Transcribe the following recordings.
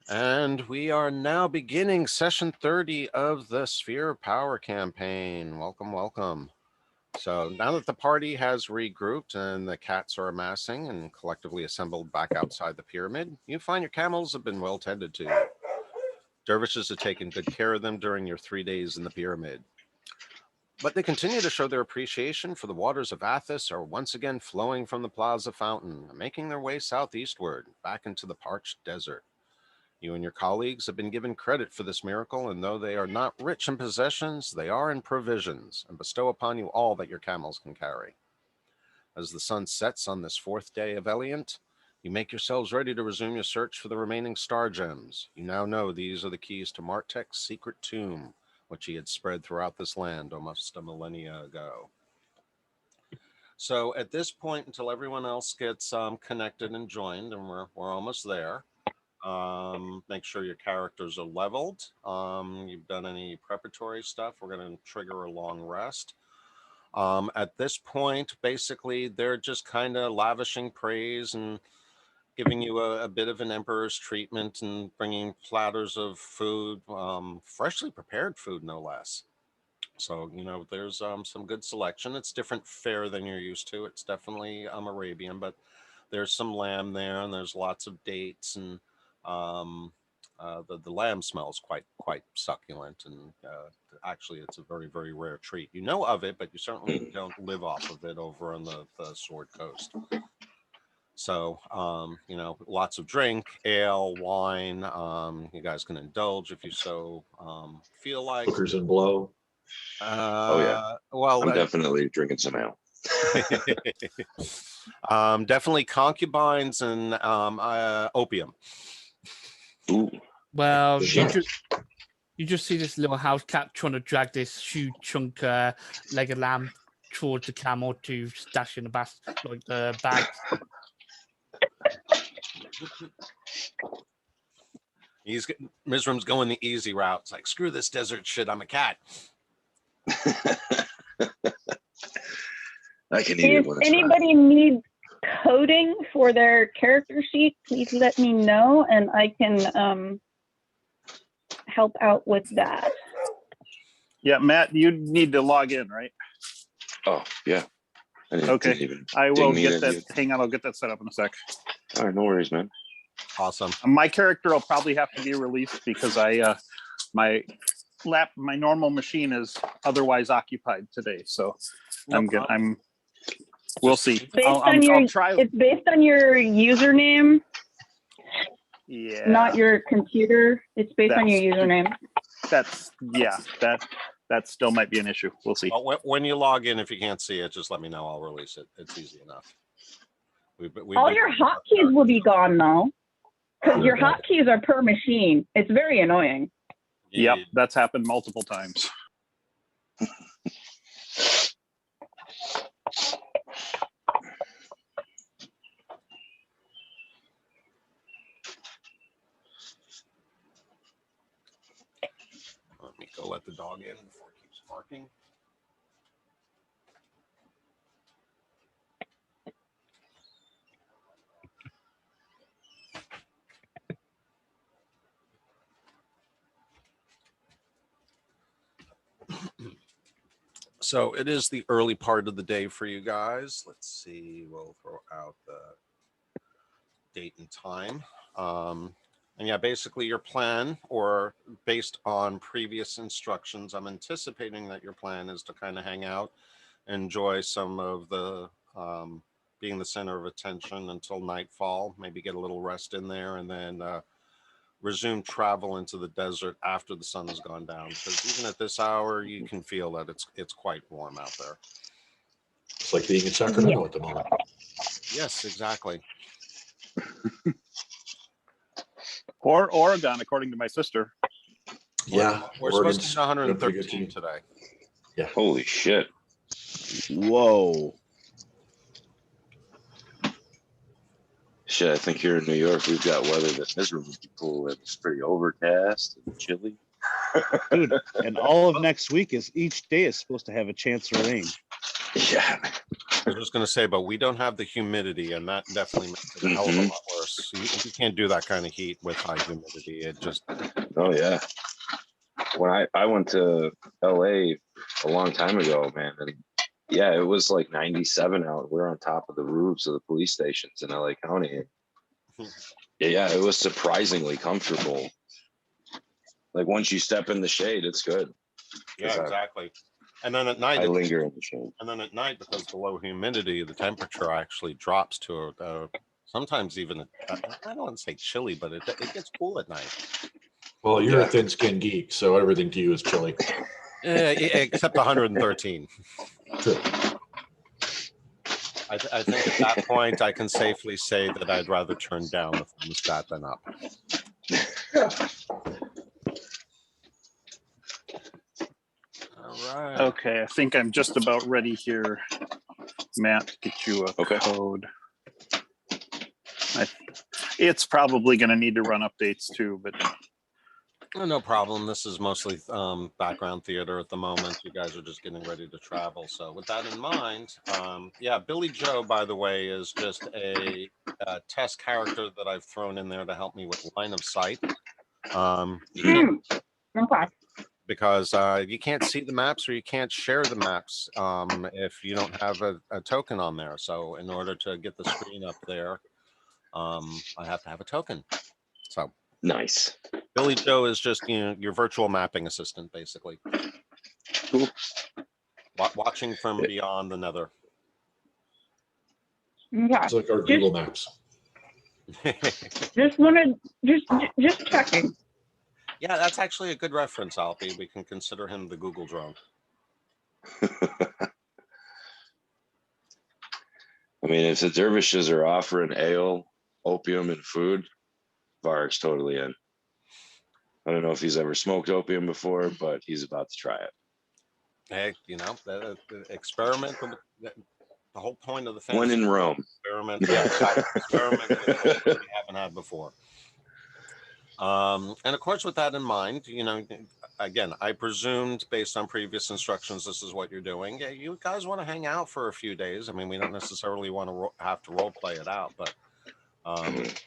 And we are now beginning session 30 of the Sphere of Power campaign. Welcome, welcome. So now that the party has regrouped and the cats are amassing and collectively assembled back outside the pyramid, you find your camels have been well tended to. Dervishes have taken good care of them during your 3 days in the pyramid. But they continue to show their appreciation for the waters of Athos are once again flowing from the Plaza Fountain, making their way southeastward, back into the parched desert. You and your colleagues have been given credit for this miracle, and though they are not rich in possessions, they are in provisions, and bestow upon you all that your camels can carry. As the sun sets on this fourth day of Eliant, you make yourselves ready to resume your search for the remaining star gems. You now know these are the keys to Martek's secret tomb, which he had spread throughout this land almost a millennia ago. So at this point, until everyone else gets connected and joined, and we're almost there, make sure your characters are leveled. You've done any preparatory stuff. We're going to trigger a long rest. At this point, basically, they're just kind of lavishing praise and giving you a bit of an emperor's treatment and bringing platters of food, freshly prepared food, no less. So, there's some good selection. It's different fare than you're used to. It's definitely Arabian, but there's some lamb there, and there's lots of dates, and the lamb smells quite succulent, and actually it's a very, very rare treat. You know of it, but you certainly don't live off of it over on the Sword Coast. So, lots of drink, ale, wine. You guys can indulge if you so feel like. Hookers and blow. Oh yeah. Well, I'm definitely drinking some ale. Definitely concubines and opium. Ooh. Well, you just see this little house cat trying to drag this huge chunk leg of lamb towards the camel to stash in the bag. Mizram's going the easy route. It's like, screw this desert shit. I'm a cat. I can eat it when it's anybody needs coding for their character sheet, please let me know, and I can help out with that. Yeah, Matt, you need to log in, right? Oh, yeah. Okay, I will get that. Hang on, I'll get that set up in a sec. All right, no worries, man. Awesome. My character will probably have to be released because my normal machine is otherwise occupied today. So we'll see. I'll try. It's based on your username. Yeah. Not your computer. It's based on your username. That still might be an issue. We'll see. Well, when you log in, if you can't see it, just let me know. I'll release it. It's easy enough. All your hotkeys will be gone though, because your hotkeys are per machine. It's very annoying. Yep, that's happened multiple times. Let me go let the dog in before it keeps barking. So it is the early part of the day for you guys. Let's see, we'll throw out the date and time. And yeah, basically your plan, or based on previous instructions, I'm anticipating that your plan is to kind of hang out, enjoy some of the being the center of attention until nightfall, maybe get a little rest in there, and then resume travel into the desert after the sun has gone down, because even at this hour you can feel that it's quite warm out there. It's like being in Sacramento at the moment. Yes, exactly. Or Oregon, according to my sister. Yeah, we're supposed to be 113 today. Yeah. Holy shit. Whoa. Shit, I think here in New York we've got weather that miserable people. It's pretty overcast and chilly. Dude, and all of next week is each day is supposed to have a chance of rain. Yeah. I was just going to say, but we don't have the humidity, and that definitely makes it a hell of a lot worse. You can't do that kind of heat with high humidity. It just, Oh yeah. When I went to LA a long time ago, man, and yeah, it was like 97 out. We're on top of the roofs of the police stations in LA County. Yeah, it was surprisingly comfortable. Like once you step in the shade, it's good. yeah, exactly. And then at night, I linger in the shade. and then at night, because of the low humidity, the temperature actually drops to sometimes even, I don't want to say chilly, but it gets cool at night. Well, you're Yeah. a thin-skinned geek, so everything to you is chilly. Except 113. True. I think at that point, I can safely say that I'd rather turn down the thermostat than up. All right. Okay, I think I'm just about ready here, Matt, to get you a Okay. code. It's probably going to need to run updates too, but No problem. This is mostly background theater at the moment. You guys are just getting ready to travel. So with that in mind, yeah, Billy Joe, by the way, is just a test character that I've thrown in there to help me with line of sight. You can't, Okay. because you can't see the maps or you can't share the maps if you don't have a token on there. So in order to get the screen up there, I have to have a token. So Nice. Billy Joe is just, you know, your virtual mapping assistant, basically. Cool. Watching from beyond the nether. Okay. It's like our Google Maps. Just wanted, just checking. Yeah, that's actually a good reference, Alfie. We can consider him the Google drone. I mean, if the dervishes are offering ale, opium, and food, Varg's totally in. I don't know if he's ever smoked opium before, but he's about to try it. Hey, you know, the experiment. The whole point of the When fantasy in Rome. experiment, yeah, experiment with what we haven't had before. And of course, with that in mind, you know, again, I presumed based on previous instructions, this is what you're doing. Yeah, you guys want to hang out for a few days. I mean, we don't necessarily want to have to role play it out, but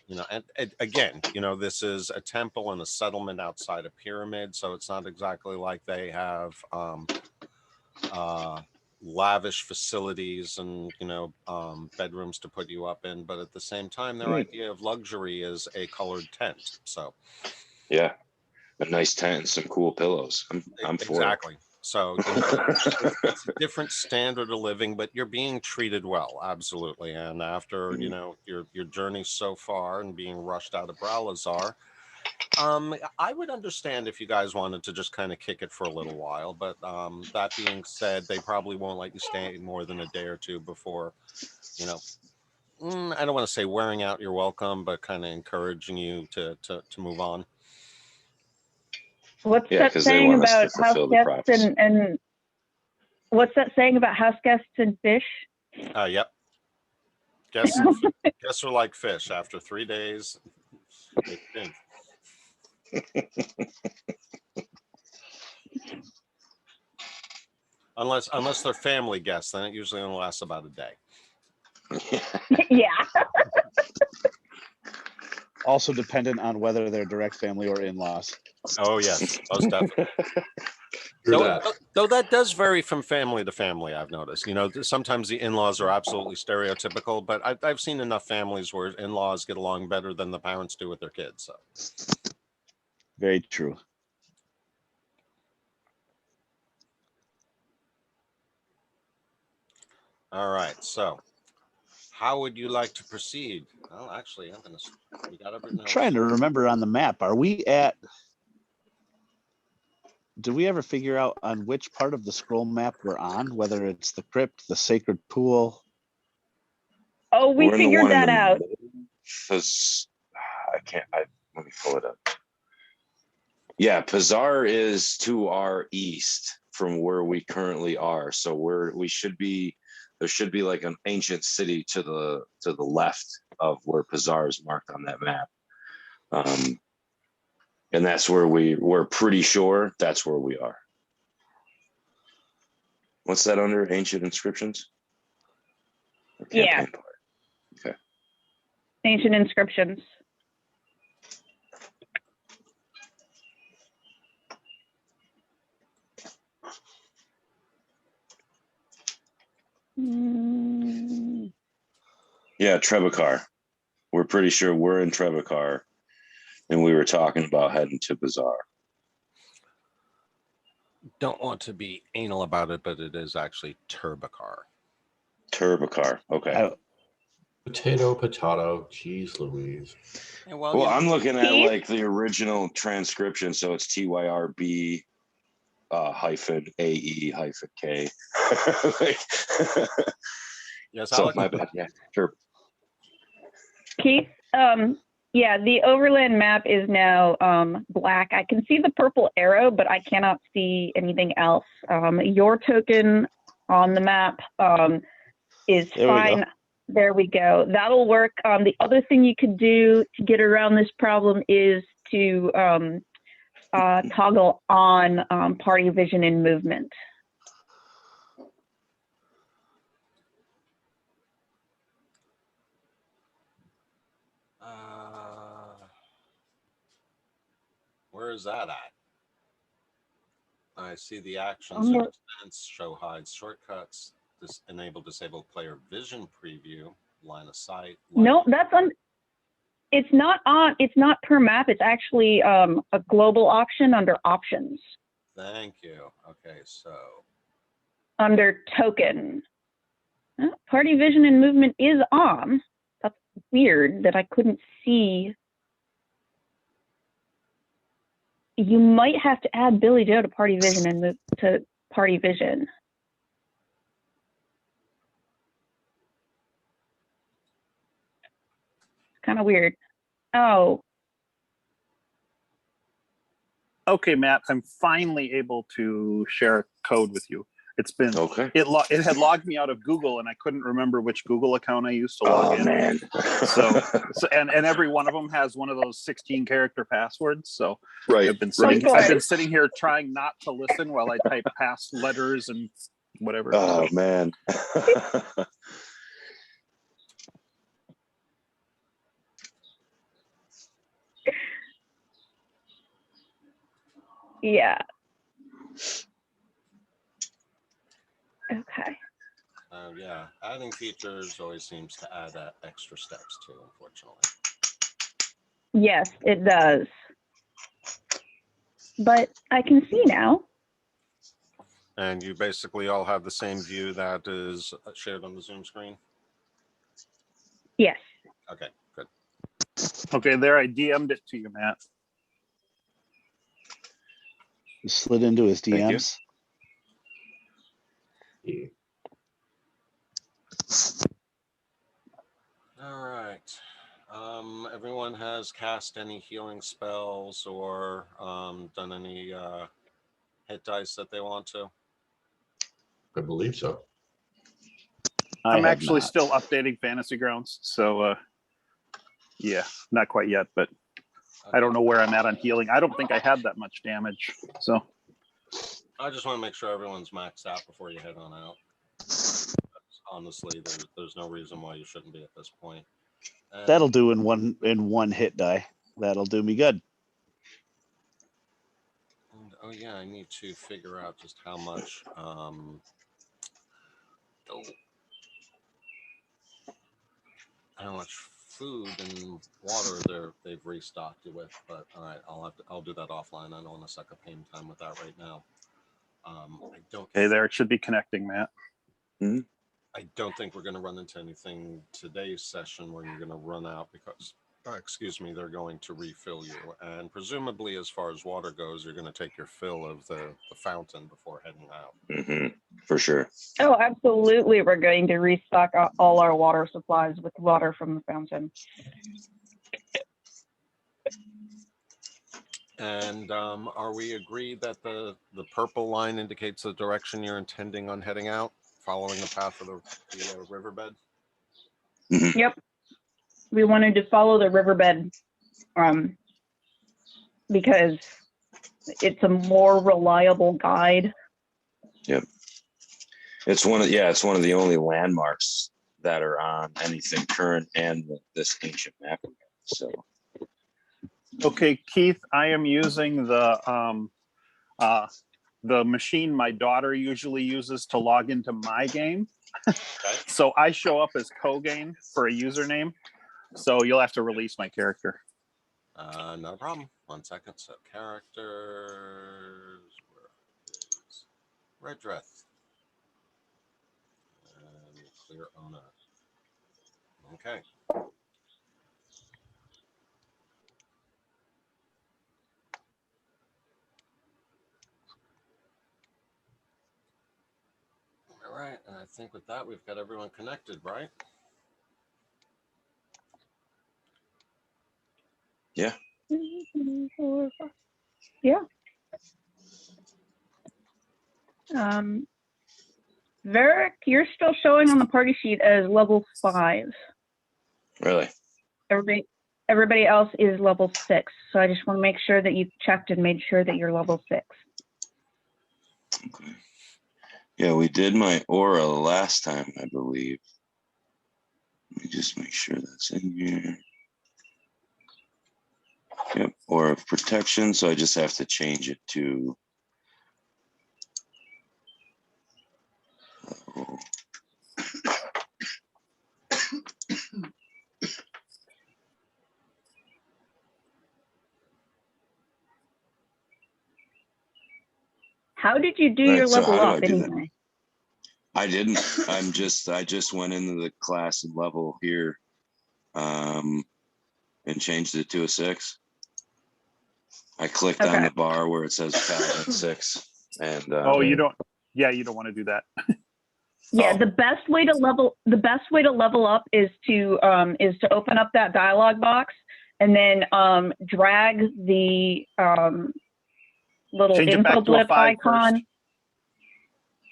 you know, and again, you know, this is a temple and a settlement outside a pyramid, so it's not exactly like they have lavish facilities and, you know, bedrooms to put you up in, but at the same time, their idea of luxury is a colored tent. So yeah, a nice tent and some cool pillows. I'm for exactly. So you know, it's a different standard of living, but you're being treated well, absolutely. And after you know your journey so far and being rushed out of Bralazar, I would understand if you guys wanted to just kind of kick it for a little while. But that being said, they probably won't let you stay more than a day or two before, you know. I don't want to say wearing out your welcome, but kind of encouraging you to move on. What's Yeah, that 'cause they saying want us to about house fulfill the guests prophecy. and what's that saying about house guests and fish? Yep. Guests are like fish. After 3 days, they stink. Unless they're family guests, then it usually only lasts about a day. Yeah. Also dependent on whether they're direct family or in-laws. Oh yes, most definitely. True that. Though that does vary from family to family, I've noticed. You know, sometimes the in-laws are absolutely stereotypical, but I've seen enough families where in-laws get along better than the parents do with their kids. So. Very true. All right, so how would you like to proceed? Well, actually, we got everything I'm trying to remember on the map. Are we at? Do we ever figure out on which part of the scroll map we're on? Whether it's the crypt, the sacred pool? Oh, we We're in the figured one in that the out. middle. Let me pull it up. Yeah, Pizar is to our east from where we currently are. So there should be like an ancient city to the left of where Pizar is marked on that map. And that's where we're pretty sure that's where we are. What's that under? Ancient inscriptions? Or Yeah. campaign part? Okay. Ancient inscriptions. Mm, Yeah, Trebekar. We're pretty sure we're in Trebekar, and we were talking about heading to Bazaar. Don't want to be anal about it, but it is actually Turbicar. Trebekar. Okay. I- Potato, potato. Jeez Louise. Yeah, Well, I'm looking at Steve? like the original transcription, so it's TYRB hyphen AE hyphen K. Like, yes, so Alex. my bad. Yeah, sure. Keith, yeah, the overland map is now black. I can see the purple arrow, but I cannot see anything else. Your token on the map is There we go. fine. There we go. That'll work. The other thing you could do to get around this problem is to toggle on party vision and movement. Where is that at? I see the actions Somewhere- and events, show hides, shortcuts, enable disabled player vision preview, line of sight. No, that's on. It's not on. It's not per map. It's actually a global option under options Thank you. Okay, so under token. Party vision and movement is on. That's weird that I couldn't see. You might have to add Billy Joe to party vision and move to party vision. It's kind of weird. Oh, Okay, Matt, I'm finally able to share code with you. It's been Okay. it had logged me out of Google, and I couldn't remember which Google account I used to log Oh in. man. So and every one of them has one of those 16-character passwords. So right. I've been Right. sitting here trying not to listen while I type past letters and whatever. Oh So, man. yeah. Okay. yeah, adding features always seems to add extra steps too, unfortunately. Yes, it does. But I can see now. And you basically all have the same view that is shared on the Zoom screen? Yes. Okay, good. okay, there I DM'd it to you, Matt. You slid into his Thank you. DMs. Yeah. All right. Everyone has cast any healing spells or done any hit dice that they want to? I believe so. I'm have actually not. still updating Fantasy Grounds. So yeah, not quite yet, but I don't know where I'm at on healing. I don't think I had that much damage. So I just want to make sure everyone's maxed out before you head on out. Honestly, there's no reason why you shouldn't be at this point. And That'll do in one hit die. That'll do me good. oh yeah, I need to figure out just how much how much food and water they've restocked you with. But all right, I'll do that offline. I don't want to suck up game time with that right now. I don't. okay, there it should be connecting, Matt. I don't think we're going to run into anything today's session where you're going to run out because, excuse me, they're going to refill you. And presumably, as far as water goes, you're going to take your fill of the fountain before heading out. Mm-hmm. For sure. Oh, absolutely. We're going to restock all our water supplies with water from the fountain. And are we agreed that the purple line indicates the direction you're intending on heading out, following the path of the riverbed? Mm-hmm. Yep. We wanted to follow the riverbed because it's a more reliable guide. Yep. It's one of the only landmarks that are on anything current and this ancient map. So Okay, Keith, I am using the machine my daughter usually uses to log into my game. So I show up as Kogain for a username. So you'll have to release my character. Not a problem. 1 second. So characters. Where is Redreth? And clear Ona. Okay. All right. And I think with that, we've got everyone connected, right? yeah. Yeah. Varric, you're still showing on the party sheet as level 5. Really? Everybody else is level 6. So I just want to make sure that you checked and made sure that you're level 6. Okay. Yeah, we did my aura last time, I believe. Let me just make sure that's in here. Yep, aura of protection. So I just have to change it to How did you do Right, your so level how do I up do that? anyway? I didn't. I just went into the class and level here, and changed it to a 6. I clicked on Okay. the bar where it says Paladin 6, and You don't. Yeah, you don't want to do that. Yeah, Oh. the best way to level up is to open up that dialog box and then drag the little Change it info back to a blip 5 icon. first.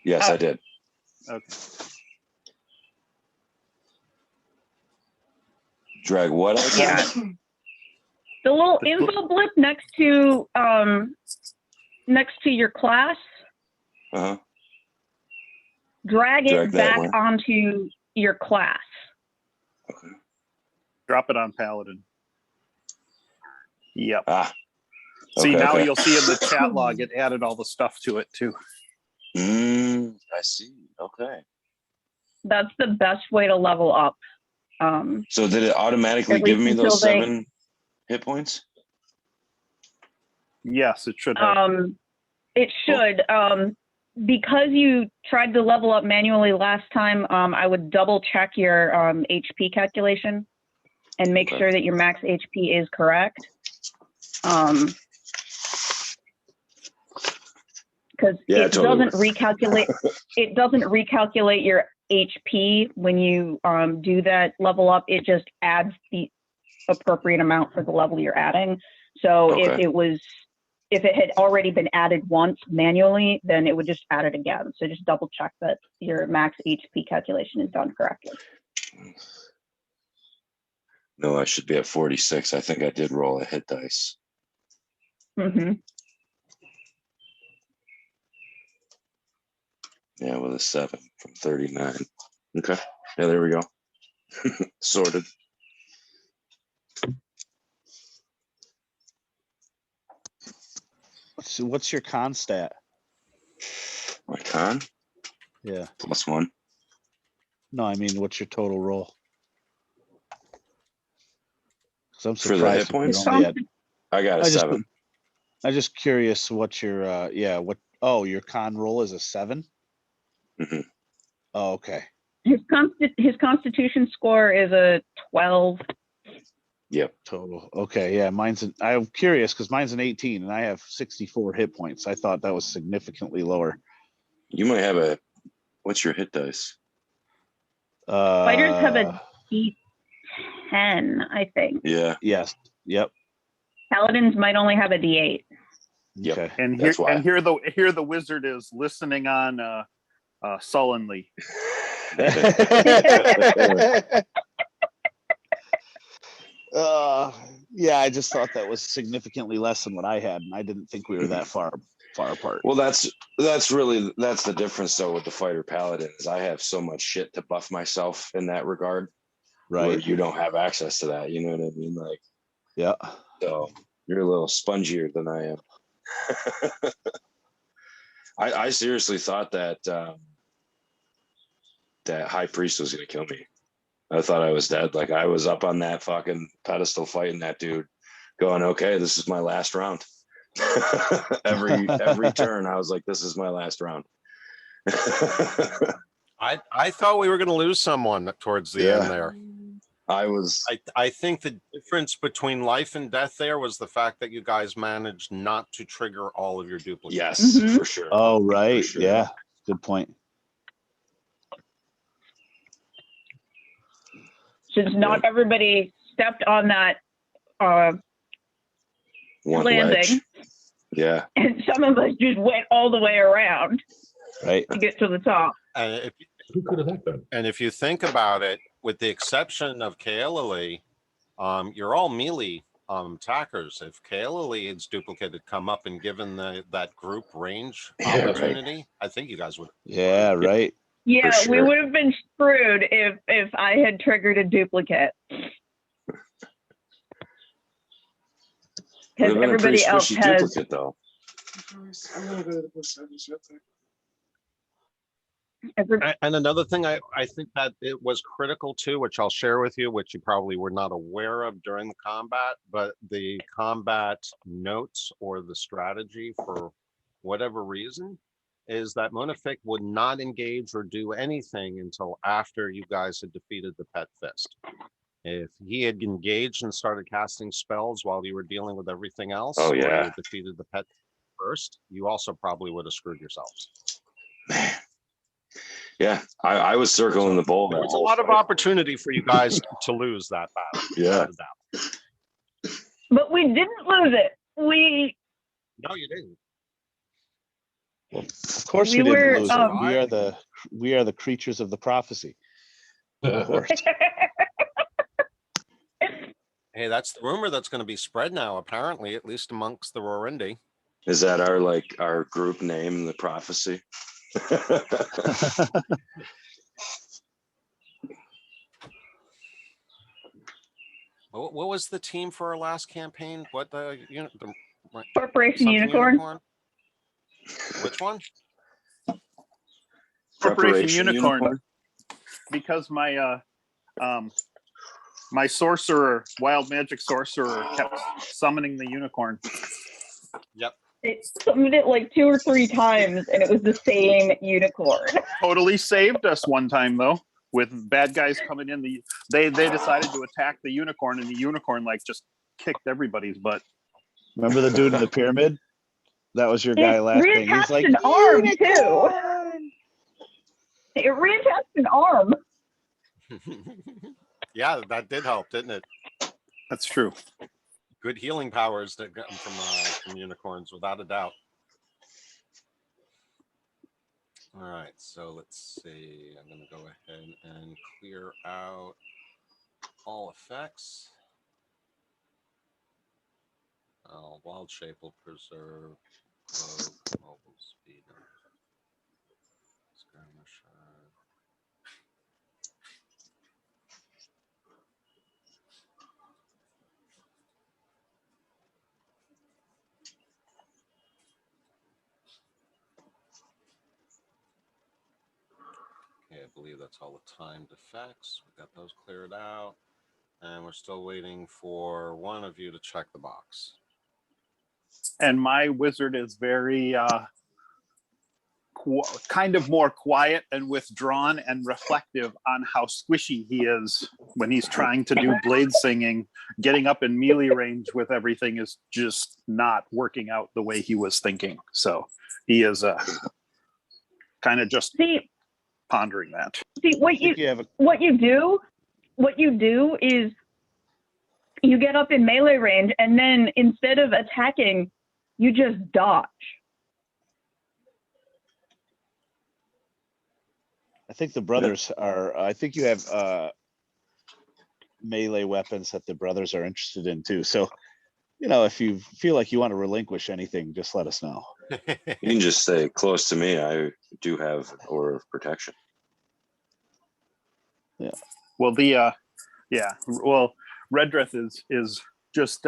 yes, I did. Okay. Drag what icon? Yeah. The little info blip next to your class. Uh-huh. Drag Drag it that back one. onto your class. Okay. Drop it on Paladin. Yep. Ah. See, Okay, now okay. you'll see in the chat log, it added all the stuff to it too. I see. Okay. That's the best way to level up. So did it automatically At give least me until those they- 7 hit points? Yes, it should have. It should. Because you tried to level up manually last time, I would double check your HP calculation and make Okay. sure that your max HP is correct. Because Yeah, it totally. doesn't recalculate. It doesn't recalculate your HP when you do that level up. It just adds the appropriate amount for the level you're adding. So Okay. if it had already been added once manually, then it would just add it again. So just double check that your max HP calculation is done correctly. No, I should be at 46. I think I did roll a hit dice. Mm-hmm. Yeah, with a 7 from 39. Okay. Yeah, there we go. Sorted. What's your con stat? My con? Yeah. +1. No, I mean, what's your total roll? 'Cause I'm For the hit surprised if you're points? only at. I got a 7. I'm just curious what your your con roll is a 7? Mhm. Oh, okay. His constitution score is a 12. Yep. Total. Okay, yeah, I'm curious because mine's an 18 and I have 64 hit points. I thought that was significantly lower. You might have what's your hit dice? Fighters have a D10, I think. Yeah. Yes. Yep. Paladins might only have a D8. Yep. Okay. And here, That's why. here the wizard is listening on sullenly. Yeah, I just thought that was significantly less than what I had, and I didn't think we were that far far apart. Well, that's the difference though with the fighter paladin is I have so much shit to buff myself in that regard. Where Right. you don't have access to that. You know what I mean? Like, Yeah. so you're a little spongier than I am. I seriously thought that that high priest was gonna kill me. I thought I was dead. Like I was up on that fucking pedestal fighting that dude, going, okay, this is my last round. every turn, I was like, this is my last round. I thought we were going to lose someone towards the end there. I think the difference between life and death there was the fact that you guys managed not to trigger all of your duplicates. Yes, for sure. Oh, right. Sure. Yeah. Good point. Since not everybody stepped on that One landing, ledge. Yeah. and some of us just went all the way around Right. to get to the top. And Who could have that been? if you think about it, with the exception of Kael'Eli, you're all melee attackers. If Kael'Eli's duplicated come up and given that group range opportunity, I think you guys would. Yeah, right. Yeah, For we sure. would have been screwed if I had triggered a duplicate. Because Would have been a pretty everybody else squishy has. duplicate though. And another thing I think that it was critical too, which I'll share with you, which you probably were not aware of during the combat, but the combat notes or the strategy for whatever reason is that Munafik would not engage or do anything until after you guys had defeated the Pet Fist. If he had engaged and started casting spells while you were dealing with everything else, Oh, or you yeah. had defeated the Pet first, you also probably would have screwed yourselves. Man. Yeah, I was circling the bowl. There was a lot of opportunity for you guys to lose that battle. Yeah. without a doubt. But we didn't lose it. No, you didn't. Well, of course We we, were, didn't lose it. We are the creatures of the prophecy. Of course. Hey, that's the rumor that's going to be spread now, apparently, at least amongst the Rorindi. Is that our group name, the prophecy? What was the team for our last campaign? What the Corporation something Unicorn. Which one? Corporation Unicorn. Because my my sorcerer, wild magic sorcerer, kept summoning the unicorn. Yep. It summoned it like 2 or 3 times, and it was the same unicorn. Totally saved us one time though, with bad guys coming in. They decided to attack the unicorn, and the unicorn like just kicked everybody's butt. Remember the dude in the pyramid? That was your guy last thing. He's Reattached like, an arm too. It reattached an arm. Yeah, that did help, didn't it? That's true. Good healing powers that got from unicorns, without a doubt. All right, so let's see. I'm going to go ahead and clear out all effects. Wild shape will preserve mobile speed. Skirmisher. Okay, I believe that's all the timed effects. We got those cleared out. And we're still waiting for one of you to check the box. And my wizard is very kind of more quiet and withdrawn and reflective on how squishy he is when he's trying to do blade singing. Getting up in melee range with everything is just not working out the way he was thinking. So he is kind of just pondering that. See, what you do is you get up in melee range, and then instead of attacking, you just dodge. I think the brothers are, I think you have melee weapons that the brothers are interested in too. So, if you feel like you want to relinquish anything, just let us know. You can just stay close to me. I do have an aura of protection. Well, well, Redrith is just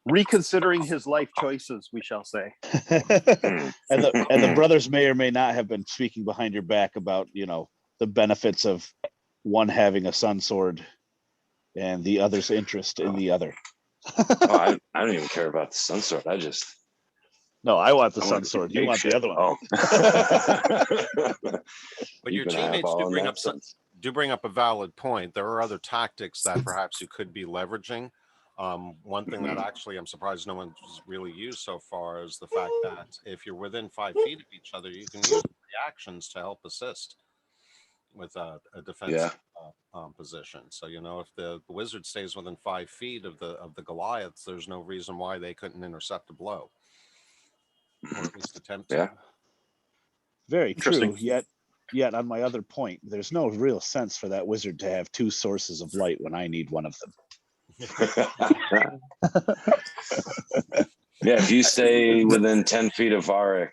reconsidering his life choices, we shall say. And the brothers may or may not have been speaking behind your back about, you know, the benefits of one having a sun sword and the other's interest in the other. I don't even care about the sun sword. No, I want the I sun want sword. the You want the shit. other one. Oh. But You your can have teammates all do in bring that up some, sense. do bring up a valid point. There are other tactics that perhaps you could be leveraging. One thing that actually I'm surprised no one's really used so far is the fact that if you're within 5 feet of each other, you can use reactions to help assist with a defensive position. So you know, if the wizard stays within 5 feet of the Goliaths, there's no reason why they couldn't intercept a blow, or at least attempt to. Yeah. Very Interesting. true. Yet on my other point, there's no real sense for that wizard to have 2 sources of light when I need one of them. Yeah, if you stay within 10 feet of Varric,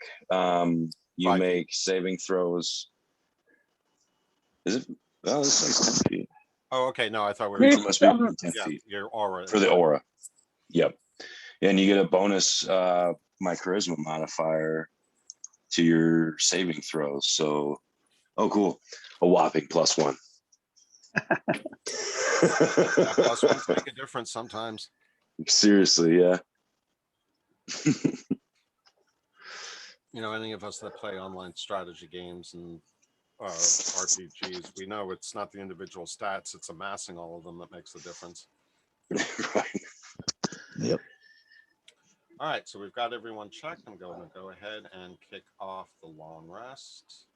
you 5 feet. make saving throws. Is it? Oh, this is 10 feet. Oh, okay. No, I thought we were. There's It must be some- within 10 Yeah, feet your aura for the aura. Yep. And you get a bonus, my charisma modifier to your saving throws. So, oh, cool. A whopping +1. Yeah, plus ones make a difference sometimes. Seriously, yeah. You know, any of us that play online strategy games and RPGs, we know it's not the individual stats, it's amassing all of them that makes the difference. Right. Yep. All right, so we've got everyone checked. I'm going to go ahead and kick off the long rest.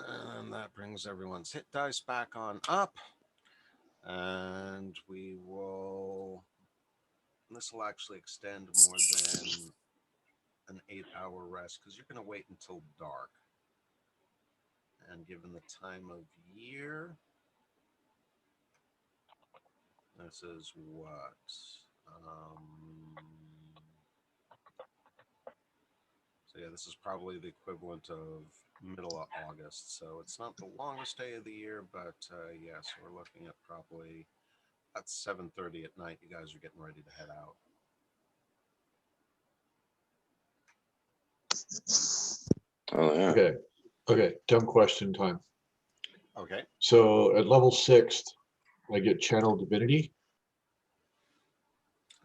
And that brings everyone's hit dice back on up. And we will, this will actually extend more than an 8-hour rest because you're going to wait until dark. And given the time of year, this is what? So yeah, this is probably the equivalent of middle of August. So it's not the longest day of the year, but yeah, so we're looking at probably at 7:30 at night. You guys are getting ready to head out. Oh, yeah. Okay. Dumb question time. Okay. So at level 6, I get channel divinity,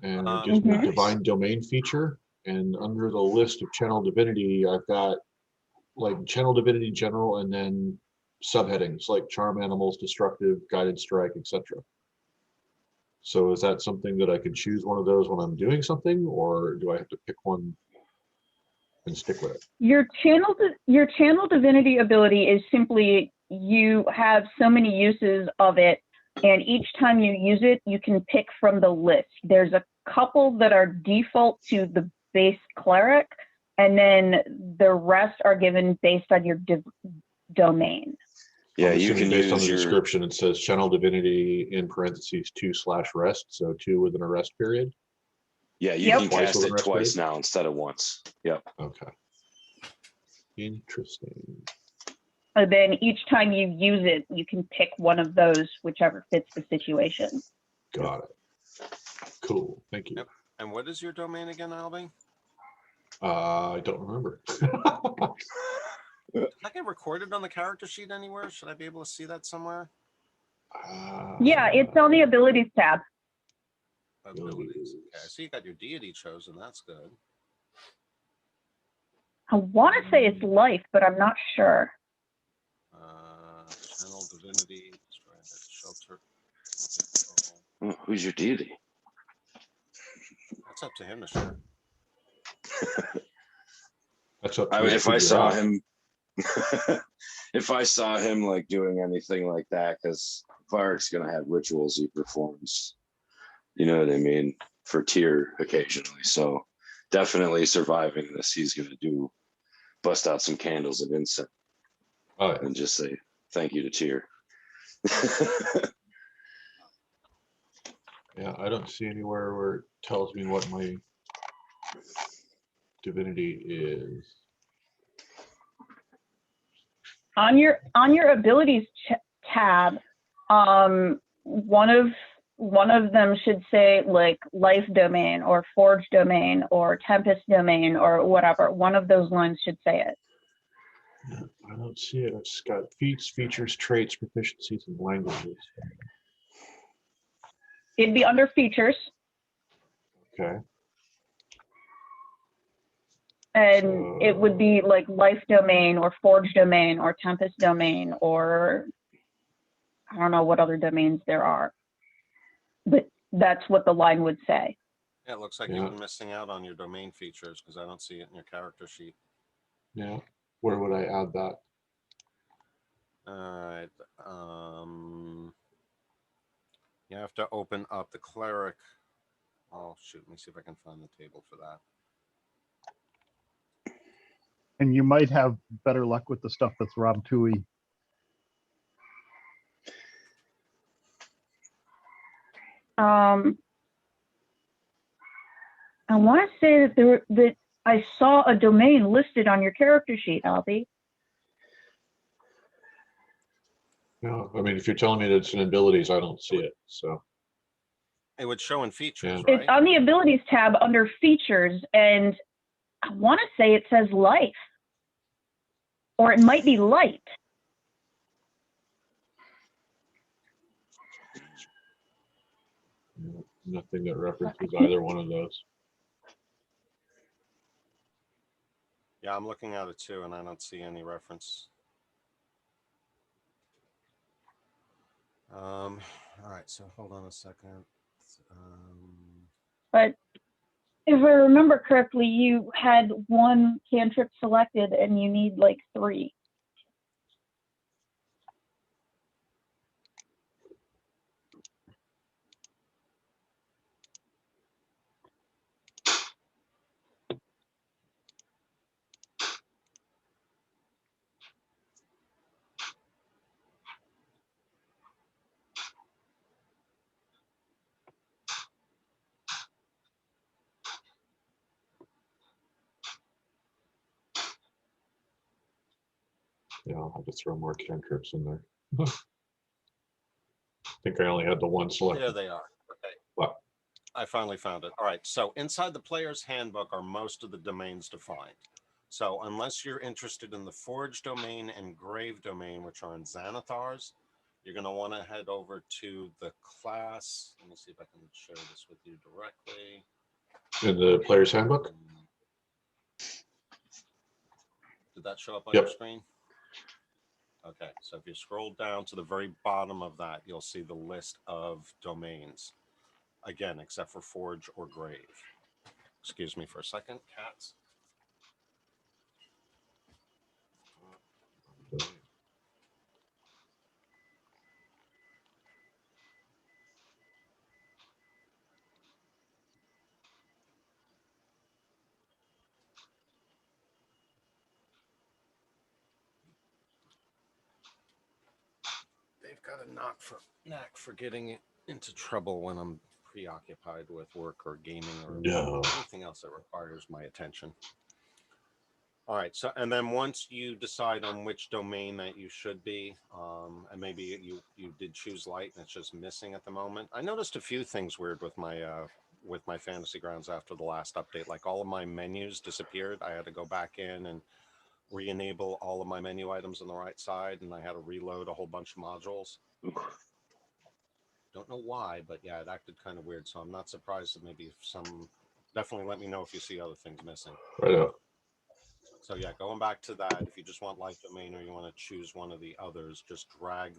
and it gives me a Mhm. divine domain feature. And under the list of channel divinity, I've got like channel divinity general, and then subheadings like charm animals, destructive, guided strike, etc. So is that something that I can choose one of those when I'm doing something, or do I have to pick one and stick with it? Your channel divinity ability is simply you have so many uses of it, and each time you use it, you can pick from the list. There's a couple that are default to the base cleric, and then the rest are given based on your domain. Yeah, I'm you assuming can based on use the your. description, it says channel divinity in parentheses 2/rest, so 2 within a rest period. Yeah, you Yep. can Twice cast within it rest twice period? now instead of once. Yep. Okay. Interesting. And then each time you use it, you can pick one of those, whichever fits the situation. Got it. Cool. Thank you. Yep. And what is your domain again, Albie? I don't remember. Did that get recorded on the character sheet anywhere? Should I be able to see that somewhere? Yeah, it's on the abilities tab. Abilities. Okay, I see you got your deity chosen. That's good. I want to say it's life, but I'm not sure. Channel divinity, destroy that shelter. Oh, who's your deity? That's up to him to share. That's up to I you mean, to if I figure saw out. him, if I saw him like doing anything like that, because Varric's gonna have rituals he performs. You know what I mean? For Tyr occasionally. So definitely surviving this, he's gonna bust out some candles of incense Oh, yeah. and just say thank you to Tyr. Yeah, I don't see anywhere where it tells me what my divinity is. On your abilities tab, one of them should say like life domain or forge domain or tempest domain or whatever. One of those lines should say it. Yeah, I don't see it. It's got feats, features, traits, proficiencies, and languages. It'd be under features, Okay. and it would be like life domain or forge domain or tempest domain, or I don't know what other domains there are, but that's what the line would say. Yeah, it looks like Yeah. you've been missing out on your domain features because I don't see it in your character sheet. Yeah. Where would I add that? All right. You have to open up the cleric. Oh shoot! Let me see if I can find the table for that. And you might have better luck with the stuff that's Rob Tui. I want to say that I saw a domain listed on your character sheet, Albie. No, I mean, if you're telling me that it's in abilities, I don't see it. So It would show in features, Yeah. right? It's on the abilities tab under features, and I want to say it says life, or it might be light. nothing that references either one of those. Yeah, I'm looking at it too, and I don't see any reference. All right, so hold on a second. But if I remember correctly, you had one cantrip selected, and you need like 3. Yeah, I'll have to throw more cantrips in there. I think I only had the one There selected. they are. Okay. What? I finally found it. All right. So inside the player's handbook are most of the domains defined. So unless you're interested in the Forge domain and Grave domain, which are in Xanathars, you're going to want to head over to the class. Let me see if I can share this with you directly. In the player's handbook? Did that show up on Yep. your screen? Okay. So if you scroll down to the very bottom of that, you'll see the list of domains. Again, except for Forge or Grave. Excuse me for a second, cats. They've got a knack for getting into trouble when I'm preoccupied with work or gaming or anything else that requires my attention. All right, so and then once you decide on which domain that you should be, and maybe you did choose light and it's just missing at the moment. I noticed a few things weird with my Fantasy Grounds after the last update. Like all of my menus disappeared. I had to go back in and re-enable all of my menu items on the right side, and I had to reload a whole bunch of modules. Don't know why, but yeah, it acted kind of weird. So I'm not surprised that maybe definitely let me know if you see other things missing. Right up. So yeah, going back to that, if you just want light domain or you want to choose one of the others, just drag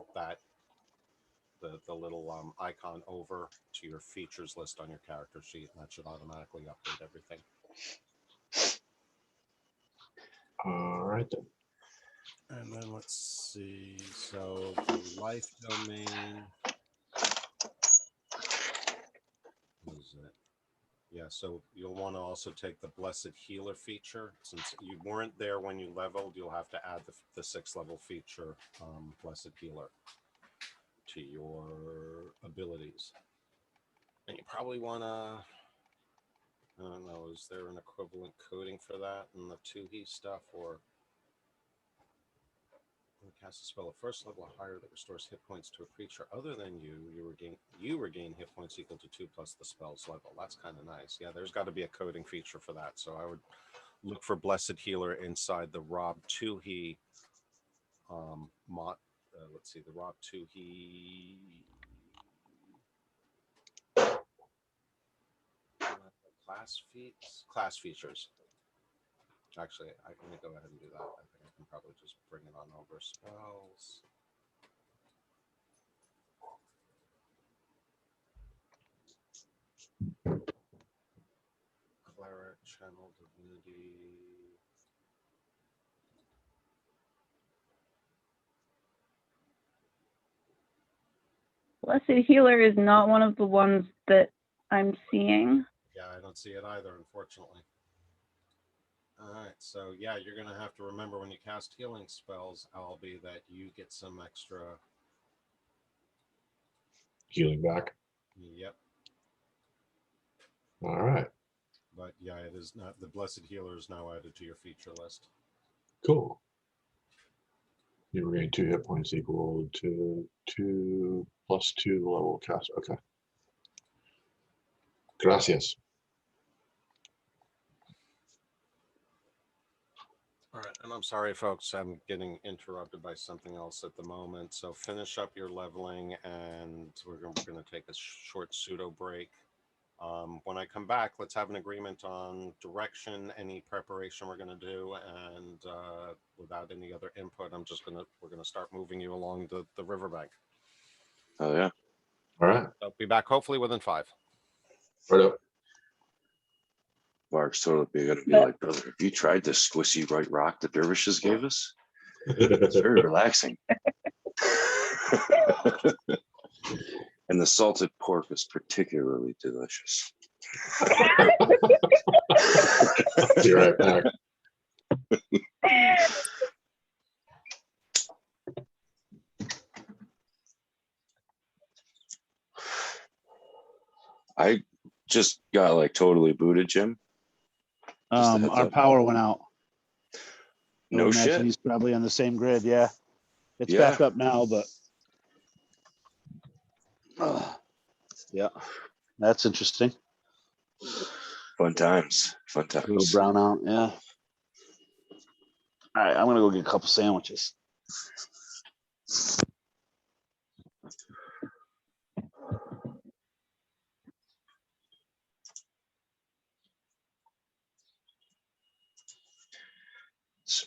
the little icon over to your features list on your character sheet, and that should automatically update everything. All right then. And then let's see. So the life domain. What is it? Yeah, so you'll want to also take the Blessed Healer feature. Since you weren't there when you leveled, you'll have to add the 6th level feature, Blessed Healer, to your abilities. And you probably want to... I don't know, is there an equivalent coding for that in the 2E stuff, or when you cast a spell at first level or higher that restores hit points to a creature other than you regain hit points equal to 2 plus the spell's level. That's kind of nice. Yeah, there's got to be a coding feature for that. So I would look for Blessed Healer inside the Rob 2E let's see, the Rob 2E class features. Actually, I'm going to go ahead and do that. I think I can probably just bring it on over spells. Cleric, Channel Divinity. Blessed Healer is not one of the ones that I'm seeing. Yeah, I don't see it either, unfortunately. All right, so yeah, you're going to have to remember when you cast healing spells, Albie, that you get some extra. Healing back. Yep. All right. But yeah, it is not. The Blessed Healer is now added to your feature list. Cool. You regain 2 hit points equal to 2 plus 2 the level of cast. Okay. Gracias. All right, and I'm sorry, folks, I'm getting interrupted by something else at the moment. So finish up your leveling, and we're going to take a short pseudo break. When I come back, let's have an agreement on direction, any preparation we're going to do, and without any other input, we're going to start moving you along the riverbank. Oh yeah. All right. I'll be back hopefully within 5. Right up. Mark's totally gonna be like, brother, have you tried this squishy white rock the dervishes gave us? It's very relaxing. And the salted pork is particularly delicious. Be right back. I just got like totally booted, Jim. Just a heads Our up. power went out. No I imagine shit. He's probably on the same grid. Yeah, it's Yeah. back up now, but yeah, that's interesting. Fun times. Fun A little times. brown out. Yeah. All right, I'm gonna go get a couple sandwiches.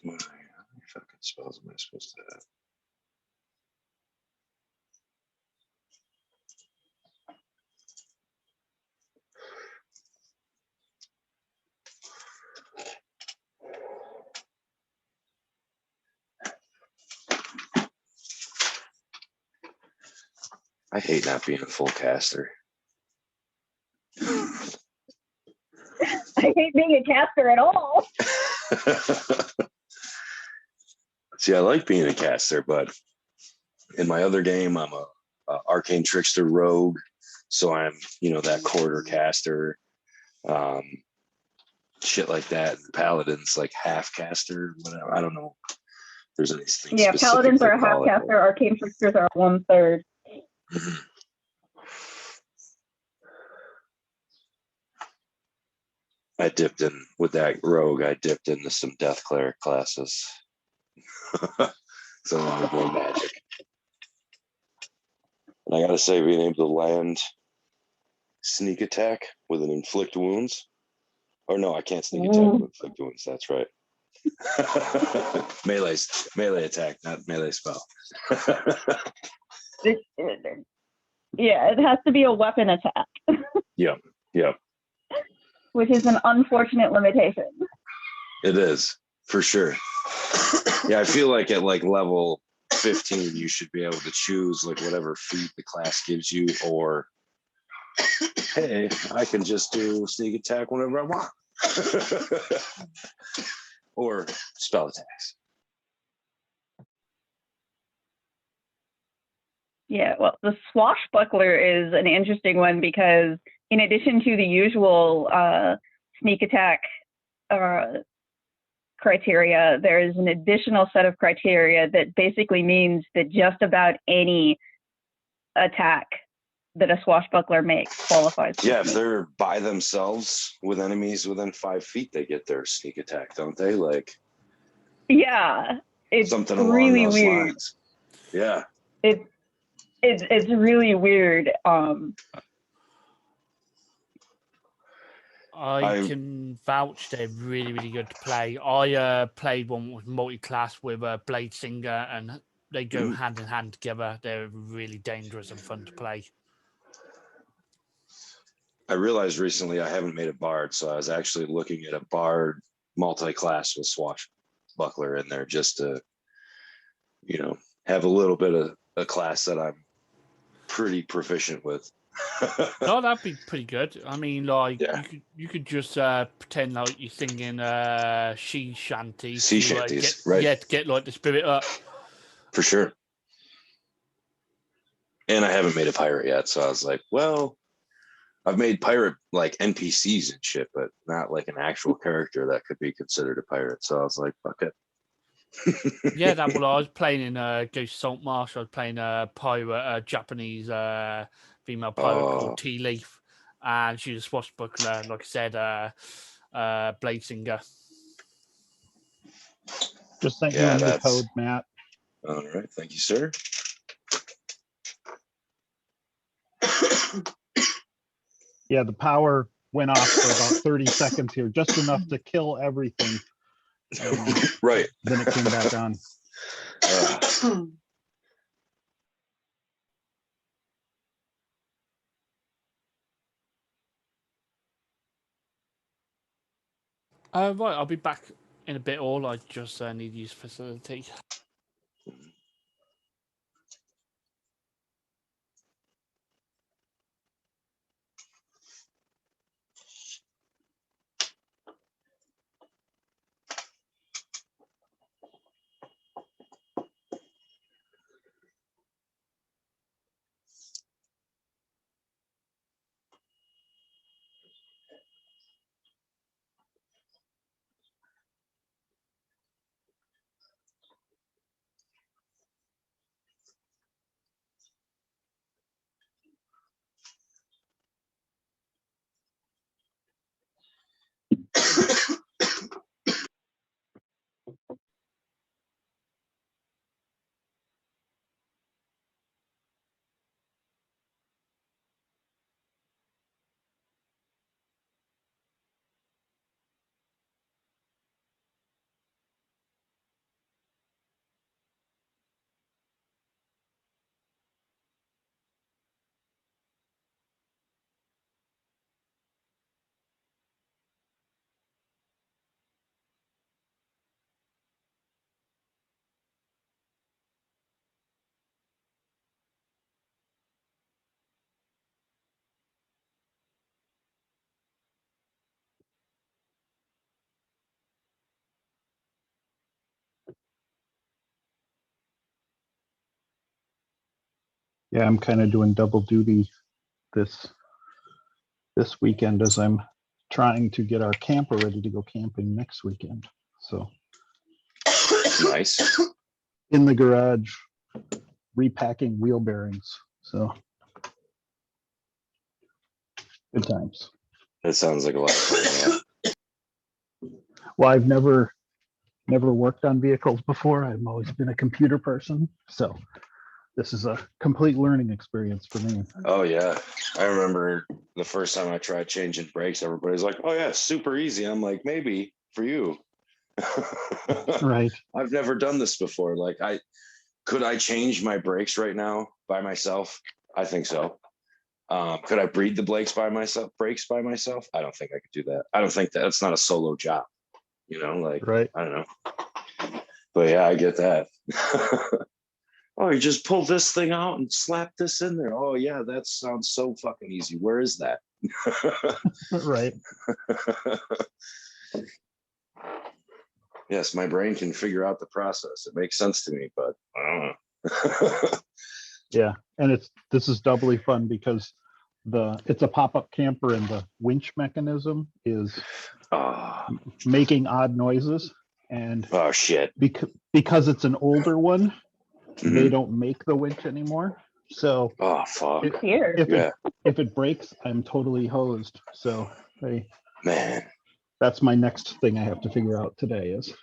How many fucking spells am I supposed to have? I hate not being a full caster. I hate being a caster at all. See, I like being a caster, but in my other game, I'm a arcane trickster rogue, so I'm that quarter caster, shit like that. Paladin's like half caster, whatever. I don't know. If there's anything. Yeah, paladins are a half caster. Arcane tricksters are 1/3. Mhm. I dipped in with that rogue. I dipped into some death cleric classes. So I'm more magic. And I gotta say, being able to land sneak attack with an inflict wounds. Or no, I can't sneak attack with inflict wounds. That's right. melee attack, not melee spell. Yeah, it has to be a weapon attack. Yep. Which is an unfortunate limitation. It is, for sure. Yeah, I feel like at like level 15, you should be able to choose like whatever feat the class gives you, or hey, I can just do sneak attack whenever I want. Or spell attacks. Yeah, well, the swashbuckler is an interesting one because in addition to the usual sneak attack criteria, there's an additional set of criteria that basically means that just about any attack that a swashbuckler makes qualifies. Yeah, if they're by themselves with enemies within 5 feet, they get their sneak attack, don't they? Like, yeah, it's something along really those weird. lines. Yeah. It's really weird. I can vouch they're really, really good to play. I played one with multi-class with a Blade Singer, and they go hand in hand together. They're really dangerous and fun to play. I realized recently I haven't made a bard, so I was actually looking at a bard multi-class with swashbuckler in there just to, you know, have a little bit of a class that I'm pretty proficient with. No, that'd be pretty good. I mean, like, Yeah. you could just pretend like you're singing sea shanties. Sea to, shanties, get, right. Yeah, to get like the spirit up. For sure. And I haven't made a pirate yet, so I was like, well, I've made pirate like NPCs and shit, but not like an actual character that could be considered a pirate. So I was like, fuck it. Yeah, that well, I was playing in Ghost Saltmarsh. I was playing a pirate, Japanese female pirate called Tea Leaf, and she's a swashbuckler. Like I said, Blade Singer. Just sent Yeah, you a new that's- code, Matt. All right, thank you, sir. Yeah, the power went off for about 30 seconds here, just enough to kill everything. Right. Then it came back on. Right, I'll be back in a bit. All I just need to use facility. Yeah, I'm kind of doing double duty this weekend as I'm trying to get our camper ready to go camping next weekend. So Nice. in the garage, repacking wheel bearings. So good times. That sounds like a lot of fun. Yeah. Well, I've never worked on vehicles before. I've always been a computer person. So this is a complete learning experience for me. Oh yeah, I remember the first time I tried changing brakes. Everybody's like, "Oh yeah, super easy." I'm like, "Maybe for you." Right. I've never done this before. Like, could I change my brakes right now by myself? I think so. Could I breed the brakes by myself? I don't think I could do that. I don't think that's not a solo job. You know, like, Right. I don't know. But yeah, I get that. Oh, you just pull this thing out and slap this in there. Oh yeah, that sounds so fucking easy. Where is that? Right. Yes, my brain can figure out the process. It makes sense to me, but I don't know. Yeah. And this is doubly fun because it's a pop-up camper, and the winch mechanism is Oh, making odd noises. And oh shit. because it's an older one, they Mhm. don't make the winch anymore. So Oh fuck. Here. Yeah, if it breaks, I'm totally hosed. So man. that's my next thing I have to figure out today is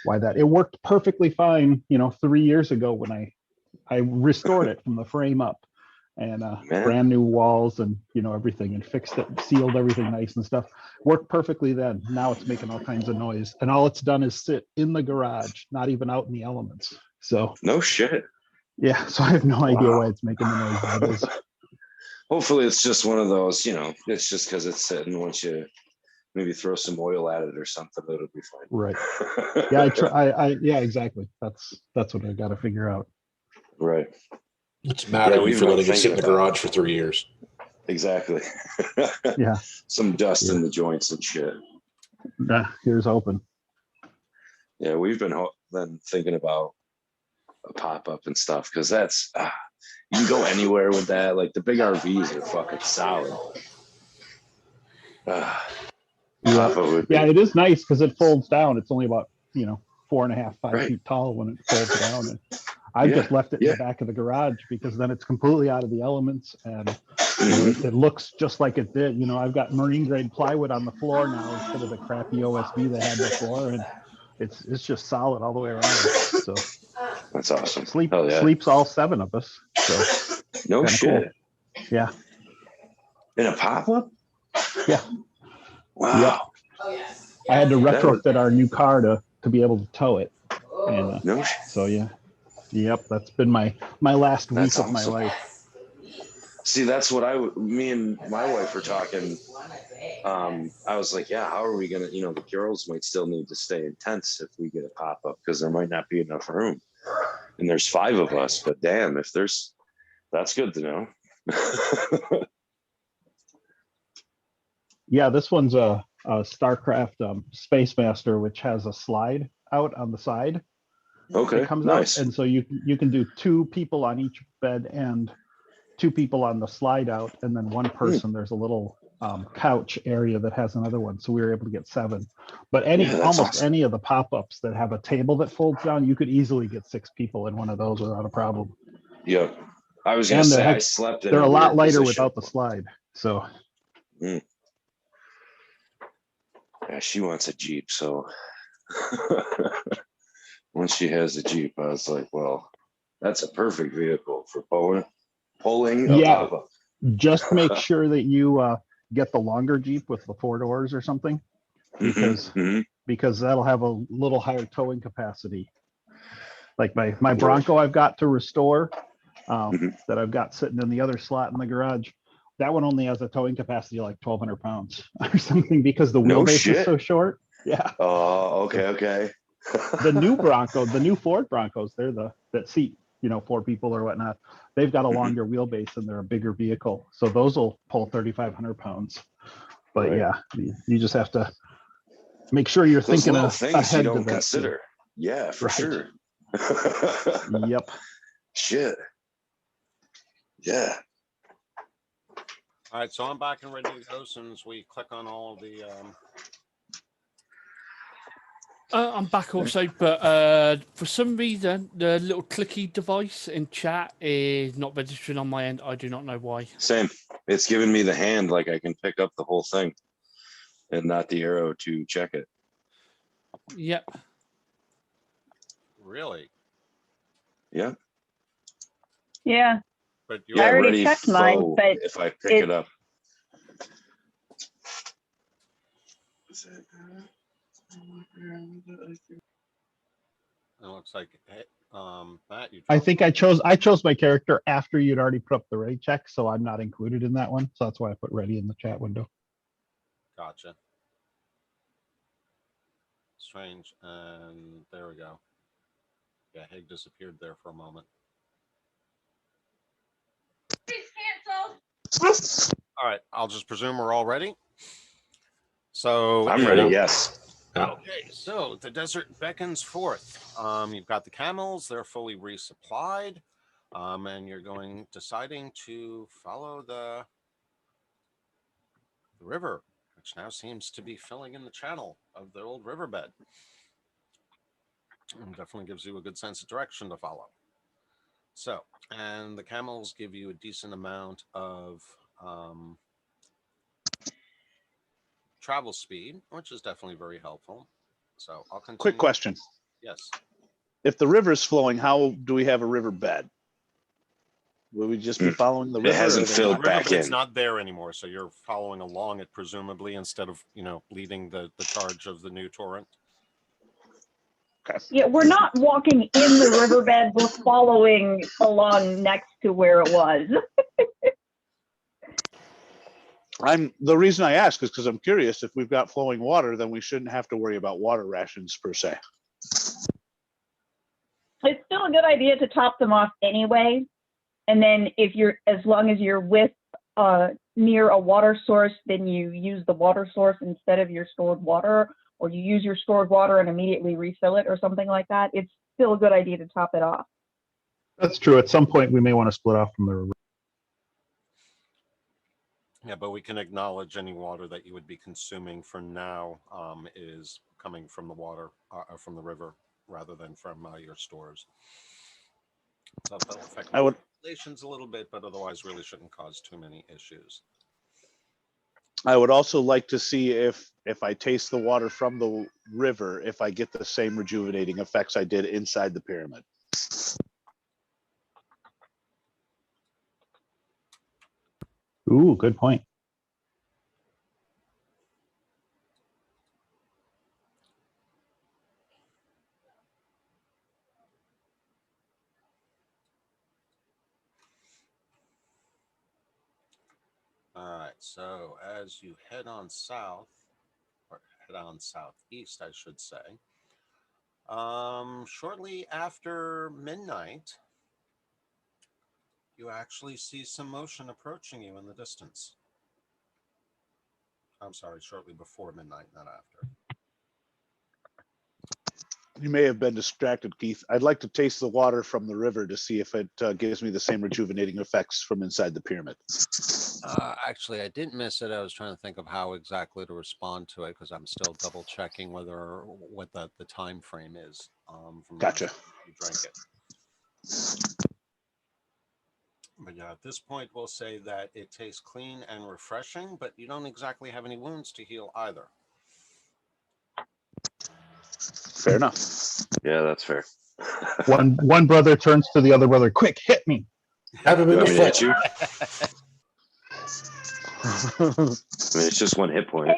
why that. It worked perfectly fine, 3 years ago when I restored it from the frame up, and Man. brand new walls and everything, and fixed it, sealed everything nice and stuff. Worked perfectly then. Now it's making all kinds of noise, and all it's done is sit in the garage, not even out in the elements. So No shit. yeah, so I have no idea Wow. why it's making the noise that it is. Hopefully it's just one of those, it's just because it's sitting. Once you maybe throw some oil at it or something, it'll be fine. Right. Yeah, yeah, exactly. That's what I got to figure out. Right. It's mad Yeah, at you we've for been letting it sit in the thinking about garage for 3 years. Exactly. Yeah. Some dust Yeah. in the joints and shit. Here's hoping. Yeah, we've been thinking about a pop-up and stuff, because that's you can go anywhere with that. Like the big RVs are fucking solid. Yeah, it is nice because it folds down. It's only about 4.5, 5 Right. feet tall when it folds down. And I've just left it in the back of the garage because then it's completely out of the elements, and it looks just like it did. I've got marine grade plywood on the floor now instead of the crappy OSB they had before, and it's just solid all the way around. So That's awesome. Sleeps all 7 of us. So no shit. Cool. Yeah. In a pop-up? Yeah. Wow. Yep. I had to retrofit our new car to be able to tow it. And no so yeah. Yep, that's been my last week That's of my awesome. life. See, that's what me and my wife were talking. I was like, yeah, how are we gonna, the girls might still need to stay in tents if we get a pop-up, because there might not be enough room. And there's 5 of us, but damn, that's good to know. Yeah, this one's a StarCraft Space Master, which has a slide out on the side. Okay, it comes nice. out, and so you can do 2 people on each bed and 2 people on the slide out, and then 1 person. There's a little couch area that has another one, so we were able to get 7. But almost awesome. any of the pop-ups that have a table that folds down, you could easily get 6 people in one of those without a problem. Yep. I was gonna say I slept in. They're a lot lighter position without the slide. So. Yeah, she wants a Jeep, so once she has a Jeep, I was like, well, that's a perfect vehicle for pulling a pop-up. Just make sure that you get the longer Jeep with the 4 doors or something, because that'll have a little higher towing capacity. Like my Bronco I've got to restore, that I've got sitting in the other slot in the garage. That one only has a towing capacity of like 1,200 pounds or something, because the wheelbase is so short. Yeah. Oh, okay. The new Bronco, the new Ford Broncos, they're that seat 4 people or whatnot. They've got a longer wheelbase and they're a bigger vehicle, so those will pull 3,500 pounds. But yeah, you just have to make sure you're Those thinking little ahead things you don't to that consider. too. Yeah, for sure. Yep. Shit. Yeah. All right, so I'm back and ready to go as soon as we click on all of the. I'm back also, but for some reason, the little clicky device in chat is not registering on my end. I do not know why. Same. It's giving me the hand, like I can pick up the whole thing and not the arrow to check it. Yep. Really? Yeah. Yeah. But I already checked mine, but if I pick it up. It looks like Matt, I think I chose my character after you'd already put up the ready check, so I'm not included in that one. So that's why I put ready in the chat window. Gotcha. Strange, and there we go. Yeah, Hig disappeared there for a moment. All right, I'll just presume we're all ready. So I'm ready. Yes. Okay, so the desert beckons forth. You've got the camels; they're fully resupplied, and you're deciding to follow the the river, which now seems to be filling in the channel of the old riverbed. And definitely gives you a good sense of direction to follow. So, and the camels give you a decent amount of travel speed, which is definitely very helpful. So I'll continue. Quick question. Yes. If the river's flowing, how do we have a river bed? Will we just be following the river? It hasn't or they- filled back Riverbed's in. not there anymore, so you're following along it presumably instead of, leading the charge of the new torrent. Yeah, we're not walking in the riverbed. We're following along next to where it was. The reason I ask is because I'm curious. If we've got flowing water, then we shouldn't have to worry about water rations per se. It's still a good idea to top them off anyway. And then as long as you're near a water source, then you use the water source instead of your stored water, or you use your stored water and immediately refill it or something like that. It's still a good idea to top it off. That's true. At some point, we may want to split off from the river. Yeah, but we can acknowledge any water that you would be consuming for now is coming from the water, from the river, rather than from your stores. So that'll affect relations a little bit, but otherwise really shouldn't cause too many issues. I would also like to see if I taste the water from the river, if I get the same rejuvenating effects I did inside the pyramid. Ooh, good point. All right, so as you head on south, or head on southeast, I should say, shortly after midnight, you actually see some motion approaching you in the distance. I'm sorry, shortly before midnight, not after. You may have been distracted, Keith. I'd like to taste the water from the river to see if it gives me the same rejuvenating effects from inside the pyramid. Actually, I didn't miss it. I was trying to think of how exactly to respond to it because I'm still double checking what the time frame is. From Gotcha. You drank it. But yeah, at this point, we'll say that it tastes clean and refreshing, but you don't exactly have any wounds to heal either. Fair enough. Yeah, that's fair. One brother turns to the other brother, quick, hit me. Have him in the Want me to hit foot. you? I mean, it's just one hit point.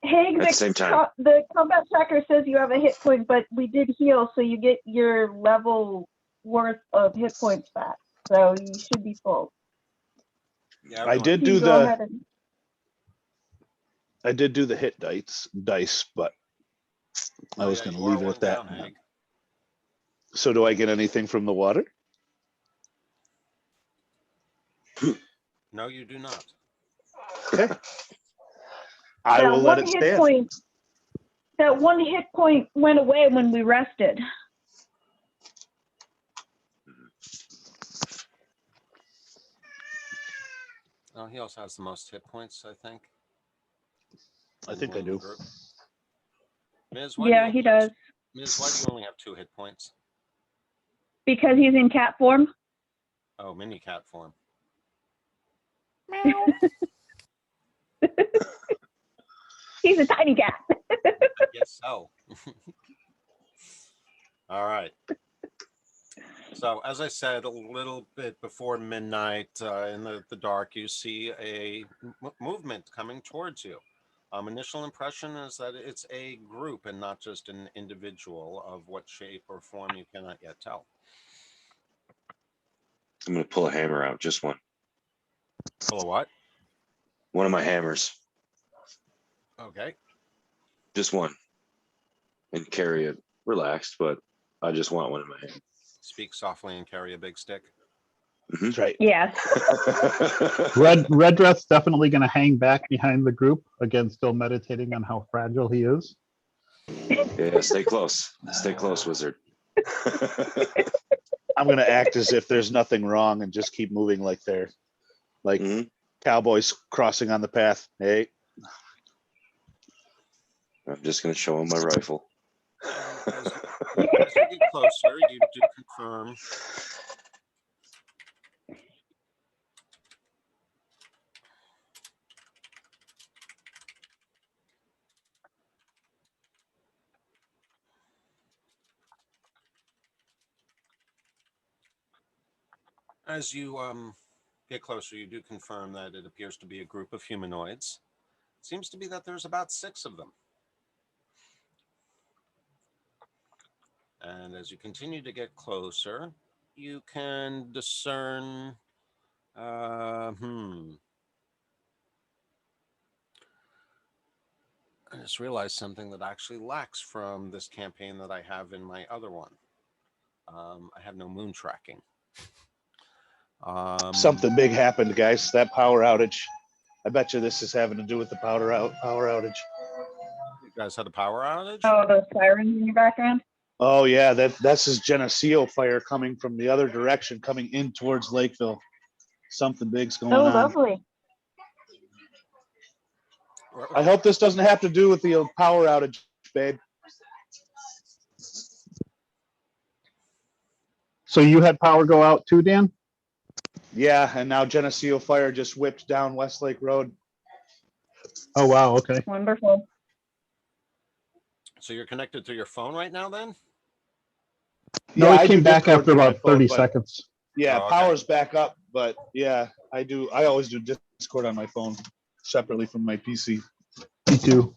Hey, At the same time. the combat tracker says you have a hit point, but we did heal, so you get your level worth of hit points back. So you should be full. Yeah, I did do Go ahead and... I did do the hit dice, but I was going to leave it at that. Down, So do I get anything from the water? No, you do not. Okay. I will let it stand. That one hit point went away when we rested. Oh, he also has the most hit points, I think. I think I do. Ms., Yeah, he does. Ms., why do you only have 2 hit points? Because he's in cat form. Oh, mini cat form. He's a tiny cat. I guess so. All right. So, as I said, a little bit before midnight, in the dark, you see a movement coming towards you. Initial impression is that it's a group and not just an individual. Of what shape or form you cannot yet tell. I'm going to pull a hammer out, just one. Pull a what? One of my hammers. Okay. Just one. And carry it relaxed, but I just want one in my hand. Speak softly and carry a big stick. That's right. Yes. Red Dress definitely going to hang back behind the group, again, still meditating on how fragile he is. Yeah, stay close. Stay close, wizard. I'm going to act as if there's nothing wrong and just keep moving like they're like Cowboys crossing on the path. Hey, I'm just gonna show him my rifle. And as you get closer, you do confirm. As you get closer, you do confirm that it appears to be a group of humanoids. It seems to be that there's about 6 of them. And as you continue to get closer, you can discern. I just realized something that actually lacks from this campaign that I have in my other one. I have no moon tracking. something big happened, guys. That power outage. I bet you this is having to do with the power outage. You guys had a power outage? Oh, those sirens in your background? Oh yeah, that's his Geneseo fire coming from the other direction, coming in towards Lakeville. Something big's going Oh, on. lovely. I hope this doesn't have to do with the power outage, babe. So you had power go out too, Dan? Yeah, and now Geneseo fire just whipped down Westlake Road. Oh, wow. Okay. Wonderful. So you're connected to your phone right now then? No, Yeah, it I came do back Discord after through my about phone, 30 but- seconds. Yeah, Oh, okay. power's back up, but yeah, I always do Discord on my phone separately from my PC. Me too.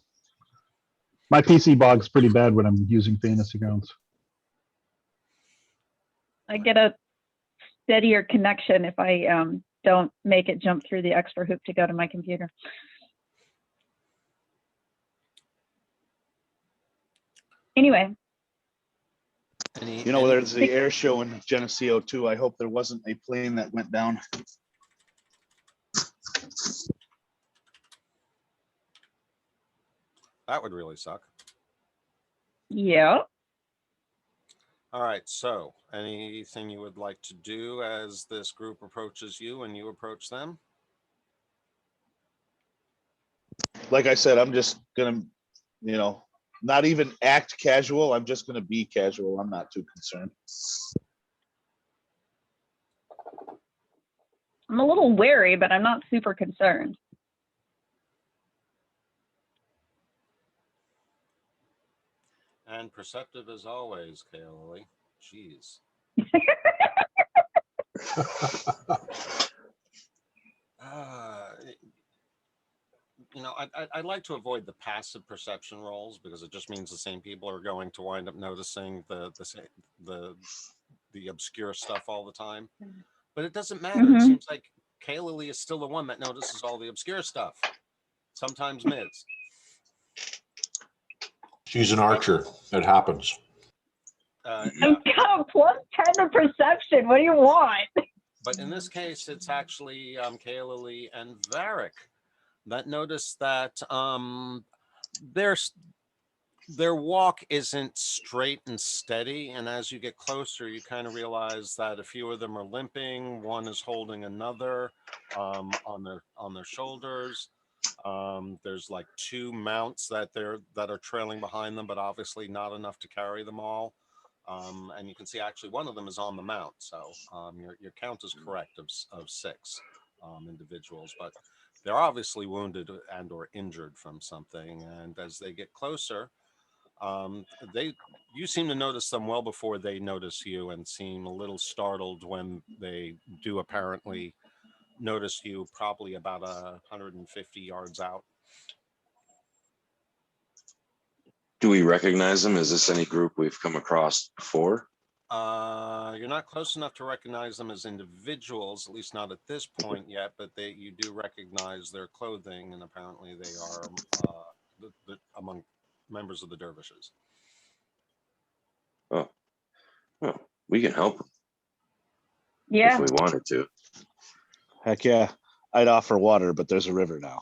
My PC bog's pretty bad when I'm using fantasy grounds. I get a steadier connection if I don't make it jump through the extra hoop to go to my computer. Anyway, You know, there's the air show in Geneseo too. I hope there wasn't a plane that went down. That would really suck. yeah. All right, so anything you would like to do as this group approaches you and you approach them? Like I said, I'm just gonna, not even act casual. I'm just gonna be casual. I'm not too concerned. I'm a little wary, but I'm not super concerned. And perceptive as always, Kaylee. Jeez. I'd like to avoid the passive perception rolls because it just means the same people are going to wind up noticing the obscure stuff all the time. But it doesn't matter. It seems like Kaylee is still the one that notices all the obscure stuff. Sometimes Miz. She's an archer. It happens. I've got +10 to perception. What do you want? But in this case, it's actually Kaylee and Varric that notice that their walk isn't straight and steady. And as you get closer, you kind of realize that a few of them are limping. One is holding another on their shoulders. There's like 2 mounts that are trailing behind them, but obviously not enough to carry them all. And you can see actually one of them is on the mount. So your count is correct of 6 individuals, but they're obviously wounded and or injured from something. And as they get closer, you seem to notice them well before they notice you and seem a little startled when they do apparently notice you, probably about 150 yards out. Do we recognize them? Is this any group we've come across before? You're not close enough to recognize them as individuals, at least not at this point yet, but you do recognize their clothing, and apparently they are among members of the dervishes. Oh, well, we can help them Yeah. if we wanted to. Heck yeah. I'd offer water, but there's a river now.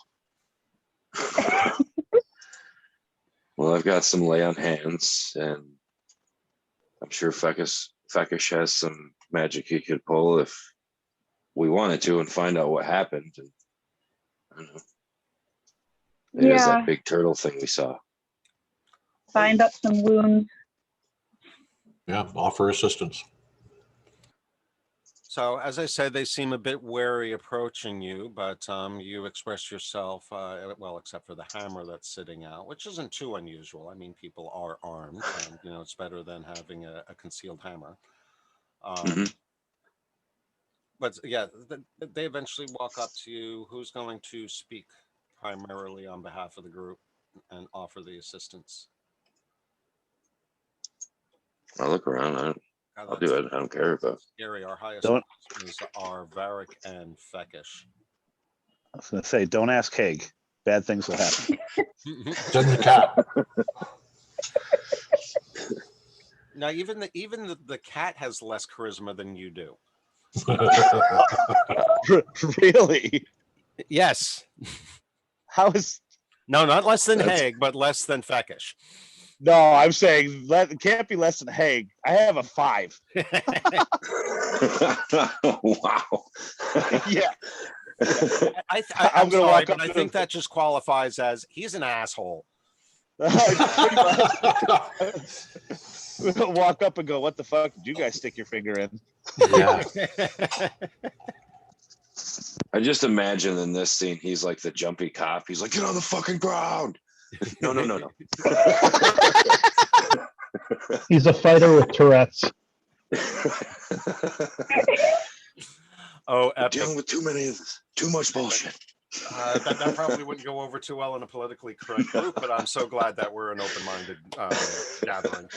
Well, I've got some lay on hands, and I'm sure Fekish has some magic he could pull if we wanted to and find out what happened. And I don't know. Maybe it was Yeah, that big turtle thing we saw. bind up some wounds. Yeah, offer assistance. So, as I said, they seem a bit wary approaching you, but you express yourself, well, except for the hammer that's sitting out, which isn't too unusual. I mean, people are armed, and, you know, it's better than having a concealed hammer. Mhm. But yeah, they eventually walk up to you. Who's going to speak primarily on behalf of the group and offer the assistance? I'll look around. I'll do it. I don't care about. Gary, our highest Don't- is are Varric and Feckish. I was gonna say, don't ask Haig. Bad things will happen. Send the cat. Now, even the cat has less charisma than you do. Really? Yes. How is? No, not less than That's- Haig, but less than Feckish. No, I'm saying it can't be less than Haig. I have a 5. Wow. Yeah. I'm I'm gonna sorry, walk but up I to think him. that just qualifies as he's an asshole. Walk up and go, what the fuck did you guys stick your finger in? Yeah. I just imagine in this scene, he's like the jumpy cop. He's like, get on the fucking ground. No. He's a fighter with Tourette's. Oh, I'm epic. dealing with too many of this. Too much bullshit. That probably wouldn't go over too well in a politically correct group, but I'm so glad that we're an open-minded gathering.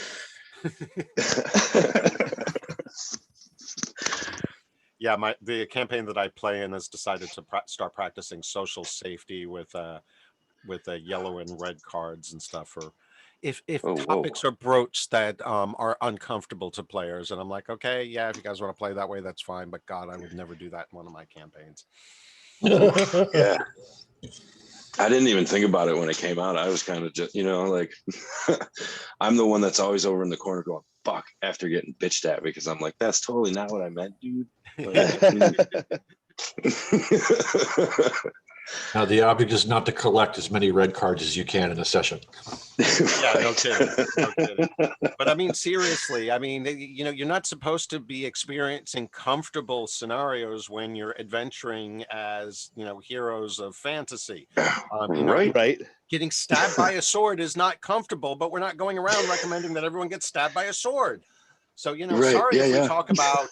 Yeah, the campaign that I play in has decided to start practicing social safety with yellow and red cards and stuff for if Oh, topics are broached that are uncomfortable to players. And I'm like, okay, yeah, if you guys want to play that way, that's fine. But God, I would never do that in one of my campaigns. Yeah. I didn't even think about it when it came out. I was kind of just, like, I'm the one that's always over in the corner going, fuck, after getting bitched at because I'm like, that's totally not what I meant, dude. Now, the object is not to collect as many red cards as you can in a session. Yeah, no kidding. No kidding. But I mean, seriously, I mean, you're not supposed to be experiencing comfortable scenarios when you're adventuring as, heroes of fantasy. Right. Right. Getting stabbed by a sword is not comfortable, but we're not going around recommending that everyone gets stabbed by a sword. So, Right, sorry yeah, if we yeah. talk about,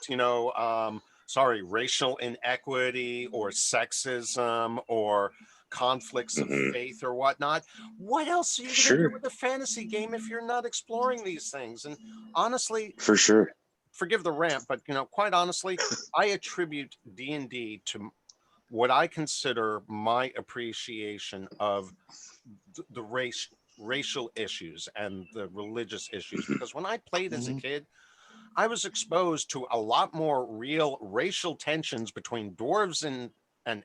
racial inequity or sexism or conflicts of Mhm. faith or whatnot. What else are you going to Sure. do with a fantasy game if you're not exploring these things? And honestly, For sure. forgive the rant, but quite honestly, I attribute D&D to what I consider my appreciation of the racial issues and the religious issues. Because when I played as a kid, I was exposed to a lot more real racial tensions between dwarves and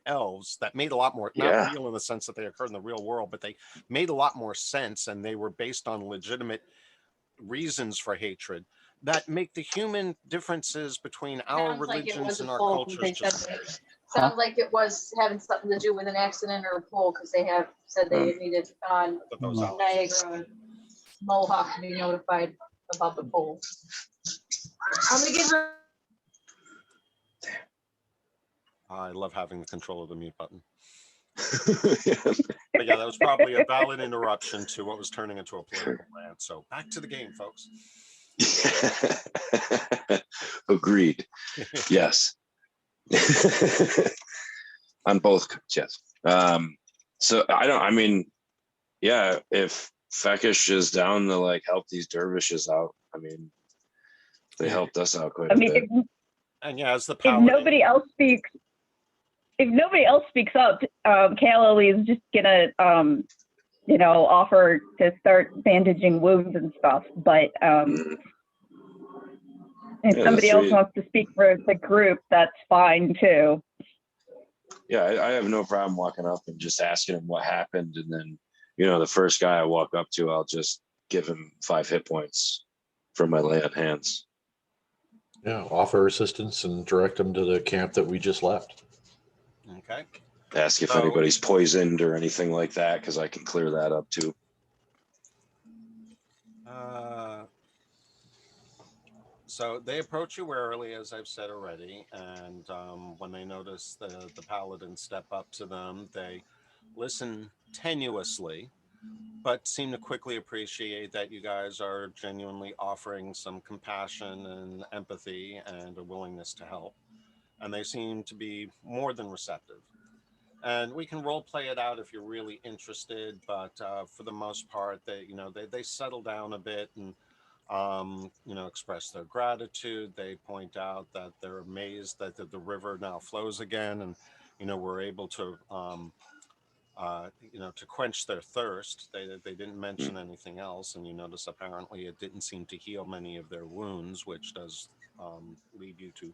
elves that made a lot more, Yeah. not real in the sense that they occurred in the real world, but they made a lot more sense, and they were based on legitimate reasons for hatred that make the human differences between our Sounds like it religions was a and our poll, 'cause cultures they said just that- Sounds like it was having something to do with an accident or a poll, because they have said they needed on put those out. Niagara Mohawk to be notified about the poll. I'm gonna give her. I love having the control of the mute button. But yeah, that was probably a valid interruption to what was turning into a political rant. So back to the game, folks. Agreed. Yes. On both counts, yes. So if Feckish is down to like help these dervishes out, I mean, they helped us out quite a bit. And yeah, as the If paladin, nobody else speaks up, Kayla is just gonna offer to start bandaging wounds and stuff. But if Yeah, somebody the else three- wants to speak for the group, that's fine too. Yeah, I have no problem walking up and just asking him what happened, and then the first guy I walk up to, I'll just give him 5 hit points from my lay on hands. Yeah, offer assistance and direct them to the camp that we just left. okay. Ask if So- anybody's poisoned or anything like that, because I can clear that up too. So they approach you warily, as I've said already, and when they notice the paladin step up to them, they listen tenuously, but seem to quickly appreciate that you guys are genuinely offering some compassion and empathy and a willingness to help. And they seem to be more than receptive. And we can role play it out if you're really interested, but for the most part, they settle down a bit and express their gratitude. They point out that they're amazed that the river now flows again, and we're able to to quench their thirst. They didn't mention anything else, and you notice apparently it didn't seem to heal many of their wounds, which does lead you to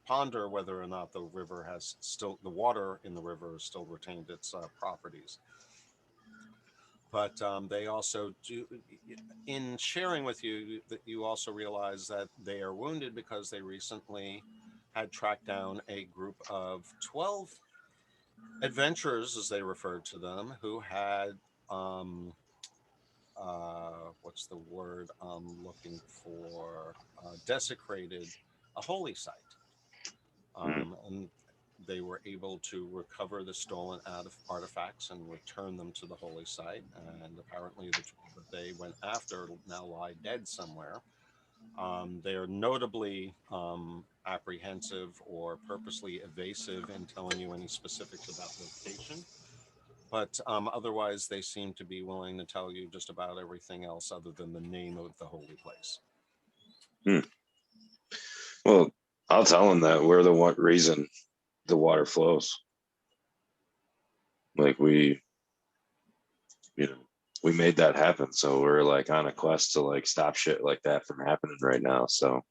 ponder whether or not the water in the river has still retained its properties. But they also do, in sharing with you, that you also realize that they are wounded because they recently had tracked down a group of 12 adventurers, as they referred to them, who had what's the word I'm looking for? Desecrated a holy site. And they were able to recover the stolen artifacts and return them to the holy site. And apparently, the 12 that they went after now lie dead somewhere. They are notably apprehensive or purposely evasive in telling you any specifics about location. But otherwise, they seem to be willing to tell you just about everything else other than the name of the holy place. Well, I'll tell them that we're the one reason the water flows. Like we made that happen. So we're like on a quest to like stop shit like that from happening right now. So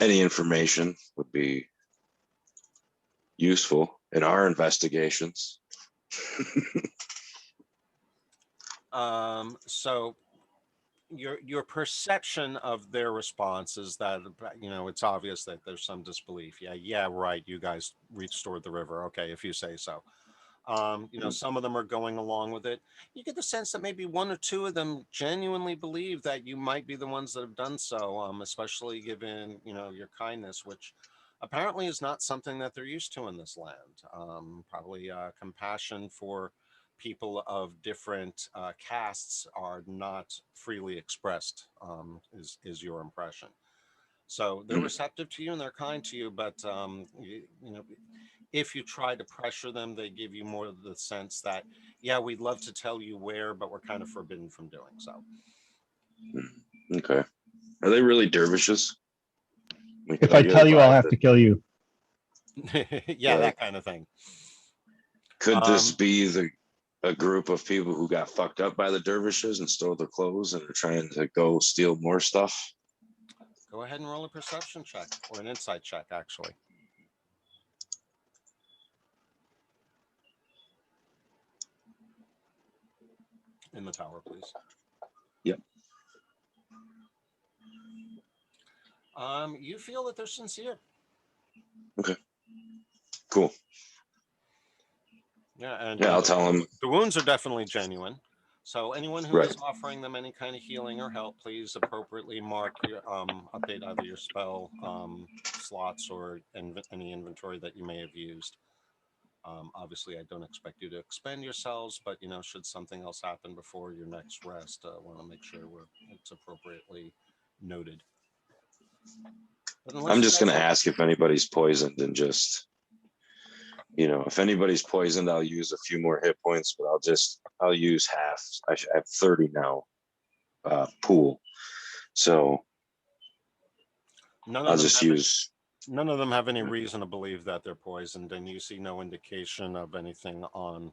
any information would be useful in our investigations. So your perception of their response is that it's obvious that there's some disbelief. Yeah, right. You guys restored the river. Okay, if you say so. Some of them are going along with it. You get the sense that maybe one or two of them genuinely believe that you might be the ones that have done so, especially given your kindness, which apparently is not something that they're used to in this land. Probably compassion for people of different castes are not freely expressed, is your impression. So they're receptive to you and they're kind to you, but if you try to pressure them, they give you more of the sense that, yeah, we'd love to tell you where, but we're kind of forbidden from doing so. Okay. Are they really dervishes? If I tell you, I'll have to kill you. Yeah, that kind of thing. Could this be a group of people who got fucked up by the dervishes and stole their clothes and are trying to go steal more stuff? Go ahead and roll a perception check or an insight check, actually. In the tower, please. Yep. You feel that they're sincere. Okay. Cool. Yeah, and yeah, I'll tell them. The wounds are definitely genuine. So anyone who is offering them any kind of healing or help, please appropriately mark your update either your spell slots or any inventory that you may have used. Obviously, I don't expect you to expend yourselves, but should something else happen before your next rest, I want to make sure it's appropriately noted. I'm just going to ask if anybody's poisoned and just, if anybody's poisoned, I'll use a few more hit points, but I'll use half. I have 30 now, pool. So I'll just use. None of them have any reason to believe that they're poisoned, and you see no indication of anything on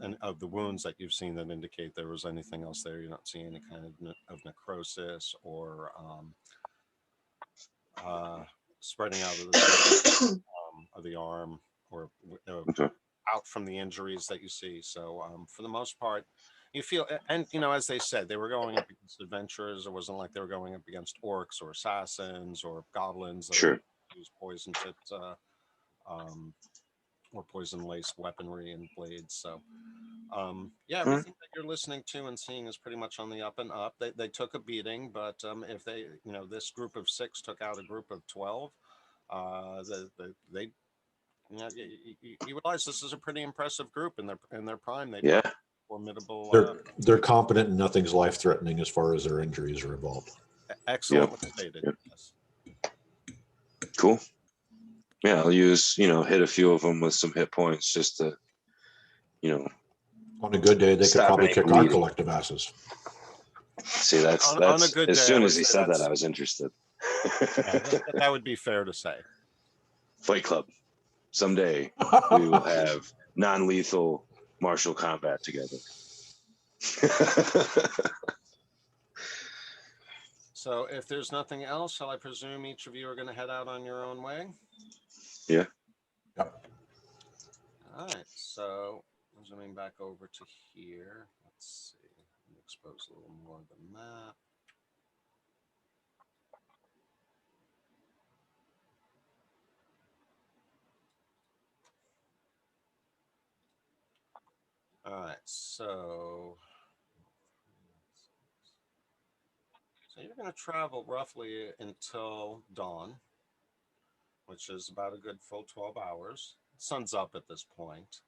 and of the wounds that you've seen that indicate there was anything else there. You don't see any kind of necrosis or spreading out of the arm or out from the injuries that you see. So for the most part, you feel, and as they said, they were going up against adventurers. It wasn't like they were going up against orcs or assassins or goblins that use poison tipped or poison laced weaponry and blades. So yeah, everything that you're listening to and seeing is pretty much on the up and up. They took a beating, but if they, this group of 6 took out a group of 12, they you realize this is a pretty impressive group in their prime. They Yeah. put formidable. They're competent and nothing's life threatening as far as their injuries are involved. Excellent stated. Yep. Yes. Cool. Yeah, I'll use, hit a few of them with some hit points just to, On a good day, they could stop probably any kick our bleeding. collective asses. See, that's On a good as day, soon I as would he say said that, that's- I was interested. Yeah, that would be fair to say. Fight Club. Someday we will have non-lethal martial combat together. So if there's nothing else, shall I presume each of you are going to head out on your own way? Yeah. Yep. All right. So zooming back over to here. Let's see. Let me expose a little more of the map. All right. So you're going to travel roughly until dawn, which is about a good full 12 hours. Sun's up at this point.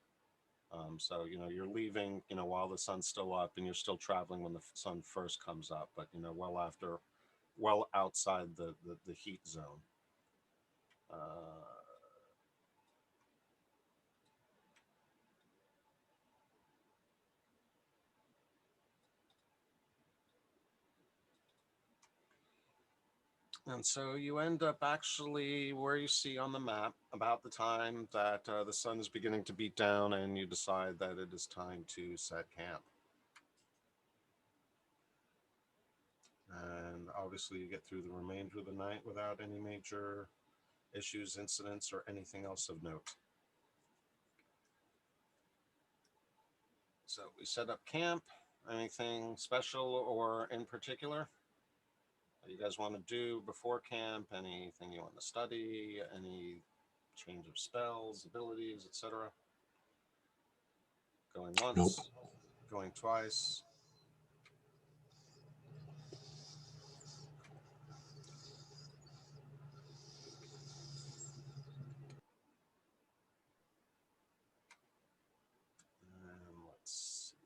So, you're leaving, while the sun's still up, and you're still traveling when the sun first comes up, but, well outside the heat zone. And so you end up actually where you see on the map about the time that the sun is beginning to beat down, and you decide that it is time to set camp. And obviously you get through the remainder of the night without any major issues, incidents, or anything else of note. So we set up camp. Anything special or in particular that you guys want to do before camp? Anything you want to study? Any change of spells, abilities, etc.? Going once, Nope. going twice. And let's see.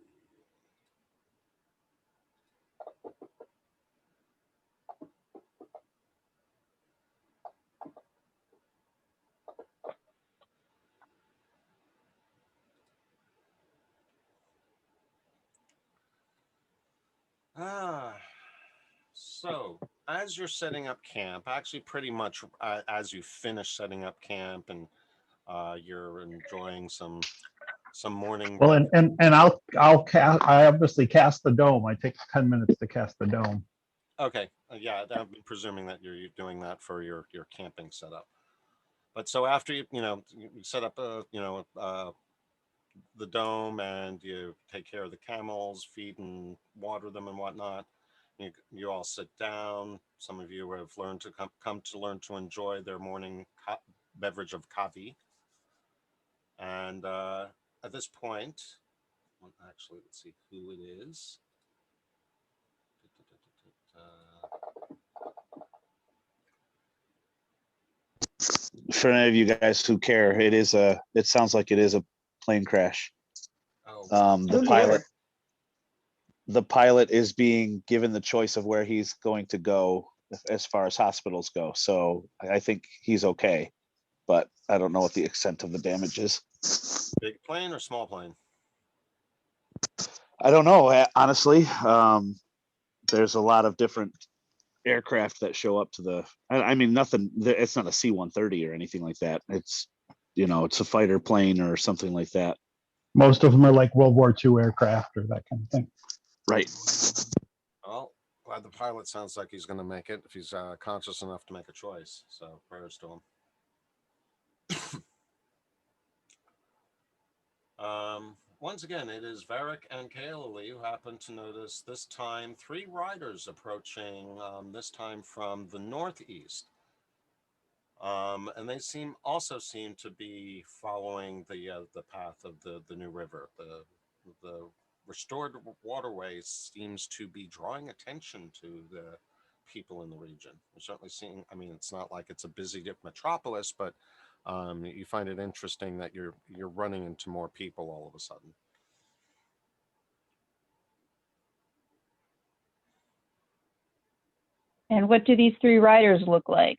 So as you're setting up camp, actually pretty much as you finish setting up camp and you're enjoying some morning. Well, and I'll cast. I obviously cast the dome. I take 10 minutes to cast the dome. Okay, yeah, I'm presuming that you're doing that for your camping setup. But so after you set up the dome and you take care of the camels, feed and water them and whatnot, you all sit down. Some of you have learned to come to learn to enjoy their morning beverage of coffee. And at this point, actually, let's see who it is. For any of you guys who care, it sounds like it is a plane crash. Oh, The pilot is being given the choice of where he's going to go as far as hospitals go. So I think he's okay, but I don't know what the extent of the damage is. big plane or small plane? I don't know, honestly. There's a lot of different aircraft that show up to the, I mean, nothing, it's not a C-130 or anything like that. It's, it's a fighter plane or something like that. Most of them are like World War II aircraft or that kind of thing. Right. Well, glad the pilot sounds like he's going to make it if he's conscious enough to make a choice. So prayers to him. Once again, it is Varric and Kaeli who happen to notice this time 3 riders approaching, this time from the northeast. And they also seem to be following the path of the new river. The restored waterway seems to be drawing attention to the people in the region. We're certainly seeing. I mean, it's not like it's a busy metropolis, but you find it interesting that you're running into more people all of a sudden. And what do these three riders look like?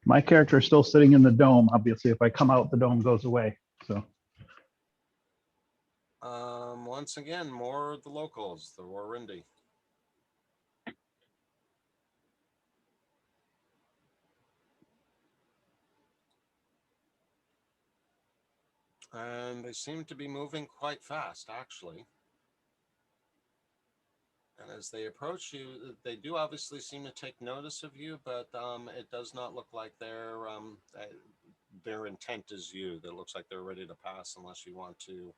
My character is still sitting in the dome. Obviously, if I come out, the dome goes away. So Once again, more of the locals, the Warindi. And they seem to be moving quite fast, actually. And as they approach you, they do obviously seem to take notice of you, but it does not look like their intent is you. It looks like they're ready to pass unless you want to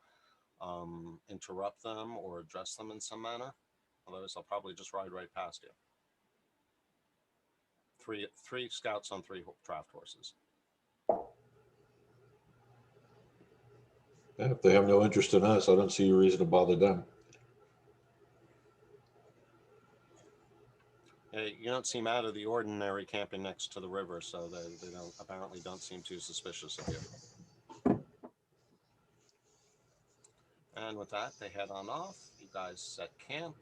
interrupt them or address them in some manner. Otherwise, I'll probably just ride right past you. Three scouts on three draft horses. Yeah, if they have no interest in us, I don't see a reason to bother them. You don't seem out of the ordinary camping next to the river, so they apparently don't seem too suspicious of you. And with that, they head on off. You guys set camp.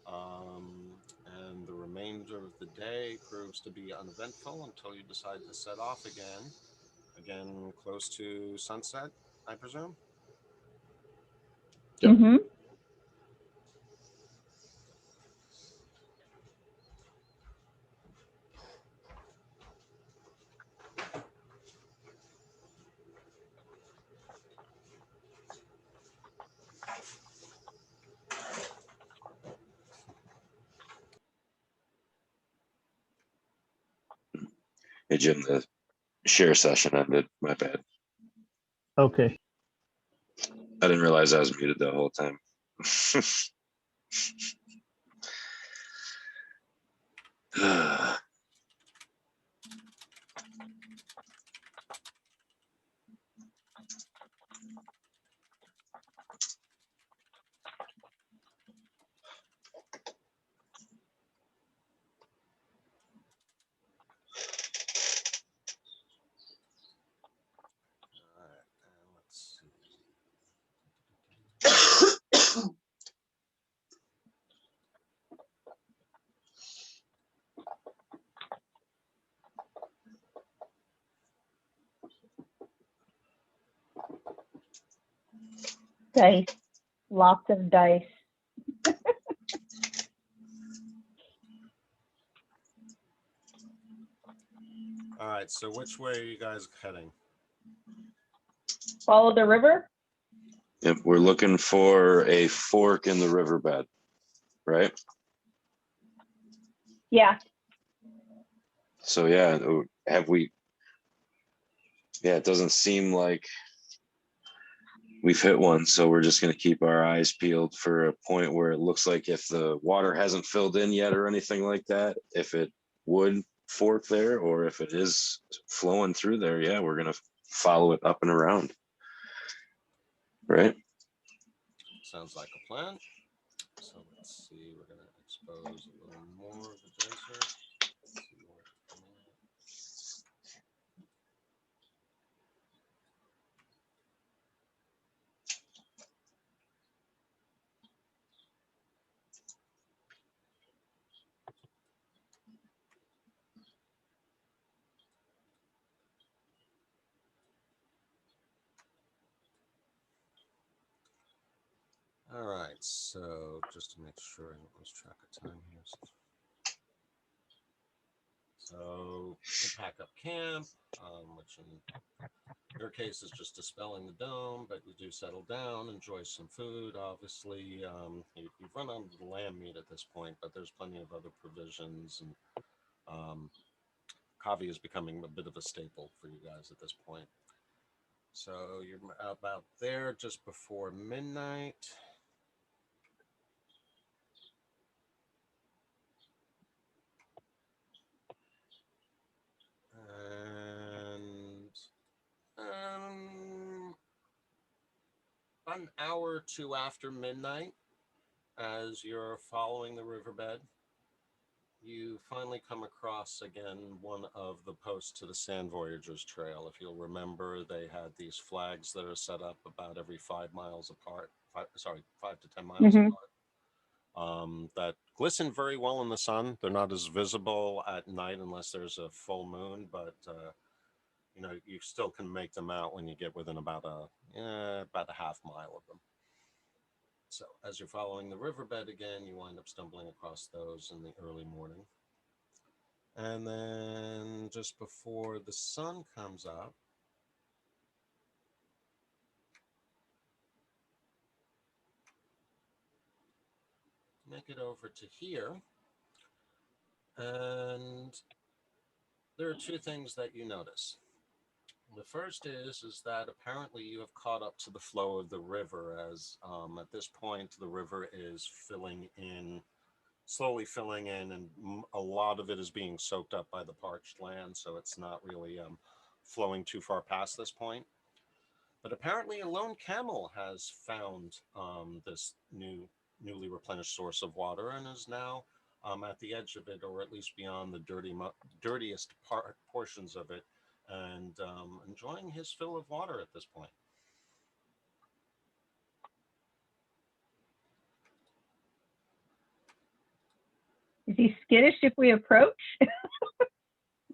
And the remainder of the day proves to be uneventful until you decide to set off again. Again, close to sunset, I presume? Yep. Mm-hmm. Hey, Jim, the share session ended. My bad. okay. I didn't realize I was muted the whole time. All right, and let's see. Dice. Lots of dice. All right, so which way are you guys heading? Follow the river? Yep, we're looking for a fork in the riverbed, right? Yeah. So yeah, have we? Yeah, it doesn't seem like we've hit one, so we're just going to keep our eyes peeled for a point where it looks like if the water hasn't filled in yet or anything like that, if it would fork there or if it is flowing through there, yeah, we're going to follow it up and around. Right? Sounds like a plan. So let's see, we're going to expose a little more of the desert. All right, so just to make sure I don't lose track of time here. So we'll pack up camp, which in your case is just dispelling the dome, but you do settle down, enjoy some food. Obviously, you've run out of the lamb meat at this point, but there's plenty of other provisions, and coffee is becoming a bit of a staple for you guys at this point. So you're about there just before midnight. about an hour or two after midnight, as you're following the riverbed, you finally come across again one of the posts to the Sand Voyagers Trail. If you'll remember, they had these flags that are set up about every 5 miles apart. 5 to 10 miles Mhm. apart. That glisten very well in the sun. They're not as visible at night unless there's a full moon, but you know, you still can make them out when you get within about a half mile of them. So as you're following the riverbed again, you wind up stumbling across those in the early morning. And then just before the sun comes up, make it over to here. And there are two things that you notice. The first is that apparently you have caught up to the flow of the river, as at this point the river is slowly filling in, and a lot of it is being soaked up by the parched land, so it's not really flowing too far past this point. But apparently a lone camel has found this newly replenished source of water and is now at the edge of it, or at least beyond the dirtiest portions of it, and enjoying his fill of water at this point. Is he skittish if we approach?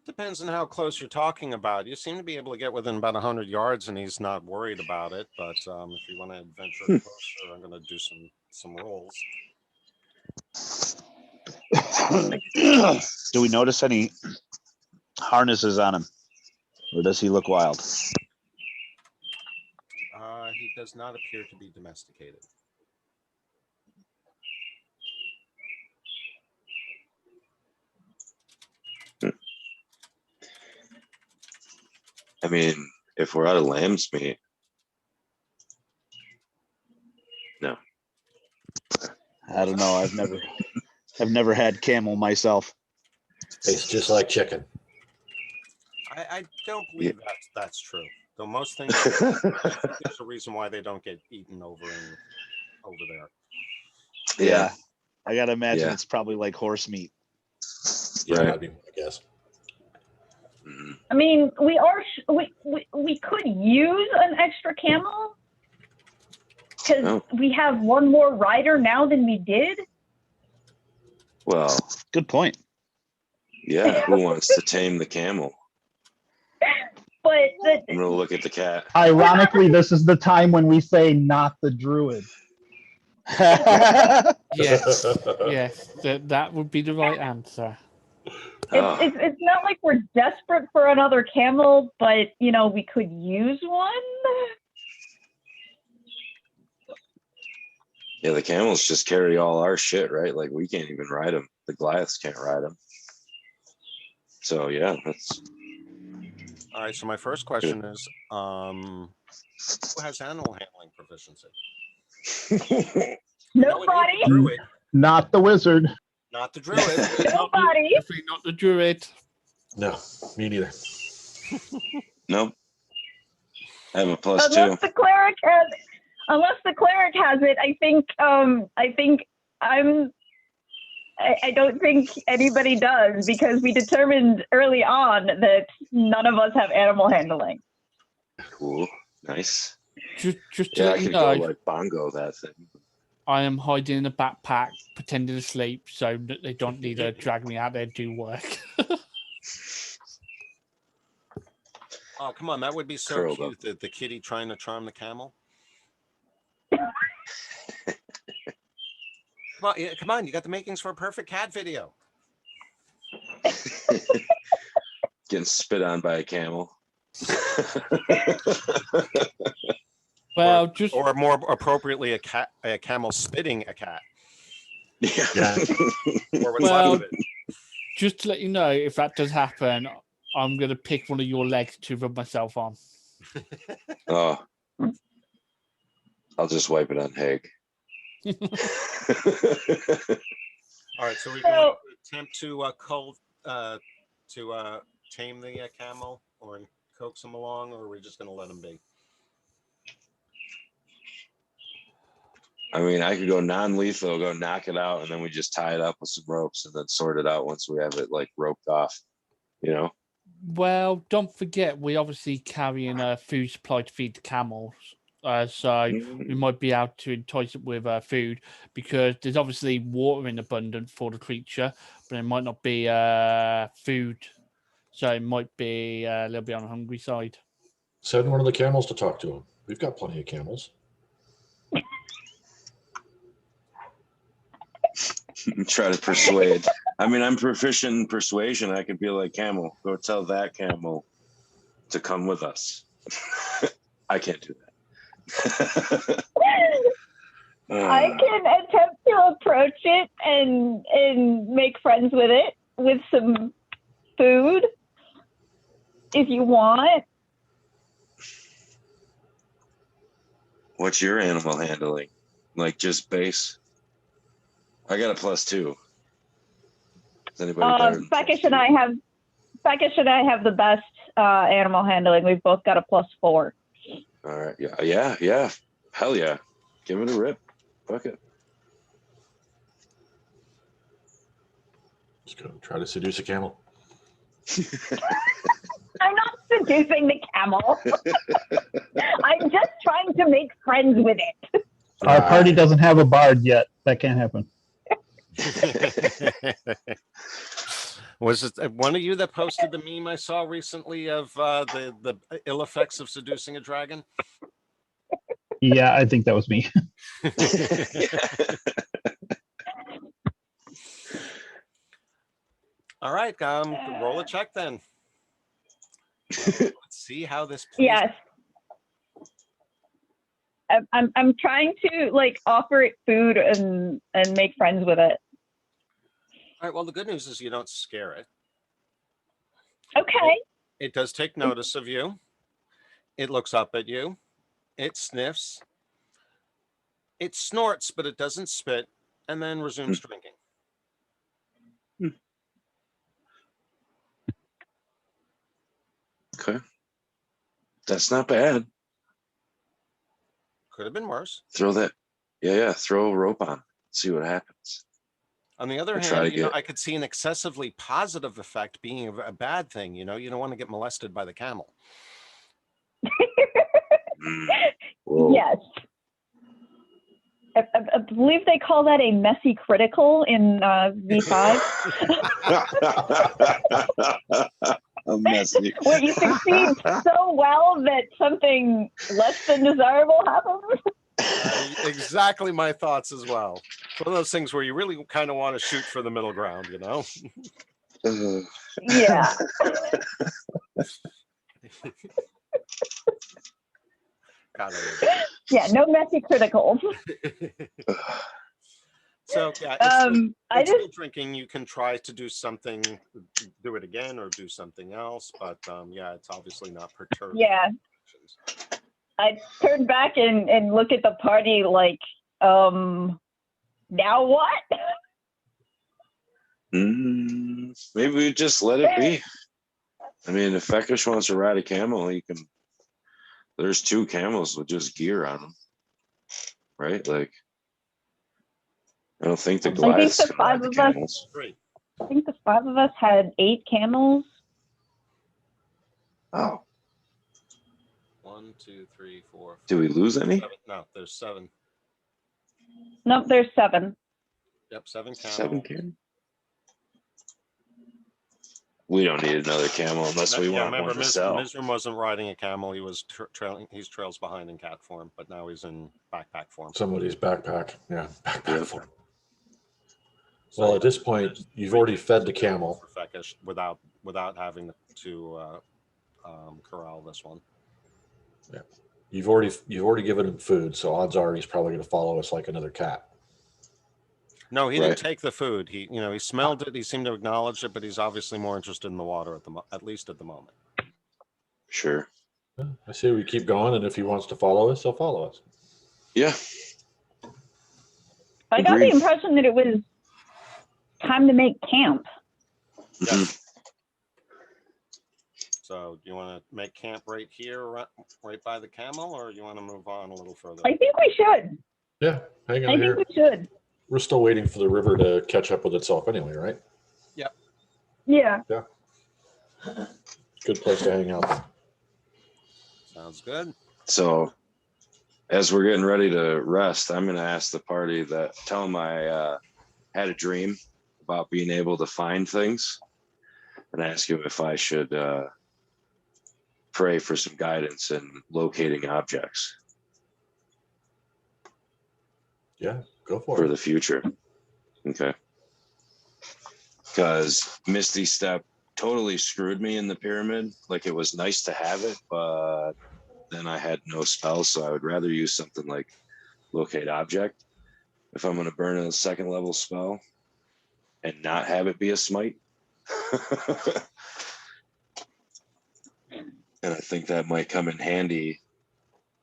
Depends on how close you're talking about. You seem to be able to get within about 100 yards, and he's not worried about it. But if you want to adventure closer, I'm going to do some rolls. Do we notice any harnesses on him, or does he look wild? He does not appear to be domesticated. I mean, if we're out of lamb's meat, no. I don't know. I've never had camel myself. Tastes just like chicken. I don't believe that's true. Though most things, there's a reason why they don't get eaten over there. Yeah. I gotta imagine Yeah. it's probably like horse meat. Yeah, Right. I guess. Mhm. I mean, we could use an extra camel because Oh. we have one more rider now than we did. Well, Good point. yeah. Who wants to tame the camel? But I'm gonna look at the cat. Ironically, this is the time when we say not the druid. Yes, yes, that would be the right answer. Oh, it's not like we're desperate for another camel, but you know, we could use one. yeah. The camels just carry all our shit, right? Like we can't even ride them. The Goliaths can't ride them. So yeah, that's All right. So my first question is, who has animal handling proficiency? No, it ain't the Nobody. druid. Not the wizard. Not the druid. Nobody. Definitely not the druid. No, me neither. nope. I have a plus Unless 2. the cleric has it, I don't think anybody does, because we determined early on that none of us have animal handling. Cool. Nice. Just to Yeah, I let you could go know, like bongo that thing. I am hiding in a backpack, pretending to sleep, so that they don't need to drag me out there to do work. Oh, come on. That would be so Curled cute. The kitty trying to charm the camel. Come on. You got the makings for a perfect cat video. Getting spit on by a camel. Well, just Or more appropriately, a camel spitting a cat. Yeah. Or what's Well, left of it. just to let you know, if that does happen, I'm gonna pick one of your legs to rub myself on. Oh. I'll just wipe it on Haig. All right, so we're going to attempt to tame the camel or coax him along, or are we just going to let him be? I mean, I could go non-lethal, go knock it out, and then we just tie it up with some ropes and then sort it out once we have it like roped off, you know? Well, don't forget, we obviously carrying a food supply to feed the camels. So we might be able to entice it with food, because there's obviously water in abundance for the creature, but it might not be food. So it might be a little bit on the hungry side. Send one of the camels to talk to him. We've got plenty of camels. Try to persuade. I mean, I'm proficient in persuasion. I could be like, camel, go tell that camel to come with us. I can't do that. I can attempt to approach it and make friends with it with some food if you want. What's your animal handling? Like just base? I got a +2. Is anybody better than Beckish and I have the best animal handling. We've both got a +4. All right. Yeah. Hell yeah. Give it a rip. Fuck it. Let's go try to seduce a camel. I'm not seducing the camel. I'm just trying to make friends with it. Our party doesn't have a bard yet. That can't happen. Was it one of you that posted the meme I saw recently of the ill effects of seducing a dragon? Yeah, I think that was me. All right, roll a check then. Let's see how this plays. Yes. I'm trying to like offer it food and make friends with it. All right, well, the good news is you don't scare it. Okay. It does take notice of you. It looks up at you. It sniffs. It snorts, but it doesn't spit, and then resumes drinking. Okay. That's not bad. Could have been worse. Throw that. Yeah. Throw a rope on. See what happens. On the other hand, I could see an excessively positive effect being a bad thing. You don't want to get molested by the camel. Yes. I believe they call that a messy critical in V5. A messy. Where you succeed so well that something less than desirable happens. Exactly my thoughts as well. It's one of those things where you really kind of want to shoot for the middle ground, Yeah. Yeah, no messy criticals. So yeah, it's still drinking. You can try to do something, do it again, or do something else. But yeah, it's obviously not perturbed. Yeah. I turn back and look at the party like, now what? Maybe we just let it be. I mean, if Feckish wants to ride a camel, he can. There's 2 camels with just gear on them, right? Like, I don't think the Goliaths can ride the camels. I think the 5 of us had 8 camels. Oh. 1, 2, 3, 4. 5, Did we lose any? 7. No, there's 7. Nope, there's 7. Yep, 7 camels. 7 camels. We don't need another camel unless we want one to sell. Mizram wasn't riding a camel. He was trailing. He's trails behind in cat form, but now he's in backpack form. Somebody's backpack. Yeah, backpack form. Well, at this point, you've already fed the camel. Without having to corral this one. Yeah, you've already given him food, so odds are he's probably going to follow us like another cat. No, he didn't take the food. He smelled it. He seemed to acknowledge it, but he's obviously more interested in the water at least at the moment. Sure. Yeah, I say we keep going, and if he wants to follow us, he'll follow us. Yeah. I got the impression that it was time to make camp. Yes. So, do you want to make camp right here, right by the camel, or do you want to move on a little further? I think we should. Yeah, hang I on think here. we should. We're still waiting for the river to catch up with itself anyway, right? Yeah. Good place to hang out. Sounds good. So as we're getting ready to rest, I'm going to ask the party that tell them I had a dream about being able to find things, and ask him if I should pray for some guidance in locating objects Yeah, go for for it. the future. Okay. Because Misty Step totally screwed me in the pyramid. Like, it was nice to have it, but then I had no spells, so I would rather use something like locate object if I'm going to burn a 2nd level spell and not have it be a smite. And I think that might come in handy.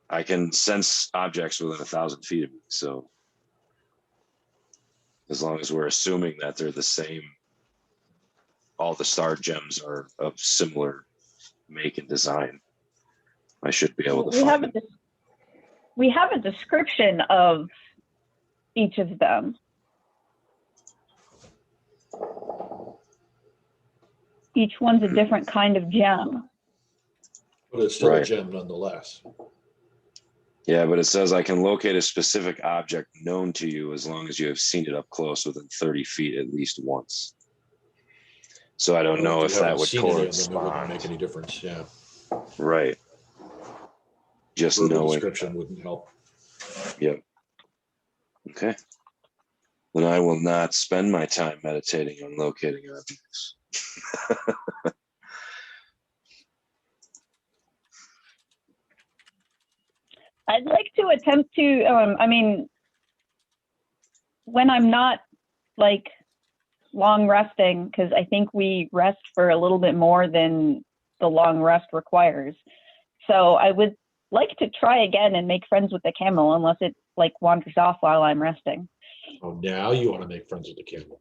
I can sense objects within 1,000 feet of me, so as long as we're assuming that they're the same, all the star gems are of similar make and design, I should be able to find them. We have a description of each of them. Each one's a different kind of gem. But it's still a Right. gem nonetheless. Yeah, but it says I can locate a specific object known to you as long as you have seen it up close within 30 feet at least once. So I don't know you if that haven't would seen it yet, then it correspond. wouldn't make any difference. Yeah. Right. Just Verbal knowing. description wouldn't help. Yep. Okay. Then I will not spend my time meditating on locating objects. I'd like to attempt to, when I'm not like long resting, because I think we rest for a little bit more than the long rest requires. So I would like to try again and make friends with the camel, unless it like wanders off while I'm resting. Oh, now you want to make friends with the camel.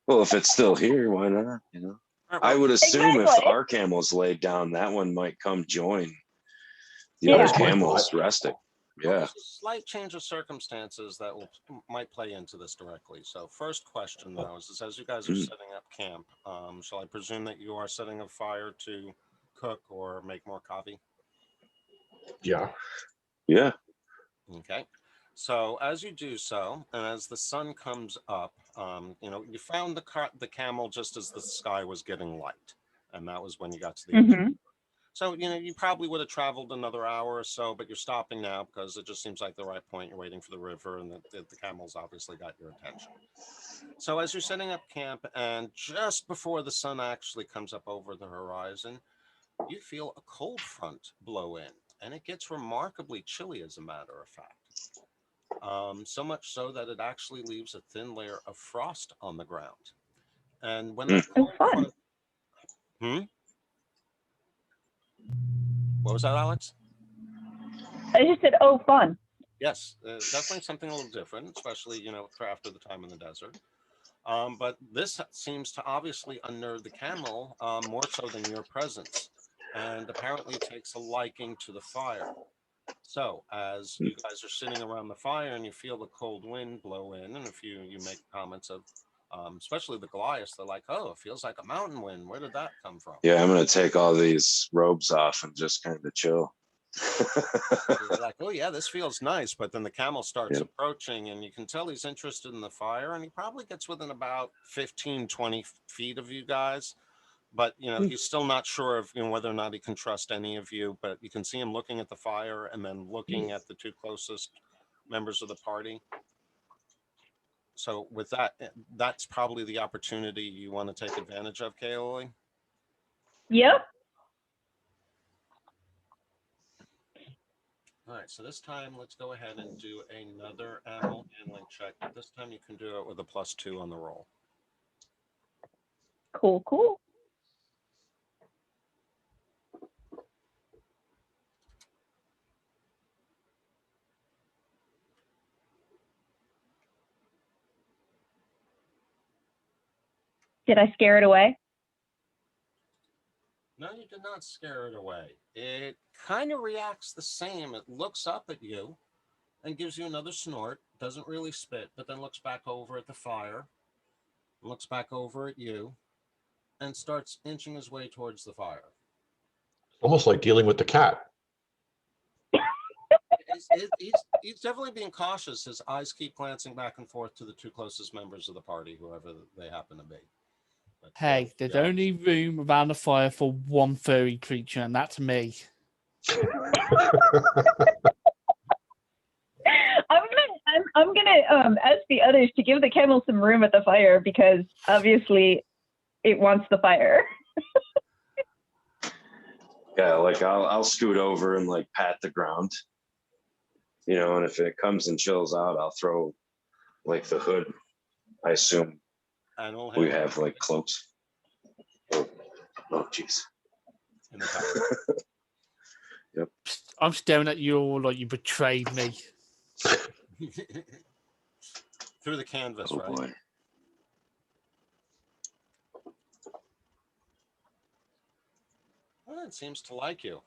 Well, if it's still here, why not? You know, I would assume if Exactly. our camel's laid down, that one might come join the Yeah. other That's my camels thought. resting. Well, Yeah. there's a slight change of circumstances that might play into this directly. So, first question though is as you guys are setting up camp, shall I presume that you are setting a fire to cook or make more coffee? Yeah. Yeah. Okay. So as you do so, and as the sun comes up, you found the camel just as the sky was getting light, and that was when you got to the edge. Mm-hmm. So, you probably would have traveled another hour or so, but you're stopping now because it just seems like the right point. You're waiting for the river, and the camels obviously got your attention. So as you're setting up camp, and just before the sun actually comes up over the horizon, you feel a cold front blow in, and it gets remarkably chilly, as a matter of fact. So much so that it actually leaves a thin layer of frost on the ground. And when that cold front... What was that, Alex? I just said, oh, fun. Yes, definitely something a little different, especially, for after the time in the desert. But this seems to obviously unnerve the camel more so than your presence, and apparently takes a liking to the fire. So as you guys are sitting around the fire and you feel the cold wind blow in, and if you make comments of, especially the Goliaths, they're like, oh, it feels like a mountain wind. Where did that come from? Yeah, I'm going to take all these robes off and just kind of chill. You're like, oh yeah, this feels nice. But then the camel starts approaching, and you can tell he's interested in the fire, and he probably gets within about 15, 20 feet of you guys. But, he's still not sure of, whether or not he can trust any of you. But you can see him looking at the fire and then looking at the two closest members of the party. So with that, that's probably the opportunity you want to take advantage of, Kaylee. Yep. All right, so this time let's go ahead and do another animal handling check. This time you can do it with a +2 on the roll. Cool, cool. Did I scare it away? No, you did not scare it away. It kind of reacts the same. It looks up at you, and gives you another snort. Doesn't really spit, but then looks back over at the fire, looks back over at you, and starts inching his way towards the fire. Almost like dealing with the cat. He's definitely being cautious. His eyes keep glancing back and forth to the two closest members of the party, whoever they happen to be. But, Hey, there's only room around the fire for one furry creature, and that's me. I'm gonna ask the others to give the camel some room at the fire because obviously it wants the fire. Yeah, like I'll scoot over and like pat the ground, you know, and if it comes and chills out, I'll throw like the hood. I assume we have like cloaks. Oh, jeez. Yep. I'm staring at you all like you betrayed me. Through the canvas, oh, right? Boy. Well, it seems to like you.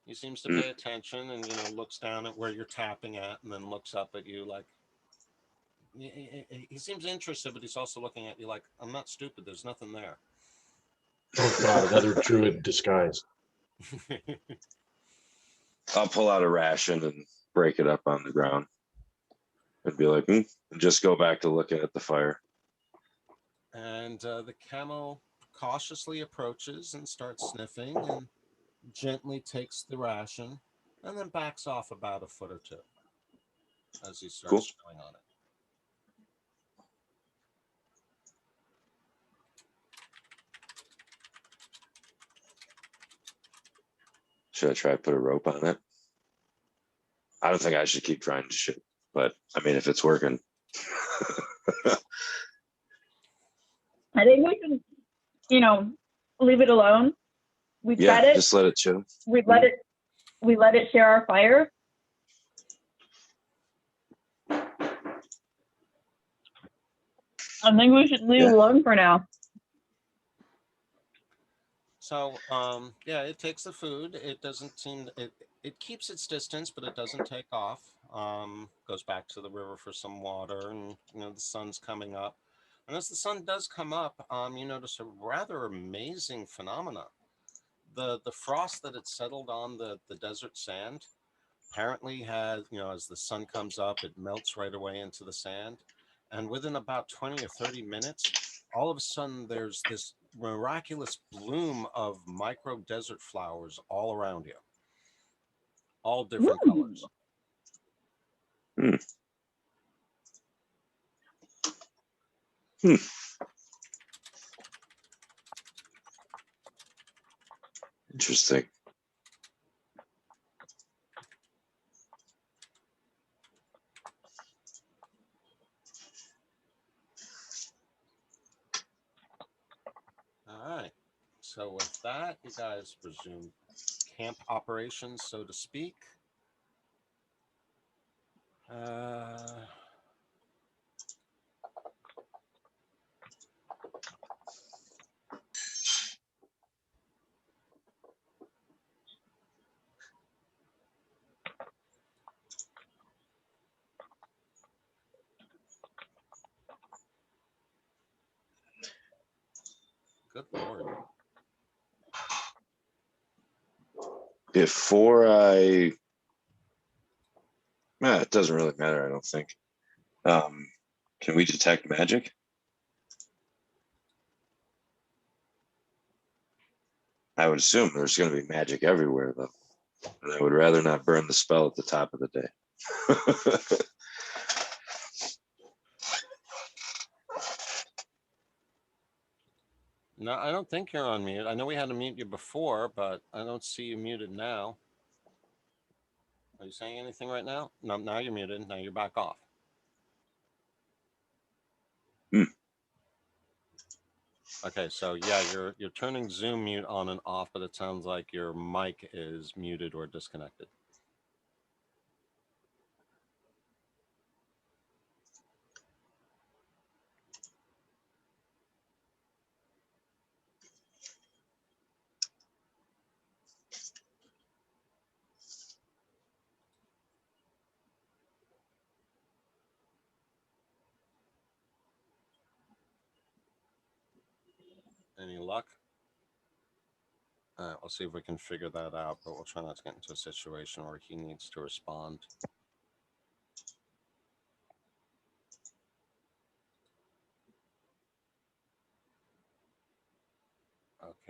He seems to pay attention and, looks down at where you're tapping at and then looks up at you like, he seems interested, but he's also looking at you like, I'm not stupid. There's nothing there. Oh God, another druid disguise. I'll pull out a ration and break it up on the ground and be like, and just go back to looking at the fire. And the camel cautiously approaches and starts sniffing and gently takes the ration and then backs off about a foot or two as he starts chewing on it. Should I try to put a rope on it? I don't think I should keep trying to shit, but I mean, if it's working. I think we can, leave it alone. We fed it. Just let it chill. We let it share our fire. I think we should leave it alone for now. So, it takes the food. It doesn't seem it keeps its distance, but it doesn't take off. Goes back to the river for some water, and the sun's coming up. And as the sun does come up, you notice a rather amazing phenomena. The frost that had settled on the desert sand apparently has, as the sun comes up, it melts right away into the sand. And within about 20 or 30 minutes, all of a sudden there's this miraculous bloom of micro desert flowers all around you, all different colors. Interesting. All right. So with that, you guys resume camp operations, so to speak. Good Lord. Before it doesn't really matter, I don't think. Can we detect magic? I would assume there's going to be magic everywhere, though. And I would rather not burn the spell at the top of the day. No, I don't think you're on mute. I know we had to mute you before, but I don't see you muted now. Are you saying anything right now? No, now you're muted. Now you're back off. Okay, so yeah, you're turning Zoom mute on and off, but it sounds like your mic is muted or disconnected. Any luck? All right, we'll see if we can figure that out, but we'll try not to get into a situation where he needs to respond.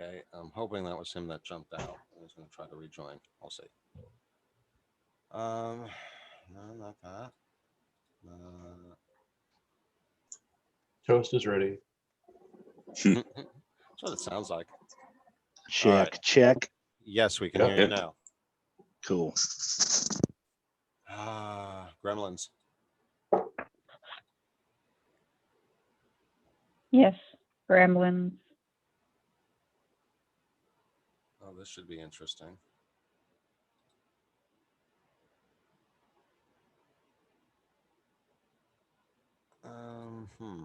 Okay, I'm hoping that was him that jumped out. He's going to try to rejoin. I'll see. No, not that. Toast is ready. That's what it sounds like. Check, right. check. Yes, we can Yep. hear you now. Cool. Gremlins. Yes, gremlins. Oh, this should be interesting. Hmm.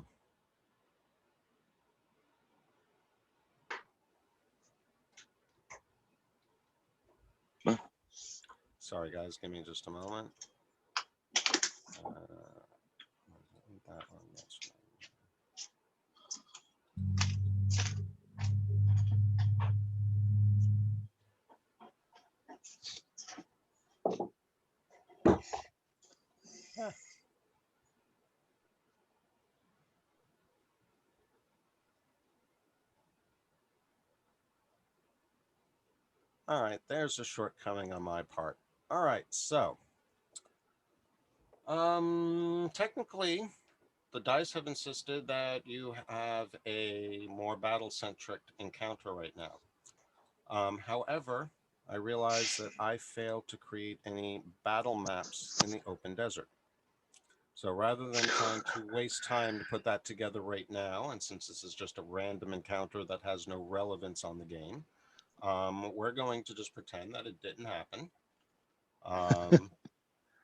Sorry, guys. Give me just a moment. That one, that's one. Ah. All right, there's a shortcoming on my part. All right, so technically the dice have insisted that you have a more battle-centric encounter right now. However, I realize that I failed to create any battle maps in the open desert. So rather than trying to waste time to put that together right now, and since this is just a random encounter that has no relevance on the game, we're going to just pretend that it didn't happen.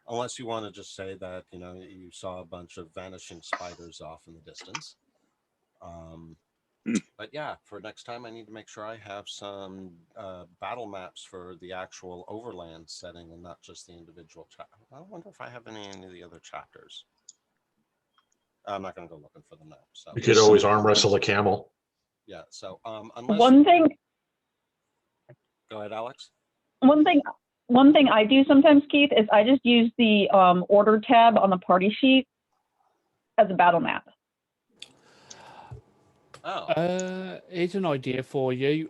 Unless you want to just say that, you know, you saw a bunch of vanishing spiders off in the distance. But yeah, for next time, I need to make sure I have some battle maps for the actual overland setting and not just the individual chapter. I wonder if I have any of the other chapters. I'm not going to go looking for them now. So You could always arm wrestle a camel. yeah. So unless One thing go ahead, Alex. One thing I do sometimes, Keith, is I just use the order tab on the party sheet as a battle map. Oh. Here's an idea for you.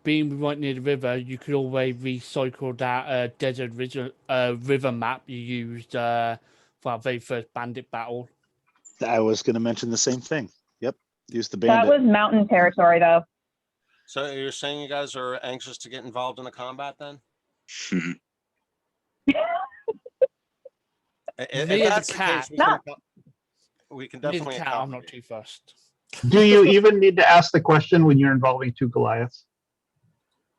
Being right near the river, you could always recycle that desert river map you used for our very first bandit battle. I was going to mention the same thing. Yep. Use the That bandit. was mountain territory, though. So you're saying you guys are anxious to get involved in the combat then? If Me as a that's the cat. case, we can Me as a definitely cat, I'm not accommodate. too fussed. Do you even need to ask the question when you're involving two Goliaths?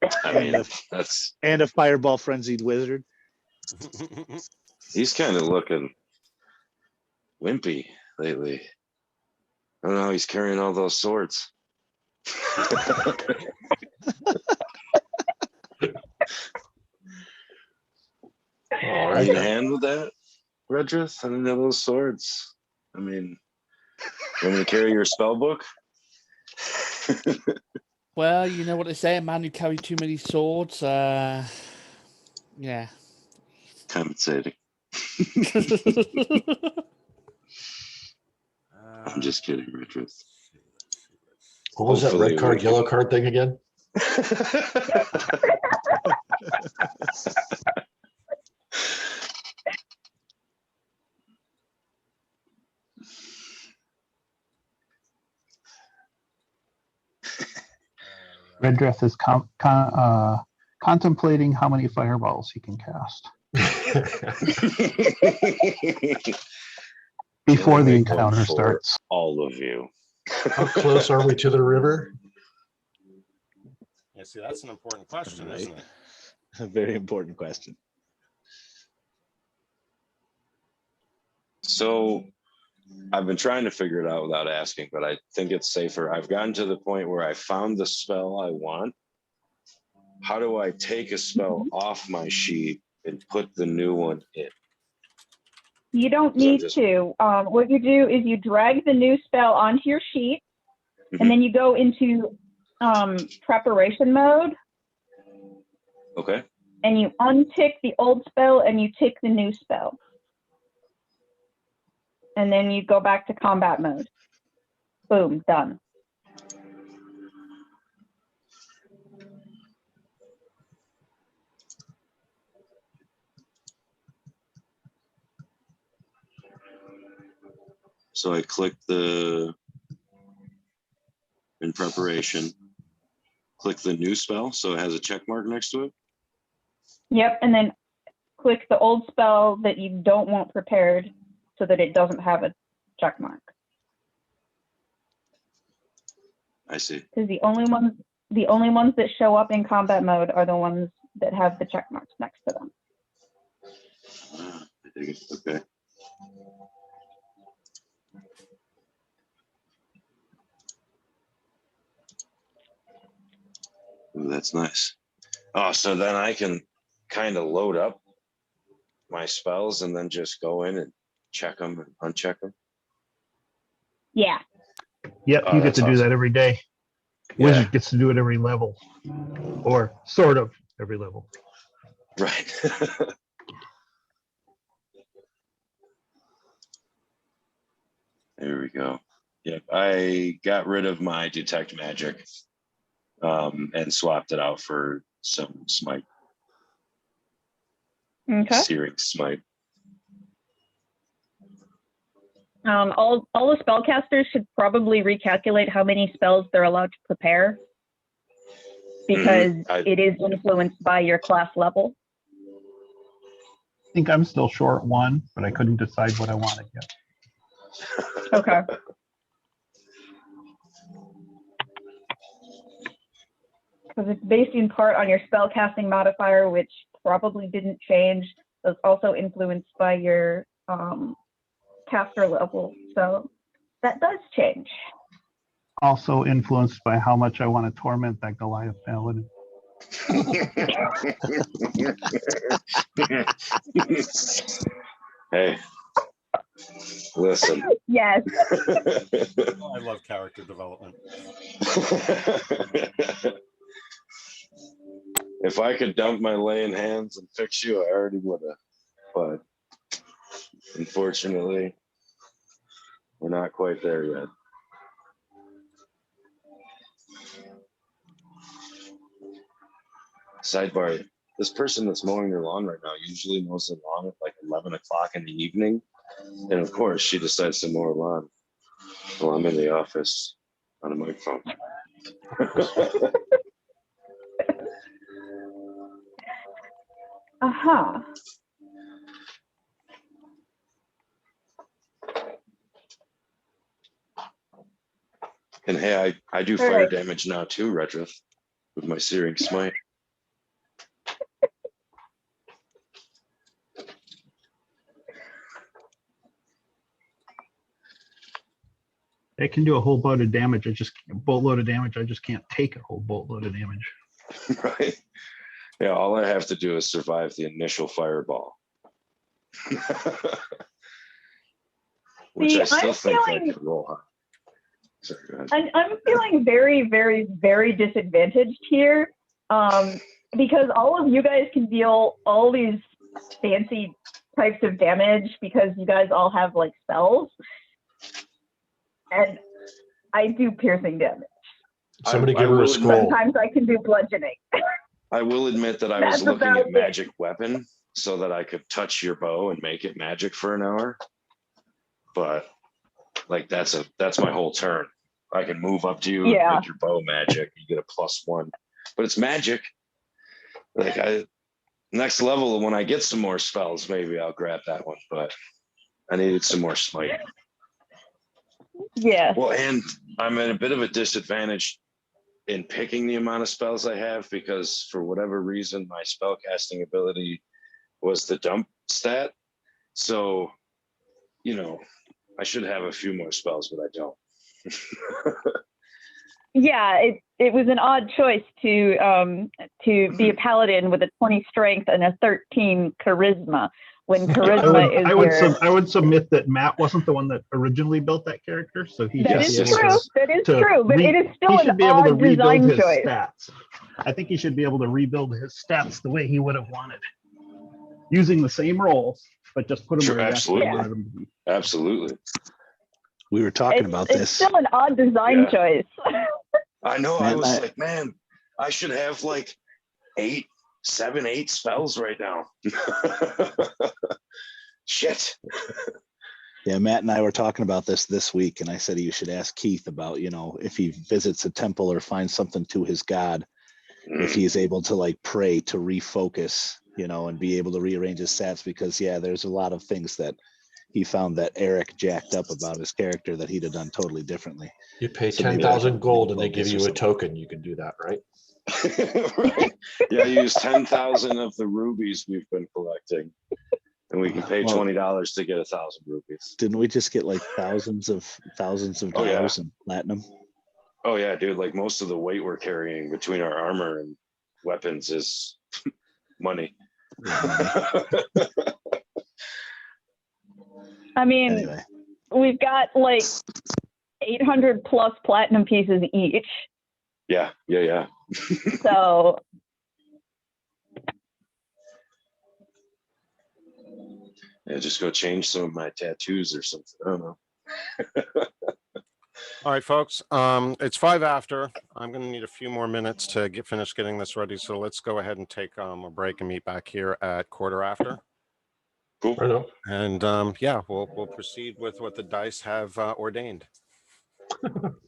I And mean, and a fireball frenzied wizard. he's kind of looking wimpy lately. I don't know how he's carrying all those swords. Are you handle that, Redrith? I didn't know those swords. I mean, you want me to carry your spell book? Well, you know what they say, a man who carries too many swords, yeah. Compensating. I'm just kidding, Redrith. What was that Hopefully red card, we yellow card thing again? Redrith is contemplating how many fireballs he can cast before the encounter starts. All of you. How close are we to the river? Yeah, see, that's an important question, Right. isn't it? A very important question. So I've been trying to figure it out without asking, but I think it's safer. I've gotten to the point where I found the spell I want. How do I take a spell off my sheet and put the new one in? You don't need to. What you do is you drag the new spell onto your sheet, and then you go into preparation mode, Okay. and you untick the old spell and you tick the new spell. And then you go back to combat mode. Boom, done. So I click the in preparation, click the new spell. So it has a check mark next to it. Yep, and then click the old spell that you don't want prepared so that it doesn't have a check mark. I see. Because the only ones that show up in combat mode are the ones that have the check marks next to them. I dig it. Okay. Ooh, that's nice. Oh, so then I can kind of load up my spells and then just go in and check them and uncheck them. Yeah. Yep, Oh, you get that's to do awesome. that every day. Yeah. Wizard gets to do it every level, or sort of every level. Right. There we go. Yep, I got rid of my detect magic and swapped it out for some smite. Okay. Searing smite. All the spellcasters should probably recalculate how many spells they're allowed to prepare, because it is influenced by your class level. I think I'm still short one, but I couldn't decide what I wanted yet. Okay. Because it's based in part on your spellcasting modifier, which probably didn't change. It's also influenced by your caster level, so that does change. Also influenced by how much I want to torment that Goliath paladin. Hey, listen. Yes. I love character development. If I could dump my laying hands and fix you, I already would have. But unfortunately, we're not quite there yet. Sidebar, this person that's mowing their lawn right now usually mows their lawn at like 11 o'clock in the evening. And of course, she decides to mow her lawn while I'm in the office on a microphone. Uh-huh. And hey, I do fire damage now too, Redriff, with my Searing Smite. It can do a whole boatload of damage. I just can't take a whole boatload of damage. Right. Yeah, all I have to do is survive the initial fireball. Which See, I still think I feeling, could roll high. Sorry, go ahead. I'm feeling very, very, very disadvantaged here, because all of you guys can deal all these fancy types of damage because you guys all have like spells, and I do piercing damage. Somebody give her a scroll. Sometimes I can do bludgeoning. I will admit that I was looking at magic weapon so that I could touch your bow and make it magic for an hour. But like that's my whole turn. I can move up to you and make your bow magic. You get a +1, but it's magic. Like next level, when I get some more spells, maybe I'll grab that one. But I needed some more smite. Yeah. Well, and I'm at a bit of a disadvantage in picking the amount of spells I have because for whatever reason, my spell casting ability was the dump stat. So, you know, I should have a few more spells, but I don't. Yeah, it was an odd choice to be a paladin with a 20 strength and a 13 charisma. when charisma is your. I would submit that Matt wasn't the one that originally built that character, so he That should is be able true. to. That is to true, but re- it is still he an should be able to odd rebuild design his choice. stats. I think he should be able to rebuild his stats the way he would have wanted, using the same roles, but just put them Sure, where he actually absolutely. wanted them to be. Absolutely. We were talking about It's this. still an odd design Yeah. choice. I know. Man, I was like, man, I should have like 7, 8 spells right now. Shit. Yeah, Matt and I were talking about this week, and I said you should ask Keith about, if he visits a temple or finds something to his god, if he's able to like pray to refocus, and be able to rearrange his stats, because there's a lot of things that he found that Eric jacked up about his character that he'd have done totally differently. You pay So maybe 10,000 like gold and they give refocus or you a something. token. You can do that, right? Right. Yeah, use 10,000 of the rubies we've been collecting. And we can pay Well, $20 to get 1,000 rupees. Didn't we just get like thousands of Oh, yeah. dollars in platinum? Oh yeah, dude. Like most of the weight we're carrying between our armor and weapons is money. I mean, Anyway, we've got like 800 plus platinum pieces each. Yeah. So Yeah, just go change some of my tattoos or something. I don't know. All right, folks. It's 5 after. I'm going to need a few more minutes to finish getting this ready. So let's go ahead and take a break and meet back here at quarter after. Cool. Right on. And yeah, we'll proceed with what the dice have ordained.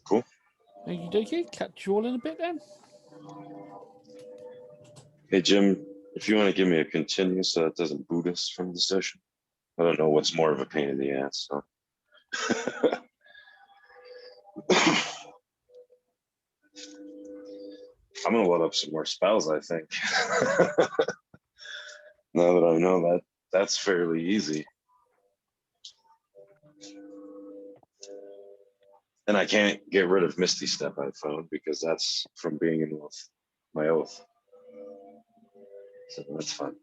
Cool. Okie dokie. Catch you all in a bit then. Hey Jim, if you want to give me a continue so that doesn't boot us from the session. I don't know what's more of a pain in the ass. So. I'm gonna load up some more spells, I think. Now that I know that that's fairly easy. And I can't get rid of Misty Step, I found, because that's from being in with my oath. So that's fun.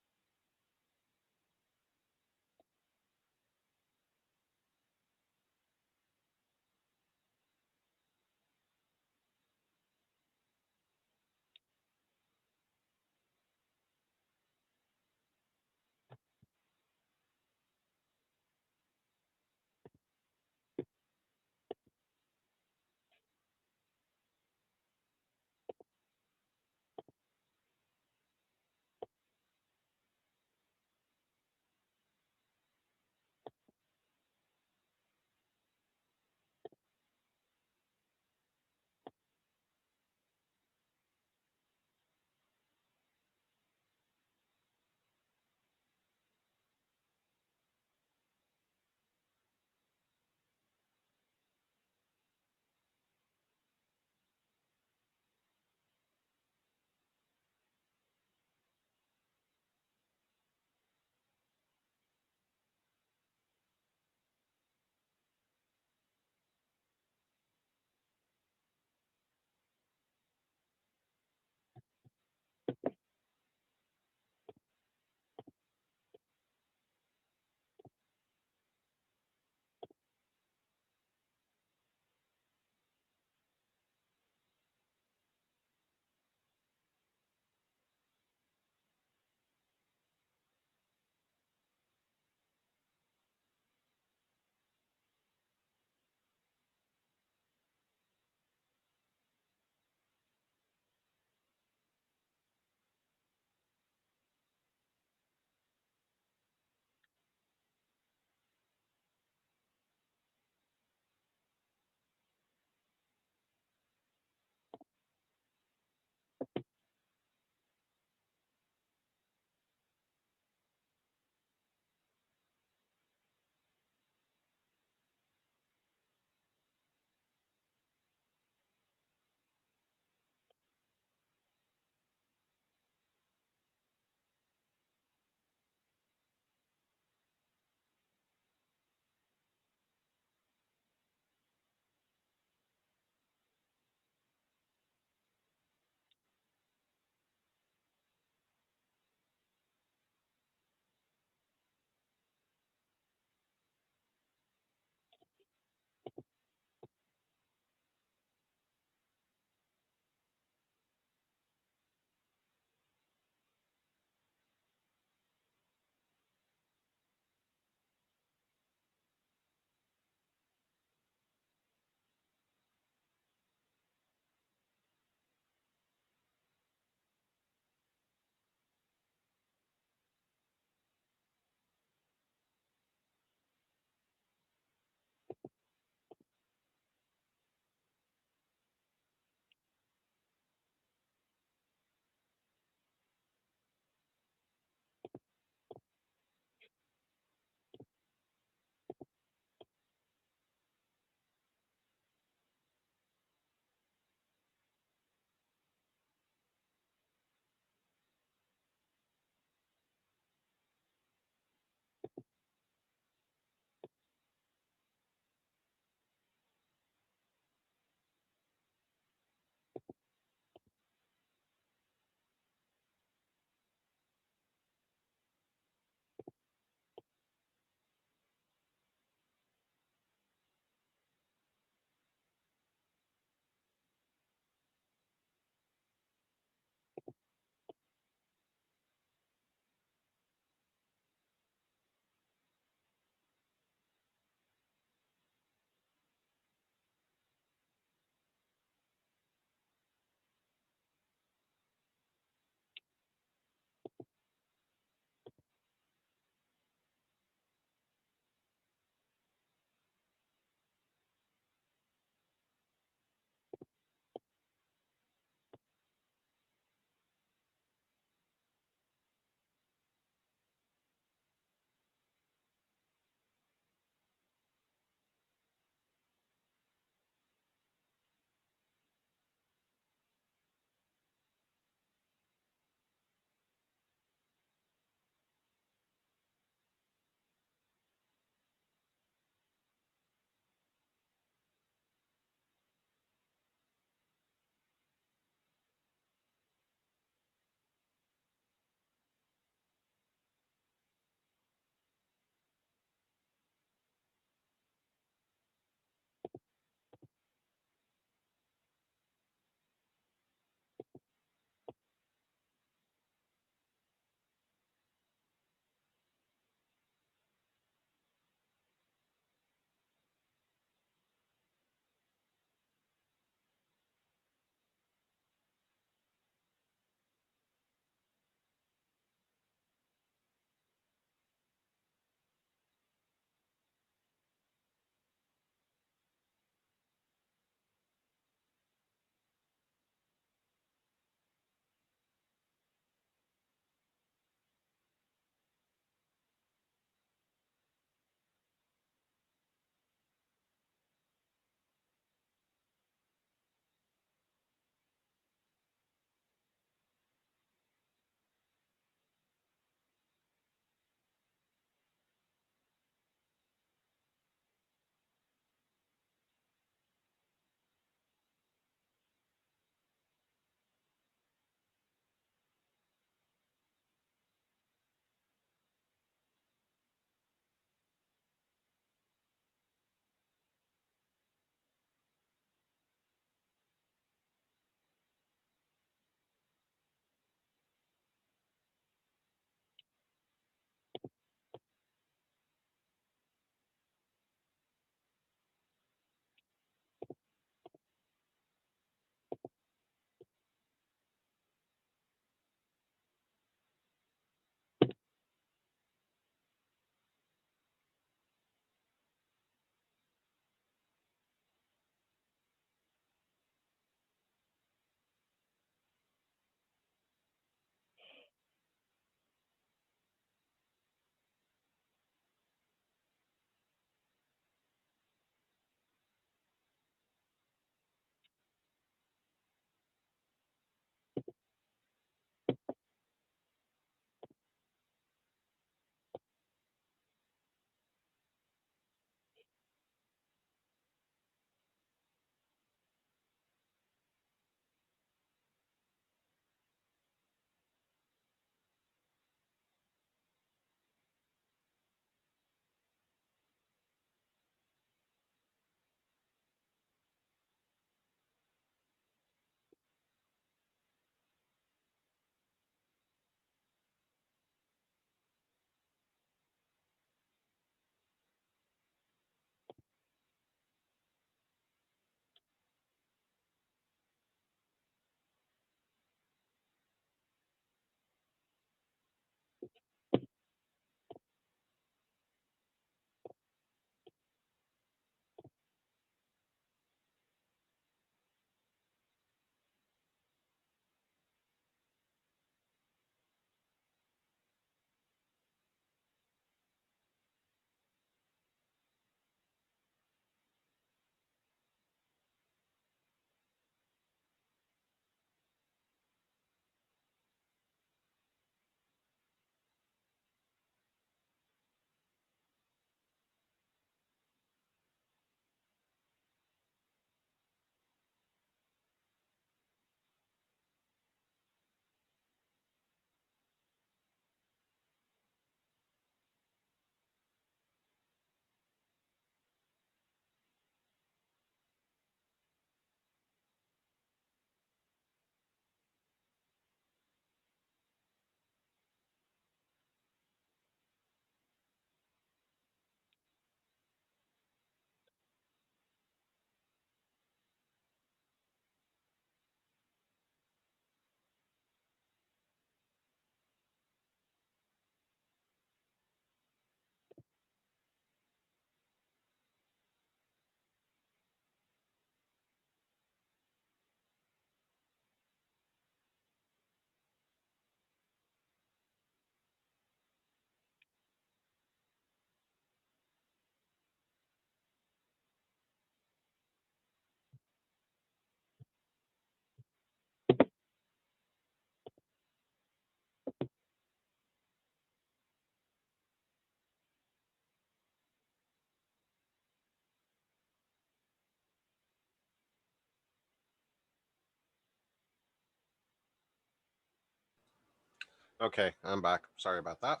Okay, I'm back. Sorry about that.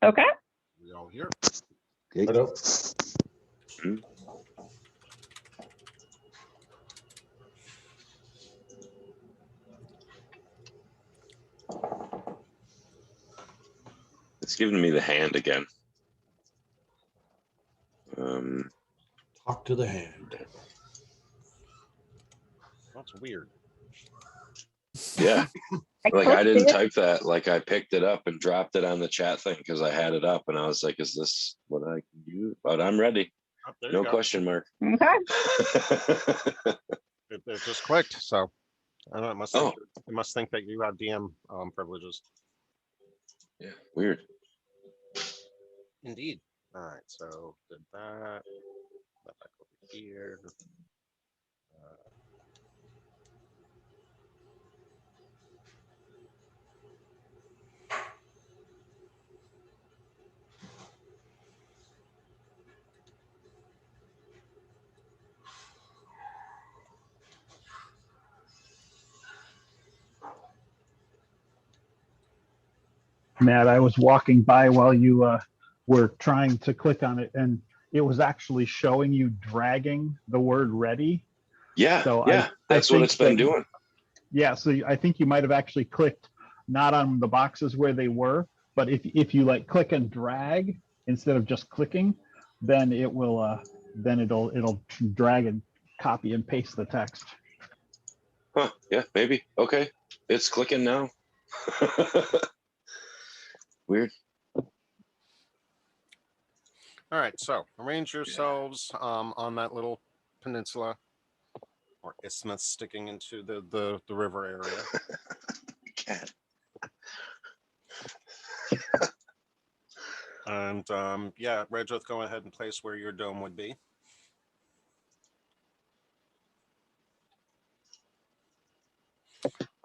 Okay. We all here? Okay. Right up. It's giving me the hand again. Talk to the hand. That's weird. Yeah. Like I clicked didn't it. type that. Like I picked it up and dropped it on the chat thing because I had it up and I was like, is this what I can do? But I'm ready. Oh, there No you go. question mark. Okay. It just clicked. So I don't know. Oh. It must think that you have DM privileges. Yeah, weird. Indeed. All right. So did that. That back over here. Matt, I was walking by while you were trying to click on it, and it was actually showing you dragging the word ready. Yeah. So yeah. That's what it's been doing. Yeah. So I think you might have actually clicked not on the boxes where they were, but if you like click and drag instead of just clicking, then it will it'll drag and copy and paste the text. Huh. Yeah, maybe. Okay. It's clicking now. Weird. All right. So arrange yourselves on that little peninsula or isthmus sticking into the river area. Cat. And yeah, Redruth, go ahead and place where your dome would be.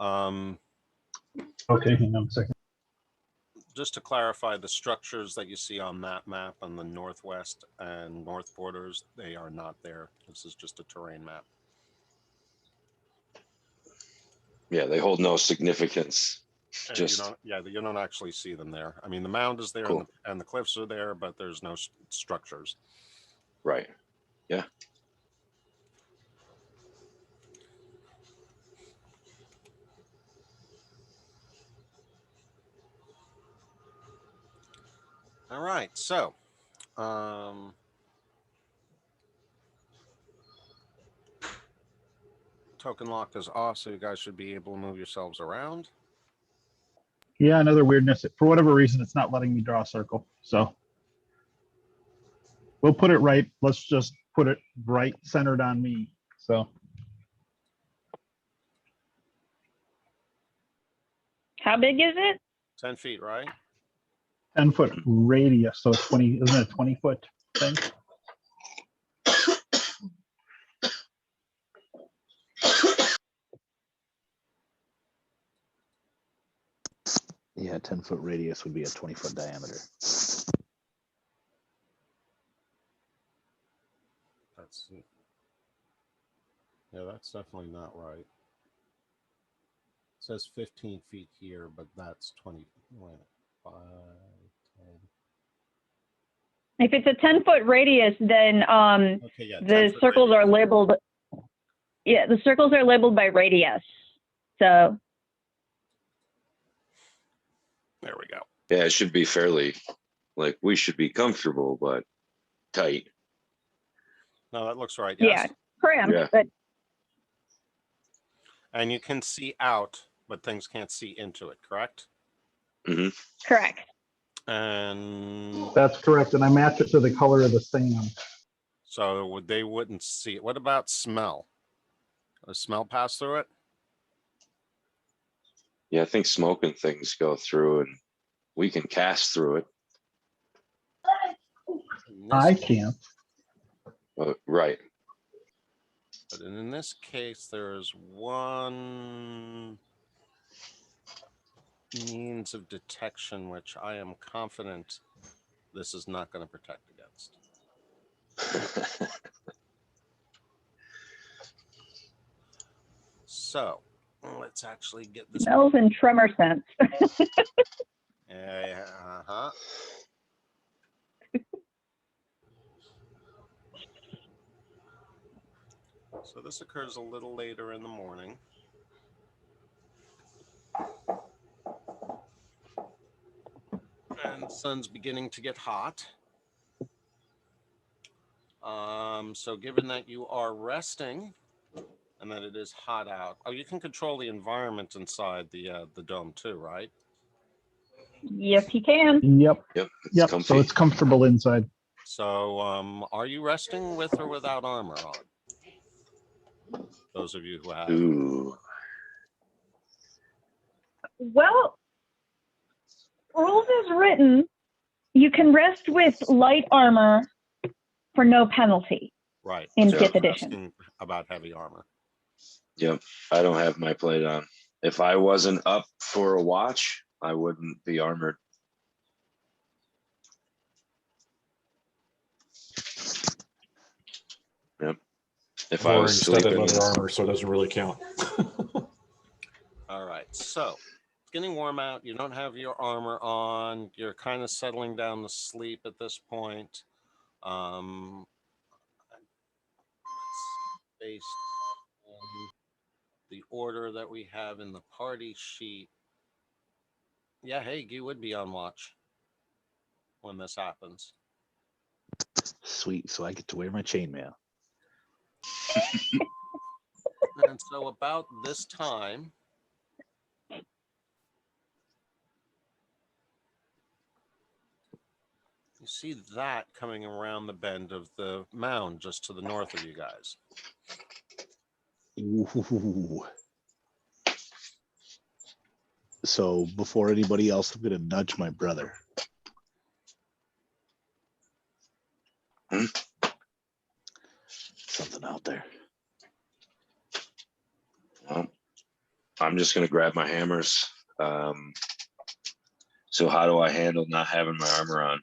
Okay, hang on a second. Just to clarify, the structures that you see on that map on the northwest and north borders, they are not there. This is just a terrain map. Yeah, they hold no significance. And Just you don't actually see them there. I mean, the mound is there cool. and the cliffs are there, but there's no structures. Right. Yeah. All right, so token lock is off, so you guys should be able to move yourselves around. Yeah, another weirdness. For whatever reason, it's not letting me draw a circle. So we'll put it right. Let's just put it right centered on me. So How big is it? 10 feet, right? 10-foot radius. So 20, isn't it a 20-foot thing? Yeah, 10-foot radius would be a 20-foot diameter. That's definitely not right. It says 15 feet here, but that's 20. Wait, 5, 10. If it's a 10-foot radius, then Okay, yeah, the circles are labeled. Yeah, the circles are labeled by radius. So there we go. Yeah, it should be fairly, like, we should be comfortable, but tight. No, that looks right. Yes. yeah, cramped, Yeah. but And you can see out, but things can't see into it, correct? Mm-hmm. correct. And That's correct. And I match it to the color of the sand. so they wouldn't see it. What about smell? Does smell pass through it? Yeah, I think smoke and things go through and we can cast through it. I can't. Right. But in this case, there's one means of detection which I am confident this is not going to protect against. So let's let's actually get this. Smells and tremor sense. Yeah, uh-huh. So this occurs a little later in the morning. And the sun's beginning to get hot. So given that you are resting and that it is hot out, you can control the environment inside the dome too, right? Yes, he can. Yep. Yep. Yep. comfy. So it's comfortable inside. So are you resting with or without armor on? Those of you who have. Ooh. Well, rules as written, you can rest with light armor for no penalty. Right. In Yeah. 5th edition. Asking about heavy armor. Yep. I don't have my plate on. If I wasn't up for a watch, I wouldn't be armored. Yep. If I Wearing was studded sleeping, leather armor, so it doesn't really count. All right. So it's getting warm out. You don't have your armor on. You're kind of settling down to sleep at this point. Based on the order that we have in the party sheet. Yeah, hey, you would be on watch when this happens. Sweet. So I get to wear my chainmail. And so about this time, you see that coming around the bend of the mound just to the north of you guys. Ooh. So before anybody else, I'm gonna nudge my brother. Something out there. well, I'm just gonna grab my hammers. So how do I handle not having my armor on?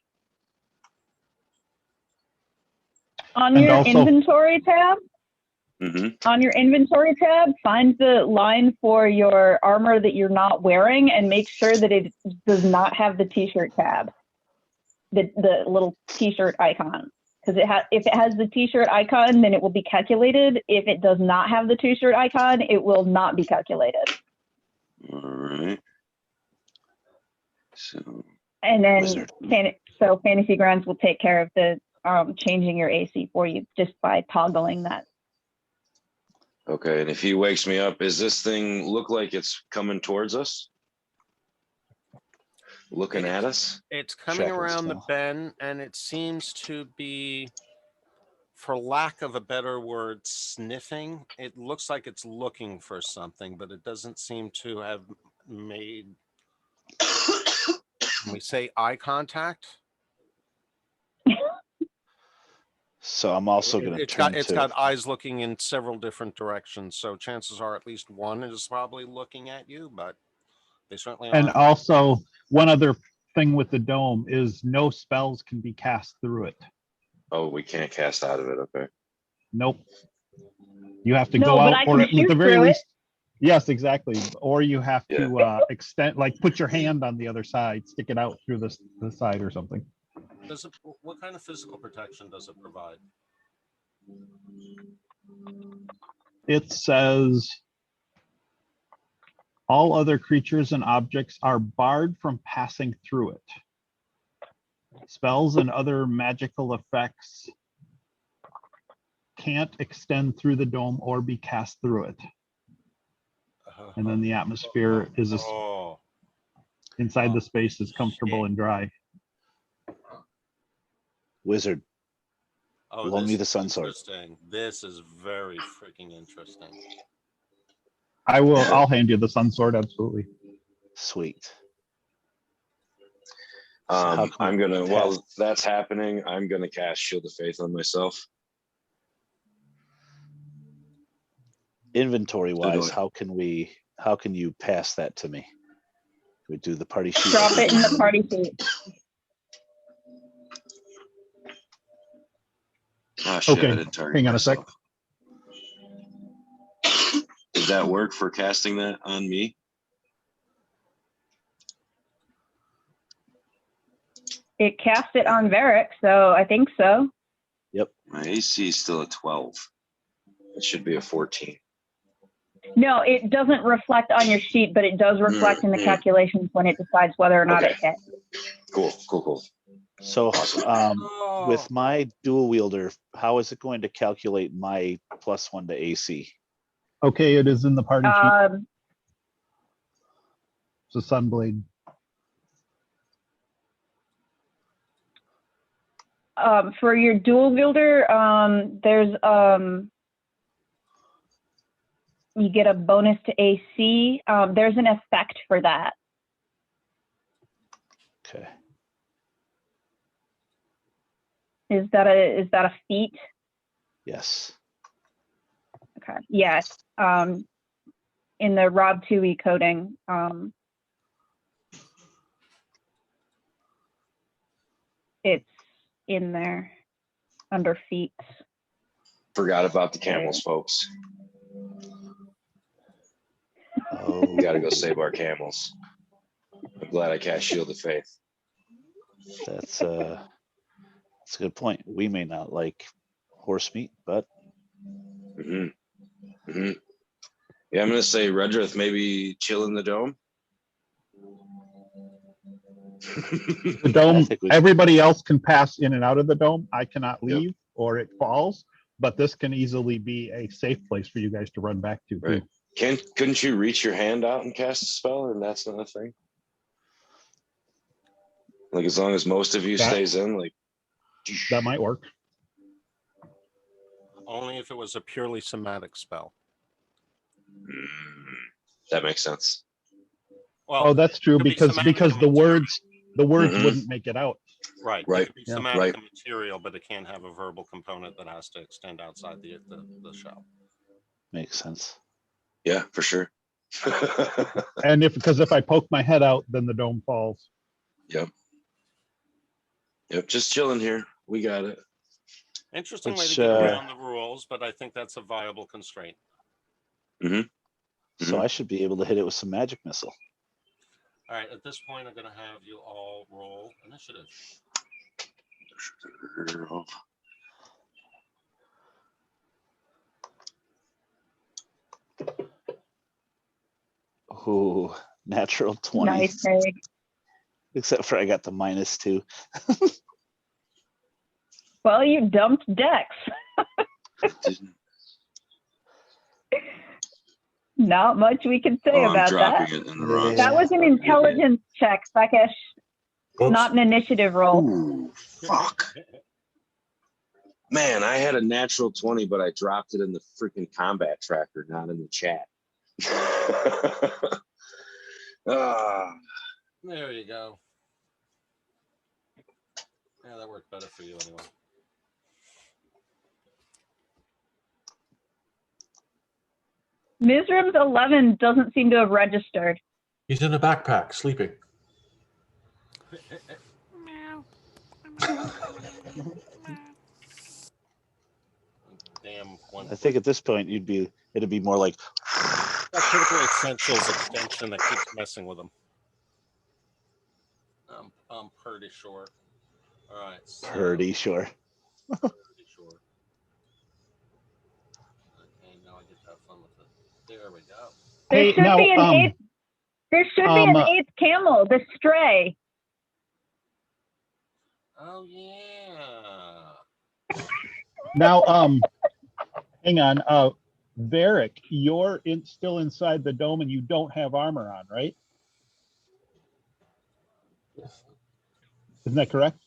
On And your also- inventory tab, find the line for your armor that you're not wearing and make sure that it does not have the t-shirt tab, the little t-shirt icon. Because if it has the t-shirt icon, then it will be calculated. If it does not have the t-shirt icon, it will not be calculated. All right. So And then Wizard. Fantasy Grounds will take care of the changing your AC for you just by toggling that. okay, and if he wakes me up, is this thing look like it's coming towards us? Looking at us? It's coming Tracking around the still. bend, and it seems to be, for lack of a better word, sniffing. It looks like it's looking for something, but it doesn't seem to have made, can we say, eye contact? So I'm also gonna It's turn got to. eyes looking in several different directions, so chances are at least one is probably looking at you, but they certainly And aren't. also, one other thing with the dome is no spells can be cast through it. Oh, we can't cast out of it. Okay. Nope. You have to No, go but out, I or can at the shoot very through it. least. Yes, exactly. Or you have to extend, like put your hand on the other side, stick it out through the side or something. What kind of physical protection does it provide? It says all other creatures and objects are barred from passing through it. Spells and other magical effects can't extend through the dome or be cast through it. And then the atmosphere is inside the space is comfortable and dry. Wizard. Oh, Loan this me the is sun sword. interesting. This is very freaking interesting. I'll hand you the sun sword, absolutely. Sweet. how can I'm we gonna pass- while that's happening, I'm gonna cast Shield of Faith on myself. Inventory wise, I- how can you pass that to me? We do the party sheet. Drop it in the party sheet. Oh shit! I Okay, didn't target hang on a sec. myself. Does that work for casting that on me? It cast it on Varric, so I think so. My AC is still a 12. It should be a 14. No, it doesn't reflect on your sheet, but it does reflect in the calculations when it decides whether or not it hit. Cool. So Oh. with my dual wielder, how is it going to calculate my +1 to AC? Okay, it is in the party sheet. It's a Sunblade. For your dual wielder, there's you get a bonus to AC. There's an effect for that. Okay. Is that a feat? Yes. Okay. Yes. In the Rob 2E coding, it's in there under feats. Forgot about the camels, folks. Oh, We gotta go save our camels. I'm glad I cast Shield of Faith. that's a good point. We may not like horse meat, but Yeah, I'm gonna say Redrith maybe chill in the dome. The dome, I think we- everybody else can pass in and out of the dome. I cannot Yep. leave or it falls, but this can easily be a safe place for you guys to run back to. Right. Couldn't you reach your hand out and cast a spell, and that's not a thing? Like as long as most of you That- stays in, like That might work. Only if it was a purely somatic spell. that makes sense. Well, Oh, that's true could be because somatic the material. words Mhm. wouldn't make it out. Right. Right, It could be yeah. somatic right. and material, but it can't have a verbal component that has to extend outside the shell. makes sense. Yeah, for sure. And because if I poke my head out, then the dome falls. Yep, just chilling here. We got it. Interesting way Which, to get around the rules, but I think that's a viable constraint. So I should be able to hit it with some magic missile. All right, at this point, I'm going to have you all roll initiative. Ooh, natural 20. Nice, Meg. Except for I got the -2. Well, you dumped Dex. Not much we can say Oh, I'm about that. dropping it in the wrong That was an intelligence check, Sekesh, not an initiative roll. Ooh, fuck. Man, I had a natural 20, but I dropped it in the freaking combat tracker, not in the chat. Ah, There you go. Yeah, that worked better for you anyway. Mizrim's 11 doesn't seem to have registered. He's in a backpack, sleeping. Damn one. I think at this point it'd be more like That critical essentials extension that keeps messing with them. I'm pretty sure. All right. So, pretty sure. pretty sure. Okay, now I get to have fun with it. There we go. There Hey, should now, be an eighth. There should be an eighth camel, the stray. Oh yeah. Now, hang on. Varric, you're still inside the dome and you don't have armor on, right? Isn't that correct?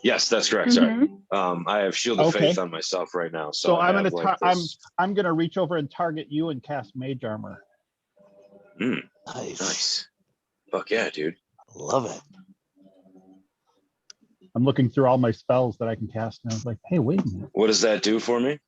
yes, that's correct. Sorry. Mhm. I have Shield of Okay. Faith on myself right now. So I I'm have, gonna like, this- I'm gonna reach over and target you and cast mage armor. Nice. Fuck yeah, dude. Love it. I'm looking through all my spells that I can cast, and I was like, hey, wait a minute. What does that do for me?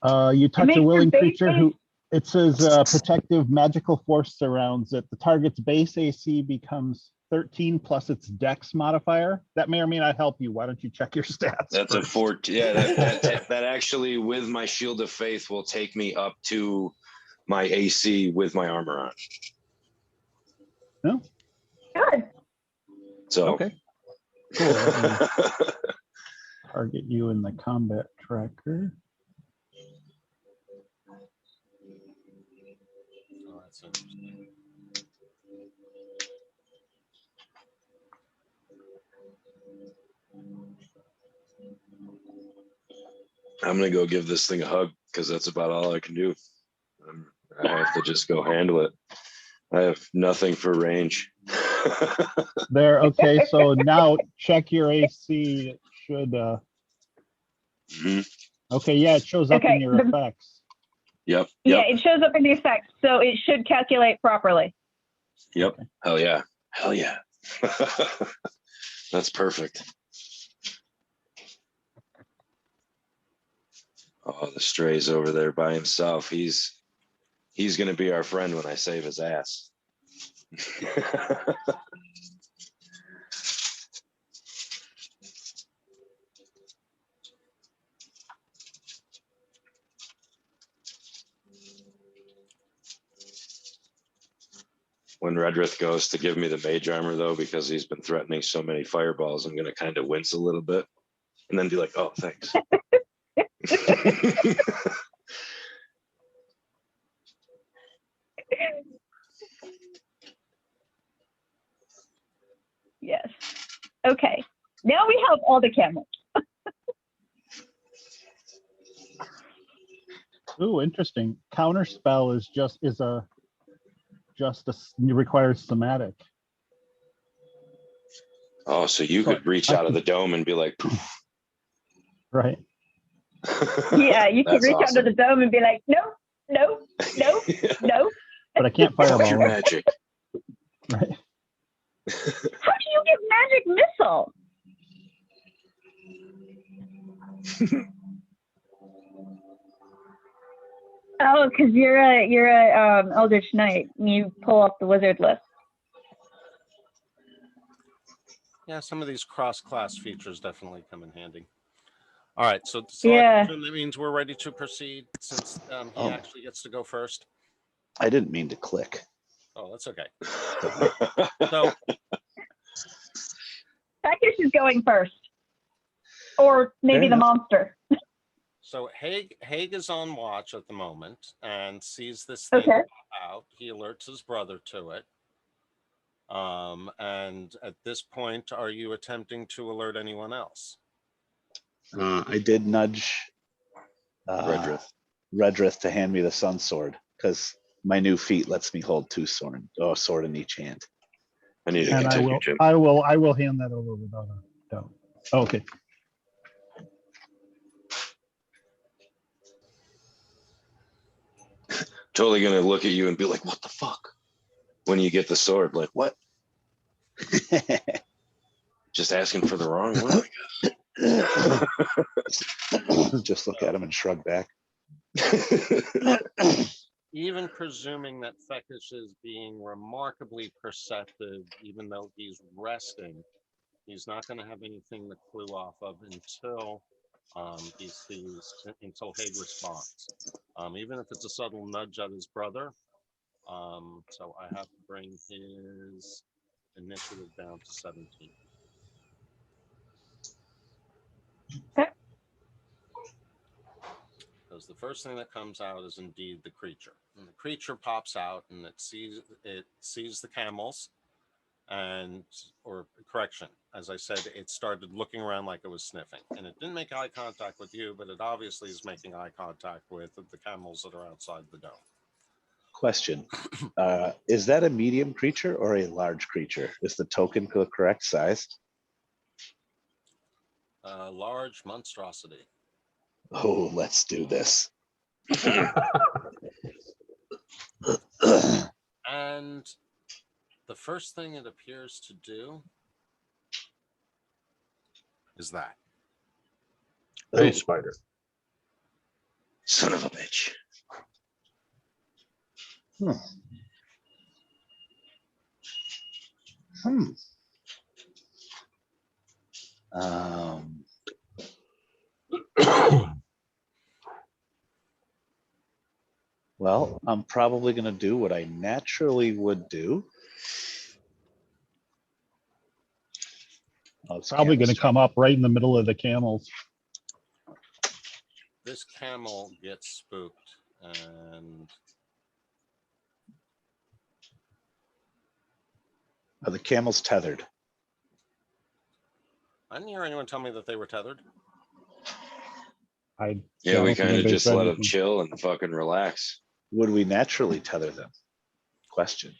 You touch makes a your willing base creature who it says protective magical force surrounds it. The target's base AC becomes 13 plus its dex modifier. That may or may not help you. Why don't you check your stats? That's a first? 14. Yeah, that actually with my Shield of Faith will take me up to my AC with my armor on. No? Good. So Okay. Cool. Let me target you in the combat tracker. Oh, that's interesting. I'm gonna go give this thing a hug because that's about all I can do. I have to just go handle it. I have nothing for range. There. Okay. So now check your AC. It should. Mhm. Okay. Yeah, it shows up in Okay, your effects. Yep. Yeah, it shows up in the effects, so it should calculate properly. Yep. Okay. Hell yeah. Hell yeah. That's perfect. Oh, the stray's over there by himself. He's gonna be our friend when I save his ass. When Redrith goes to give me the mage armor, though, because he's been threatening so many fireballs, I'm gonna kind of wince a little bit and then be like, "Oh, thanks." Yes. Okay. Now we have all the camels. Ooh, interesting. Counterspell is requires somatic. Oh, so you So could reach I out of can- the dome and be like, "Poof." Right. Yeah, you can That's reach awesome. under the dome and be like, no, no, no, no. But I can't Touch your fireball. it. magic. Right. How do you get magic missile? Oh, because you're a Eldritch Knight. You pull off the wizard list. Yeah, some of these cross-class features definitely come in handy. All right, so Yeah. that means we're ready to proceed since he Oh. actually gets to go first. I didn't mean to click. Oh, that's okay. So Takish is going first. Or maybe Fair the enough. monster. So Haig is on watch at the moment and sees this thing Okay. pop out. He alerts his brother to it. And at this point, are you attempting to alert anyone else? I did nudge Redrith to hand me the sun sword because my new feat lets me hold two sword in each hand. I need to And continue, Jim. I will hand that over without a doubt. Okay. Totally gonna look at you and be like, "What the fuck?" When you get the sword, like, what? Just asking for the wrong one, I guess. Just look at him and shrug back. Even presuming that Fekish is being remarkably perceptive, even though he's resting, he's not going to have anything to clue off of until until Haig responds. Even if it's a subtle nudge at his brother. So I have to bring his initiative down to 17. Okay. Because the first thing that comes out is indeed the creature, and the creature pops out and it sees the camels, or correction, as I said, it started looking around like it was sniffing, and it didn't make eye contact with you, but it obviously is making eye contact with the camels that are outside the dome. Question. Is that a medium creature or a large creature? Is the token the correct size? Large monstrosity. Oh, let's do this. And the first thing it appears to do is that. Hey, spider. Son of a bitch. Well, I'm probably going to do what I naturally would do. Oh, it's Probably going to camels. come up right in the middle of the camels. This camel gets spooked, and Are the camels tethered? I didn't hear anyone tell me that they were tethered. I Yeah, don't we think kind of anybody just said let them anything. chill and fucking relax. Would we naturally tether them? Question.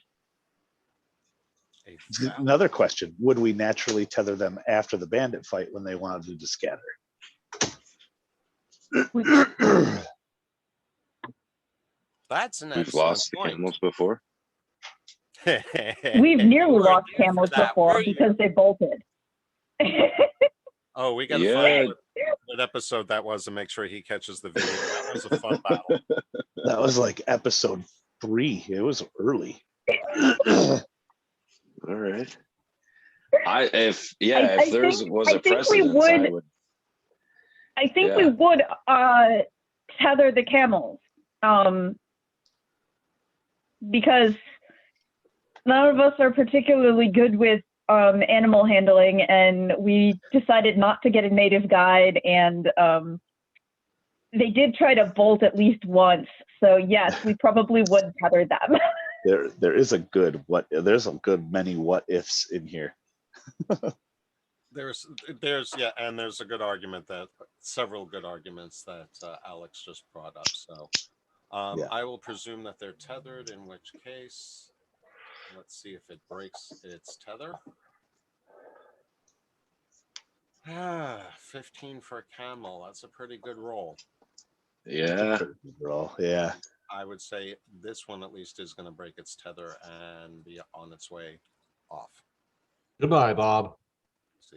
A valid- Another question. Would we naturally tether them after the bandit fight when they wanted to scatter? That's an We've excellent lost the point. camels before. We've nearly You weren't lost there for camels that, before were you? because they bolted. Oh, we got to Yeah. find what episode that was and make sure he catches the video. That was a fun battle. That was like episode 3. It was early. All right. If there was I a think we precedence, would- I would. I think Yeah. we would tether the camels because none of us are particularly good with animal handling, and we decided not to get a native guide, and they did try to bolt at least once. So yes, we probably would tether them. There's a good many what ifs in here. There's and there's a good argument that several good arguments that Alex just brought up. So Yeah. I will presume that they're tethered, in which case, let's see if it breaks its tether. 15 for a camel. That's a pretty good roll. Yeah. Roll. Yeah. I would say this one at least is going to break its tether and be on its way off. Goodbye, Bob. Let's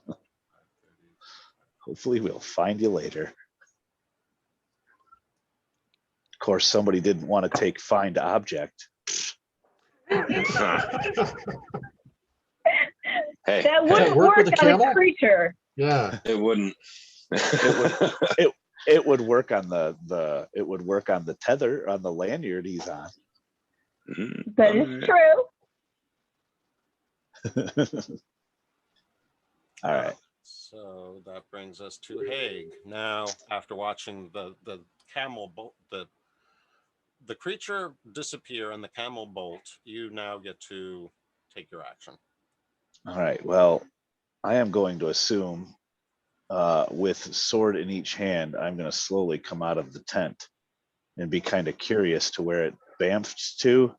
see. Hopefully we'll find you later. Of course, somebody didn't want to take find object. Hey, That wouldn't work work with a on camel? a creature. Yeah. it wouldn't. It would work on the tether on the lanyard he's on. That is true. All right. So that brings us to Haig. Now, after watching the camel bolt, the creature disappear and the camel bolt, you now get to take your action. All right. Well, I am going to assume with sword in each hand, I'm going to slowly come out of the tent and be kind of curious to where it bamfed to,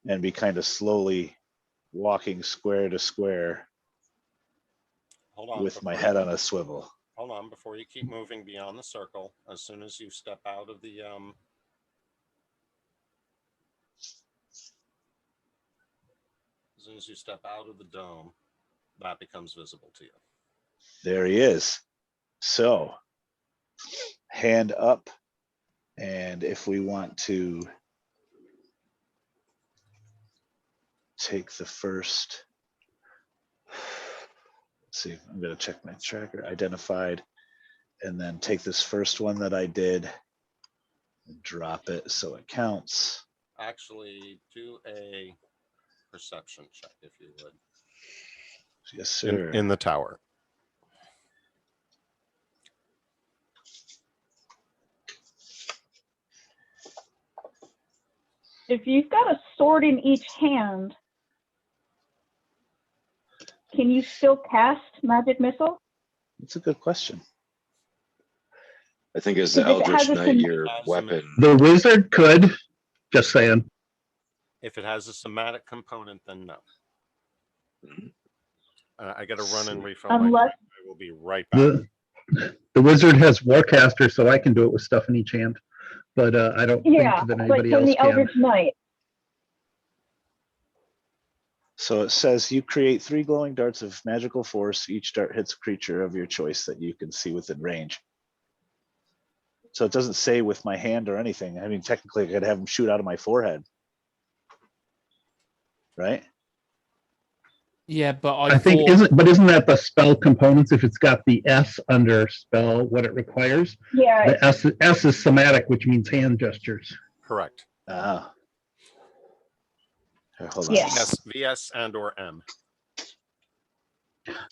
and be kind of slowly walking square to square Hold on. with my before head you- on a swivel. Hold on, before you keep moving beyond the circle, as soon as you step out of the dome, that becomes visible to you. There he is. So, hand up, and if we want to take the first, let's see, I'm going to check my tracker, identified, and then take this first one that I did and drop it so it counts. Actually, do a perception check, if you would. Yes, sir. In the tower. If you've got a sword in each hand, can you still cast magic missile? That's a good question. I think as the If it has Eldritch a Knight, your Has weapon. The wizard could. Just saying. If it has a somatic component, then no. Mhm. I got to run and refill Unless- my. I will be right back. The wizard has Warcaster, so I can do it with stuff in each hand. But I don't Yeah, think that but anybody can else the can. Eldritch Knight? So it says you create 3 glowing darts of magical force. Each dart hits a creature of your choice that you can see within range. So it doesn't say with my hand or anything. I mean, technically, I could have them shoot out of my forehead, right? Yeah, but I think isn't that the spell components? If it's got the S under spell, what it requires, Yeah. the S is somatic, which means hand gestures. Correct. Ah. Here, hold on. Yeah. VS and or M.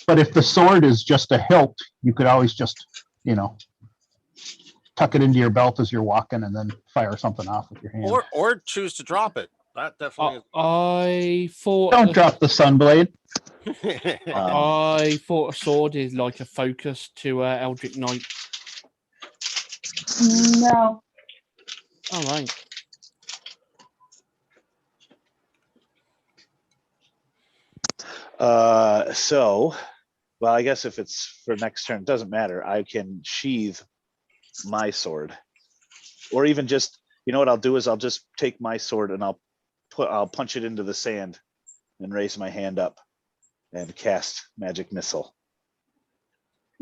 But if the sword is just a hilt, you could always just, tuck it into your belt as you're walking and then fire something off with your hand. Or choose to drop it. That definitely. I thought. Don't drop the sunblade. I thought a sword is like a focus to Eldritch Knight. No. All right. Well, I guess if it's for next turn, it doesn't matter. I can sheathe my sword, or even just, what I'll do is I'll just take my sword and I'll punch it into the sand and raise my hand up and cast magic missile.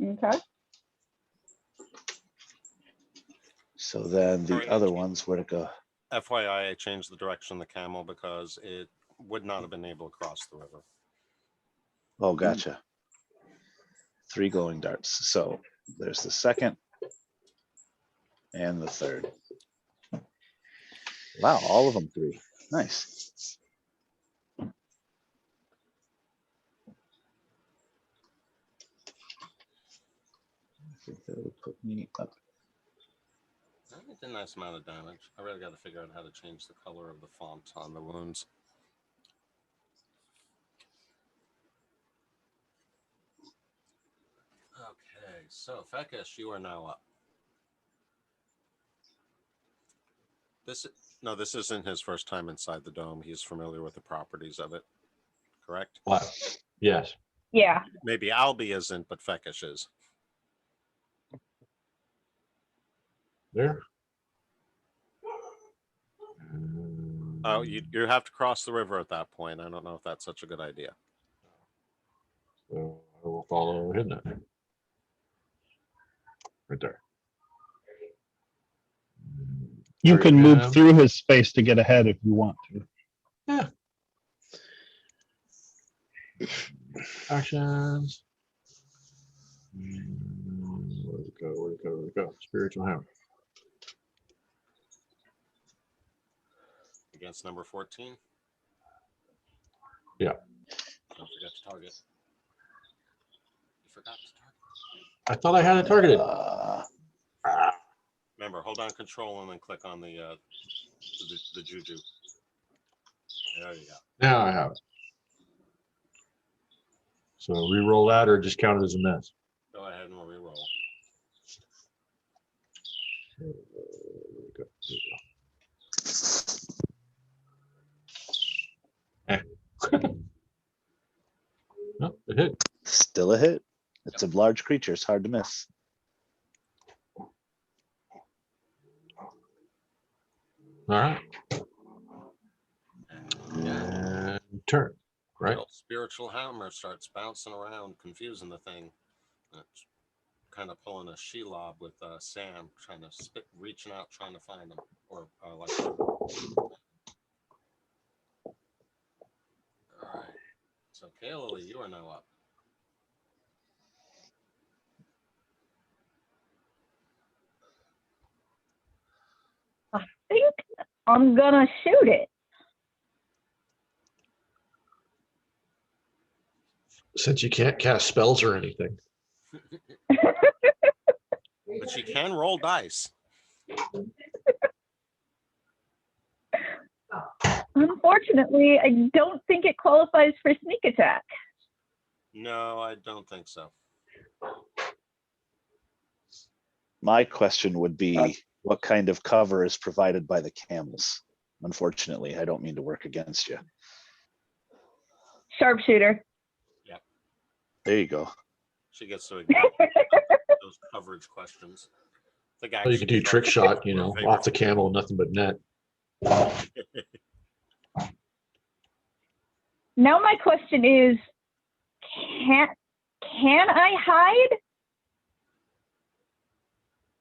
Okay. So then the Sorry. other ones, where'd it go? FYI, I changed the direction of the camel because it would not have been able to cross the river. Oh, gotcha. 3 glowing darts. So there's the second and the third. Wow, all of them 3. Nice. I think that would put me up. That did a nice amount of damage. I really got to figure out how to change the color of the font on the wounds. Okay, so Fekish, you are now up. This isn't his first time inside the dome. He's familiar with the properties of it, correct? What? Yes. Yeah. Maybe Albie isn't, but Fekish is. There. Oh, you have to cross the river at that point. I don't know if that's such a good idea. So I will follow him then. Right there. You can move Target through his space to get ahead if you want to. Yeah. Actions. Where'd it go? Where'd it go? Where'd it go? Spiritual hammer. Against number 14. Yeah. Don't forget to target. You forgot to target. I thought I had it targeted. Remember, hold on control and then click on the juju. There you go. Now I have it. So re-roll that or just count it as a miss? Go ahead and re-roll. There we go. No, it hit. Still a hit. It's a large creature. It's hard to miss. All right. Yeah. And turn. Right. The old spiritual hammer starts bouncing around, confusing the thing. It's kind of pulling a Shelob with Sam, trying to reaching out, trying to find him. Or like. All right. So, Kayla, you are now up. I think I'm gonna shoot it. Since you can't cast spells or anything. But you can roll dice. Unfortunately, I don't think it qualifies for sneak attack. No, I don't think so. My question would be, what kind of cover is provided by the camels? Unfortunately, I don't mean to work against you. Sharpshooter. Yep. There you go. She gets to ignore those coverage questions. Well, you could do trick shot, off the camel, nothing but net. Now my question is, can I hide?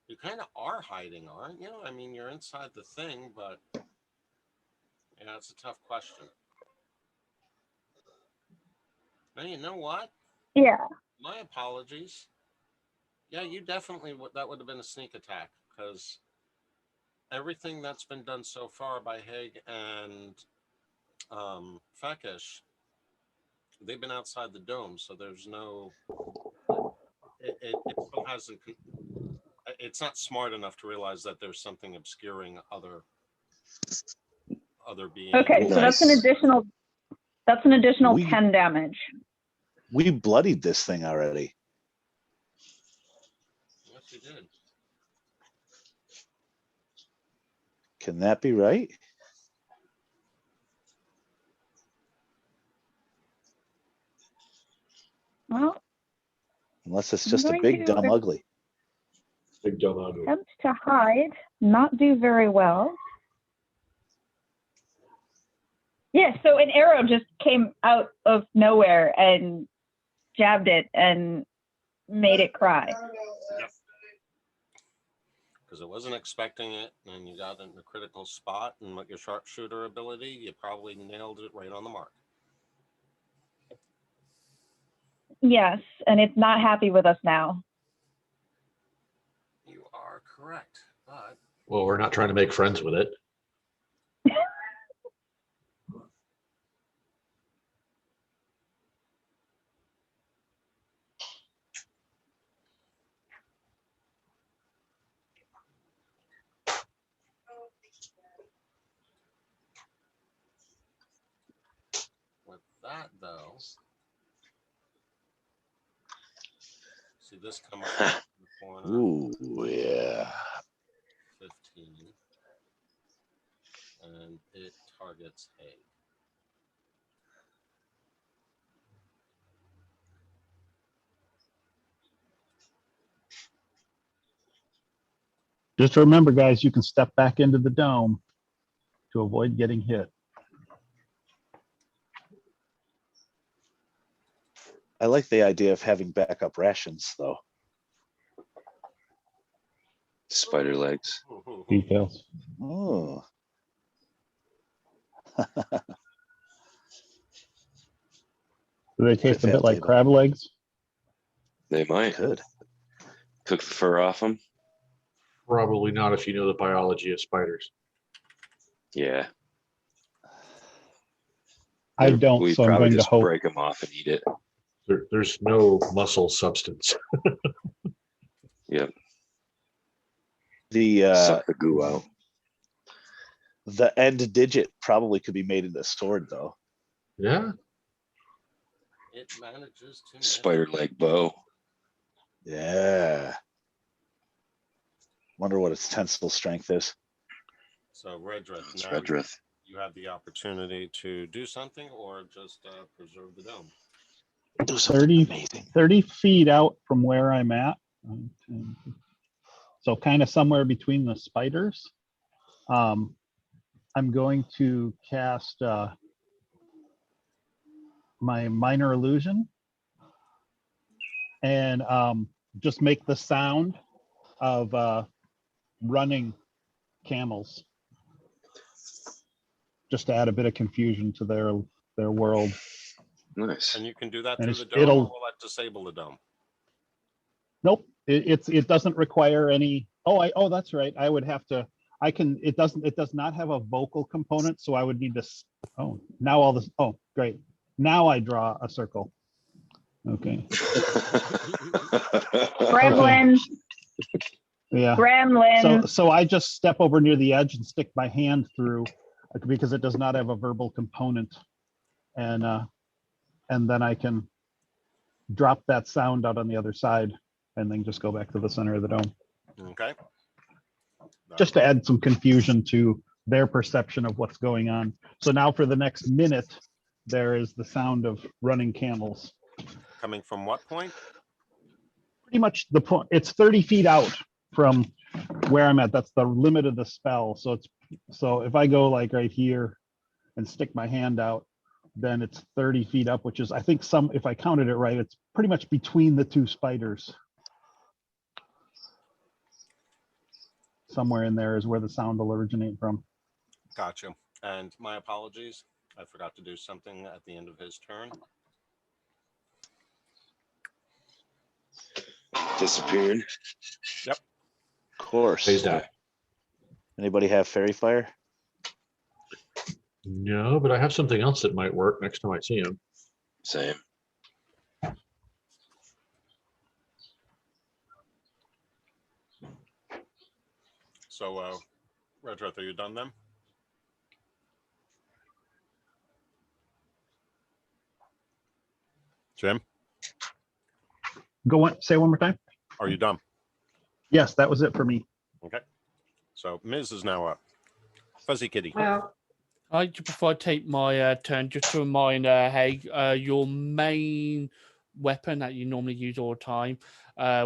You kind of are hiding, aren't you? I mean, you're inside the thing, but yeah, it's a tough question. And you know what? Yeah. My apologies. Yeah, you definitely that would have been a sneak attack because everything that's been done so far by Haig and Fekish, they've been outside the dome, so there's no. It still hasn't. It's not smart enough to realize that there's something obscuring other beings. Okay, so that's an Nice. additional. That's an additional We- 10 damage. We bloodied this thing already. Yes, you did. Can that be right? Well, Unless it's I'm just a going big, to dumb, ugly. Big dumb ugly. attempt to hide, not do very well. Yeah, so an arrow just came out of nowhere and jabbed it and made it cry. Yep. Because it wasn't expecting it, and you got it in a critical spot, and with your sharpshooter ability, you probably nailed it right on the mark. Yes, and it's not happy with us now. You are correct, but Well, we're not trying to make friends with it. with that though, see this come up in the corner. Ooh, yeah. 15, and it targets Haig. Just remember, guys, you can step back into the dome to avoid getting hit. I like the idea of having backup rations, though. Spider legs. Details. Oh. Do they taste a bit like Fat crab legs? They might Good. cook the fur off them. Probably not if you know the biology of spiders. Yeah. I don't, We so I'm probably going to just hope. break them off and eat it. There's no muscle substance. Yep. The Suck the goo out. the end digit probably could be made into a sword, though. Yeah. It manages to Spider leg bow. Yeah. Wonder what its tensile strength is. So Redrith, It's now Redrith. you have the opportunity to do something or just preserve the dome. Do something 30, amazing. 30 feet out from where I'm at. So kind of somewhere between the spiders. I'm going to cast my minor illusion and just make the sound of running camels, just to add a bit of confusion to their world. Nice. And you can do that And through the it's- dome, or it'll- will that disable the dome? Nope, it doesn't require any. Oh, that's right. I would have to. I can. It does not have a vocal component, so I would need to. Oh, now all this. Oh, great. Now I draw a circle. Okay. Gremlin, Yeah. gremlin. So I just step over near the edge and stick my hand through because it does not have a verbal component, and then I can drop that sound out on the other side, and then just go back to the center of the dome, Okay. just to add some confusion to their perception of what's going on. So now for the next minute, there is the sound of running camels. Coming from what point? Pretty much the point. It's 30 feet out from where I'm at. That's the limit of the spell. So if I go like right here and stick my hand out, then it's 30 feet up, which is, I think if I counted it right, it's pretty much between the two spiders. Somewhere in there is where the sound will originate from. Gotcha. And my apologies. I forgot to do something at the end of his turn. Disappeared. Of course. Phased out. Anybody have fairy fire? No, but I have something else that might work next time I see him. Same. So, Retro, are you done then? Jim, Go on, say one more time. are you done? Yes, that was it for me. Okay. So Ms. is now up. Fuzzy Kitty. Well, Before I take my turn, just to remind, hey, your main weapon that you normally use all the time,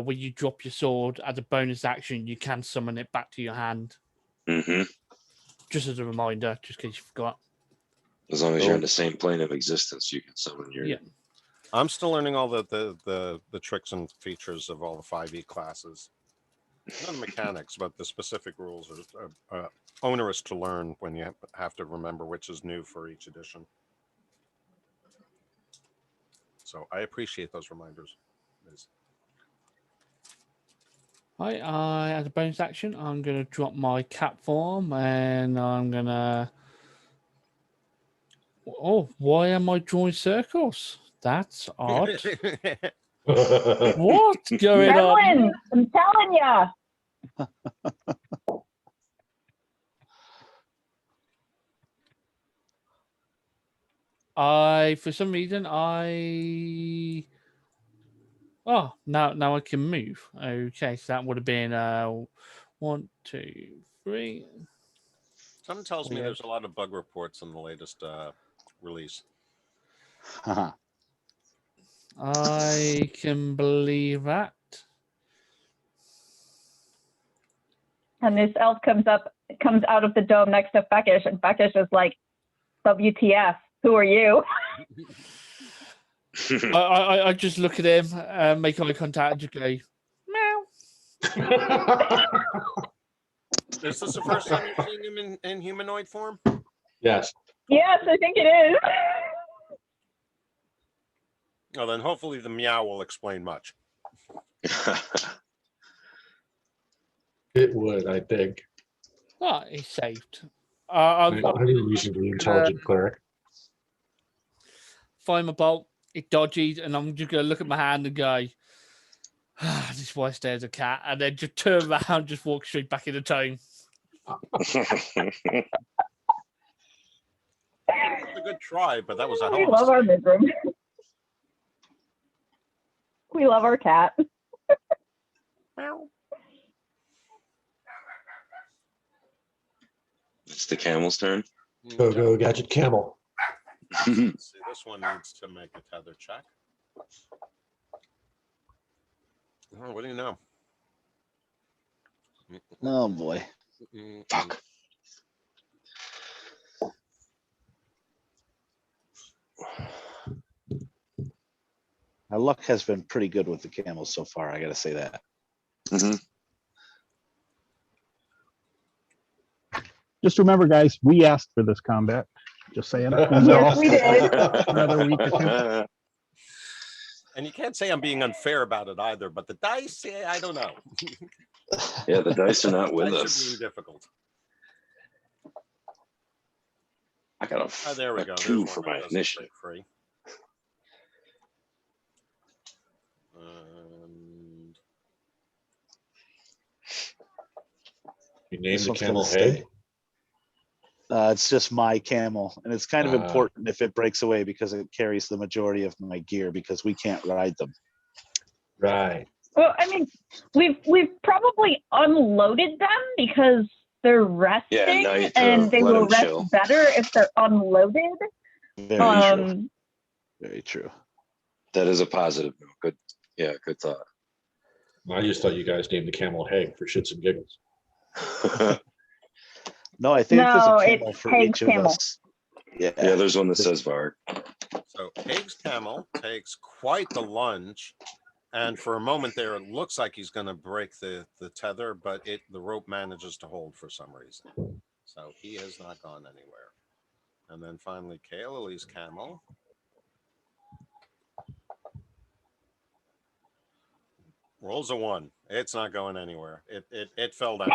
when you drop your sword as a bonus action, you can summon it back to your hand. Mm-hmm. Just as a reminder, just in case you forgot. As long as you're in the same plane of existence, you can summon your. Yeah. I'm still learning all the tricks and features of all the 5e classes. Not the mechanics, but the specific rules are onerous to learn when you have to remember which is new for each edition. So I appreciate those reminders. Right, as a bonus action, I'm going to drop my cat form and I'm going to... Oh, why am I drawing circles? That's odd. What's going on? Gremlin, I'm telling ya. For some reason, oh, now I can move. Okay, so that would have been 1, 2, 3. Something tells me Yeah. there's a lot of bug reports in the latest release. I can believe that. And this elf comes out of the dome next to Feckish, and Feckish is like, WTF, who are you? I just look at him, make eye contact, and just go, meow. Is this the first time you've seen him in humanoid form? Yes. Yes, I think it is. Oh, then hopefully the meow will explain much. It would, I think. Oh, he's saved. I need a reasonably intelligent cleric. Find my bolt, it dodges, and I'm just going to look at my hand and go, this is why I stare as a cat, and then just turn around, just walk straight back in the tone. It's a good try, but that was a We hell of a love our save. midroom. We love our cat. Meow. It's the camel's turn. Go, gadget camel. See, this one needs to make a tether check. Oh, what do you know? Oh boy. Fuck. My luck has been pretty good with the camels so far. I got to say that. Mm-hmm. Just remember, guys, we asked for this combat. Just saying. Yes, we did. Another week or two. And you can't say I'm being unfair about it either, but the dice, I don't know. Yeah, the dice are not with Dice us. are being difficult. I got a, There we a go. 2 There's for one that my doesn't initiative. break free. And You named This the one's camel gonna stay. Hay. It's just my camel, and it's kind of Ah. important if it breaks away because it carries the majority of my gear because we can't ride them. Right. Well, I mean, we've probably unloaded them because they're resting, Yeah, now you have to and they let will them rest chill. better if they're unloaded. Very true. Very true. That is a positive note. Good. Yeah, good thought. I just thought you guys named the camel Hay for shits and giggles. No, I think there's No, a camel it's for Haig's each of camel. us. Yeah. Yeah, there's one that says Varg. so Haig's camel takes quite the lunge. And for a moment there, it looks like he's going to break the tether, but the rope manages to hold for some reason. So he has not gone anywhere. And then finally, Kaelily's camel. Rolls a 1. It's not going anywhere. It fell down.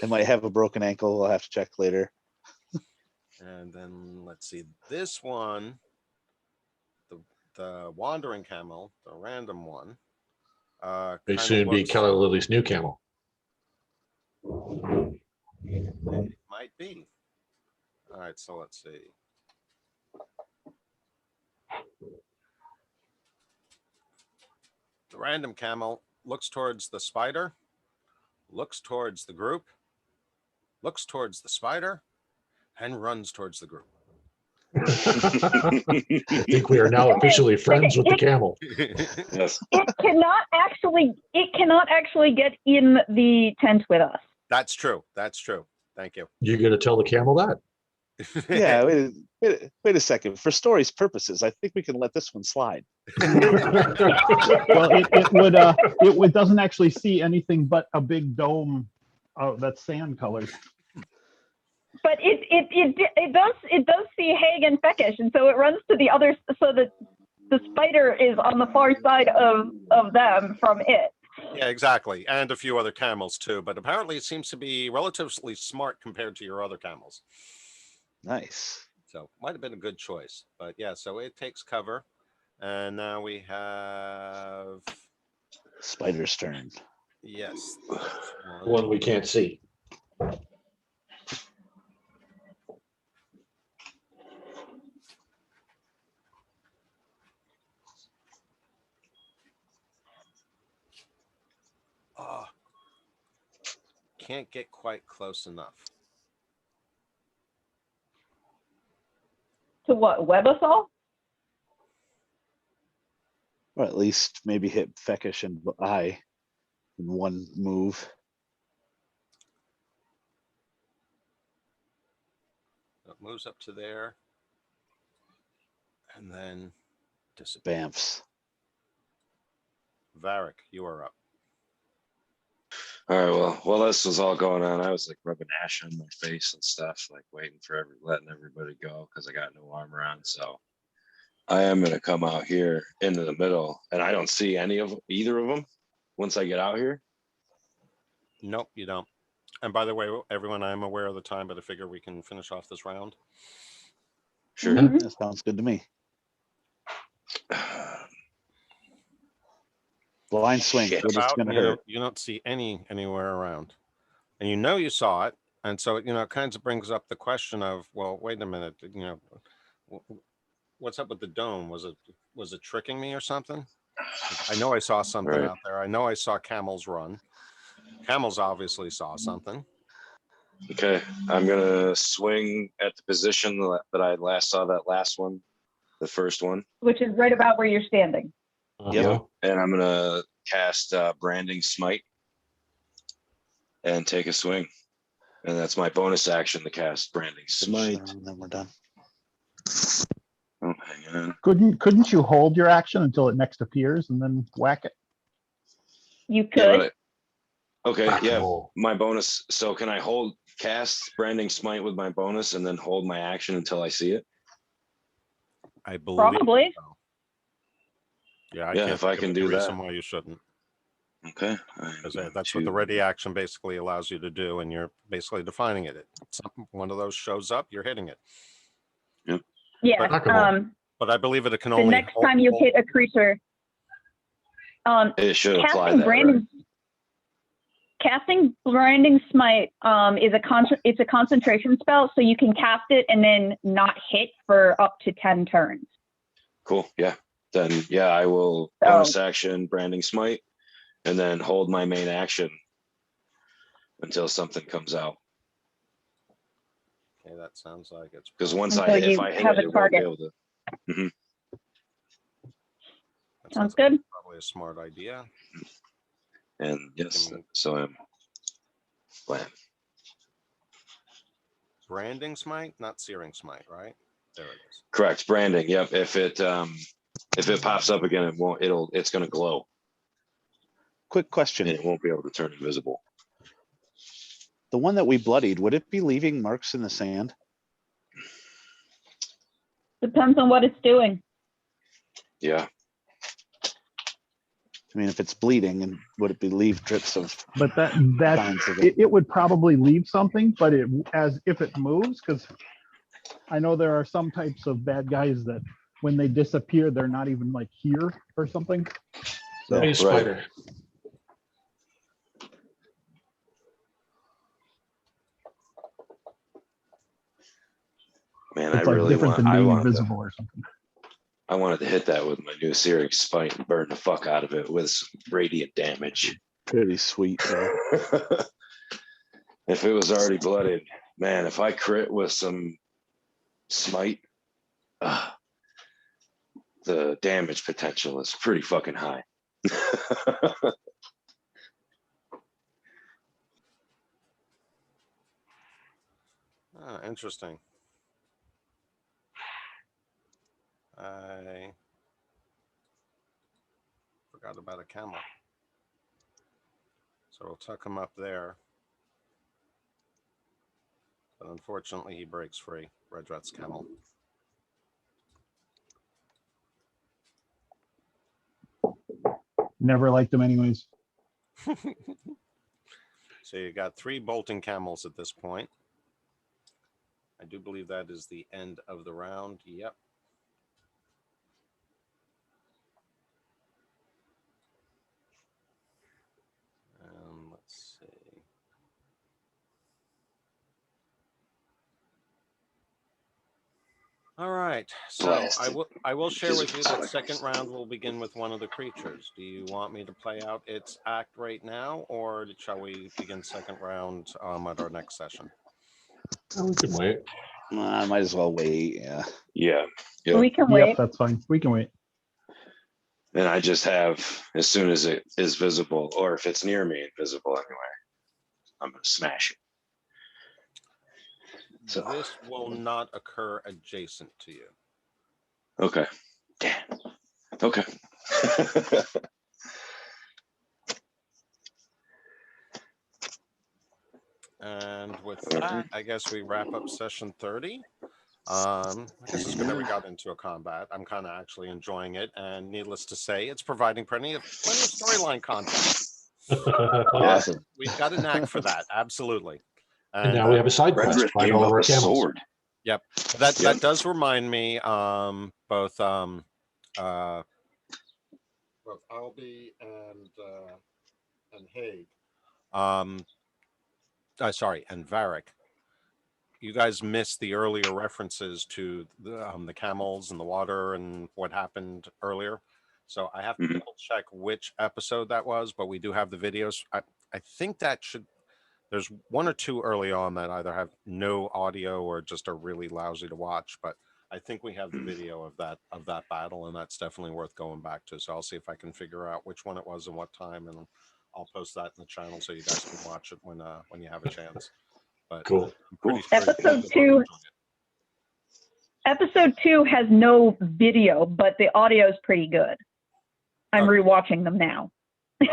It might have a broken ankle. I'll have to check later. And then let's see this one, the wandering camel, the random one. May kinda soon be looks- Keller Lily's new camel. It might be. All right, so let's see. The random camel looks towards the spider, looks towards the group, looks towards the spider, and runs towards the group. I think we are now officially friends with the camel. Yes. It cannot actually get in the tent with us. That's true. That's true. Thank you. You're going to tell the camel that? Yeah, wait a second. For story's purposes, I think we can let this one slide. Well, it doesn't actually see anything but a big dome that's sand colored. But it does see Haig and Feckish, and so it runs to the other, so that the spider is on the far side of them from it. Yeah, exactly. And a few other camels too, but apparently it seems to be relatively smart compared to your other camels. Nice. So might have been a good choice, but yeah, so it takes cover. And now we have, Spider's turn. yes. One we can't see. Oh, can't get quite close enough. To what, web us all? Or at least maybe hit Feckish and I in one move. It moves up to there. And then disappears. Bamfs. Varric, you are up. All right, well, while this was all going on, I was like rubbing ash on my face and stuff, like waiting for letting everybody go because I got no armor on. So I am gonna come out here into the middle, and I don't see either of them once I get out here. Nope, you don't. And by the way, everyone, I am aware of the time, but I figure we can finish off this round. Sure. That sounds good to me. Blind swing. Shit. But it's About, gonna you, hurt. you don't see anywhere around, and you know you saw it, and so it kind of brings up the question of, well, wait a minute, what's up with the dome? Was it tricking me or something? I know I saw something Right. out there. I know I saw camels run. Camels obviously saw something. Okay, I'm gonna swing at the position that I last saw that last one, the first one. Which is right about where you're standing. Uh-huh. And I'm gonna cast Branding Smite and take a swing. And that's my bonus action to cast Branding Smite. And then we're done. Oh, hang on. Couldn't you hold your action until it next appears and then whack it? You Yeah, could. but okay, yeah, Whack-a-mole. my bonus. So can I cast Branding Smite with my bonus and then hold my action until I see it? I believe. Probably. So. Yeah, Yeah, can't if I think of can any do reason that. why you shouldn't. Okay. Because that's what the ready action basically allows you to do, and you're basically defining it. One of those shows up, you're hitting it. Yeah. Whack-a-mole. But I believe it can The only. next time you hit a creature, It should apply casting that. branding, Right? casting branding smite is it's a concentration spell, so you can cast it and then not hit for up to 10 turns. Cool. Yeah. Then yeah, I will So- bonus action Branding Smite, and then hold my main action until something comes out. Okay, that sounds like it's. Because once Until if you I hit have it, a it won't be target. able to. Mhm. that Sounds like good. Probably a smart idea. And yes, so I'm blam. Branding smite, not searing smite, right? There it is. Correct. Branding. Yep. If it pops up again, it's gonna glow. Quick question. And it won't be able to turn invisible. The one that we bloodied, would it be leaving marks in the sand? Depends on what it's doing. Yeah. I mean, if it's bleeding, and would it be leave drips of? But that signs of it? it would probably leave something, but as if it moves, because I know there are some types of bad guys that when they disappear, they're not even like here or something. So Hey, spider. Man, it's like different than being invisible or something. I wanted to hit that with my new Searing Spite and burn the fuck out of it with some radiant damage. Pretty sweet. If it was already blooded, man, if I crit with some smite, the damage potential is pretty fucking high. Interesting. I forgot about a camel. So we'll tuck him up there. But unfortunately, he breaks free. Red Rat's camel. Never liked them anyways. So you got 3 bolting camels at this point. I do believe that is the end of the round. Yep. Let's see. All right. So I will share with you that second round will begin with one of the creatures. Do you want me to play out its act right now, or shall we begin second round at our next session? Oh, we can wait. I might as well wait. Yeah. We can wait. Yep, that's fine. We can wait. Then I just have, as soon as it is visible, or if it's near me and visible anywhere, I'm going to smash it. So this will not occur adjacent to you. Okay. Damn. Okay. And with that, I guess we wrap up session 30. I guess it's good that we got into a combat. I'm kind of actually enjoying it, and needless to say, it's providing plenty of storyline content. Awesome. We've got a knack for that, absolutely. And now we have a side quest. Find all of our camels. Sword. Yep, that does remind me. Both Albie and Haig. Sorry, and Varric. You guys missed the earlier references to the camels and the water and what happened earlier. So I have to double check which episode that was, but we do have the videos. I think that there's 1 or 2 early on that either have no audio or just are really lousy to watch, but I think we have the video of that battle, and that's definitely worth going back to. So I'll see if I can figure out which one it was and what time, and I'll post that in the channel so you guys can watch it when you have a chance. But cool. Episode 2 has no video, but the audio is pretty good. I'm rewatching them now. Okay.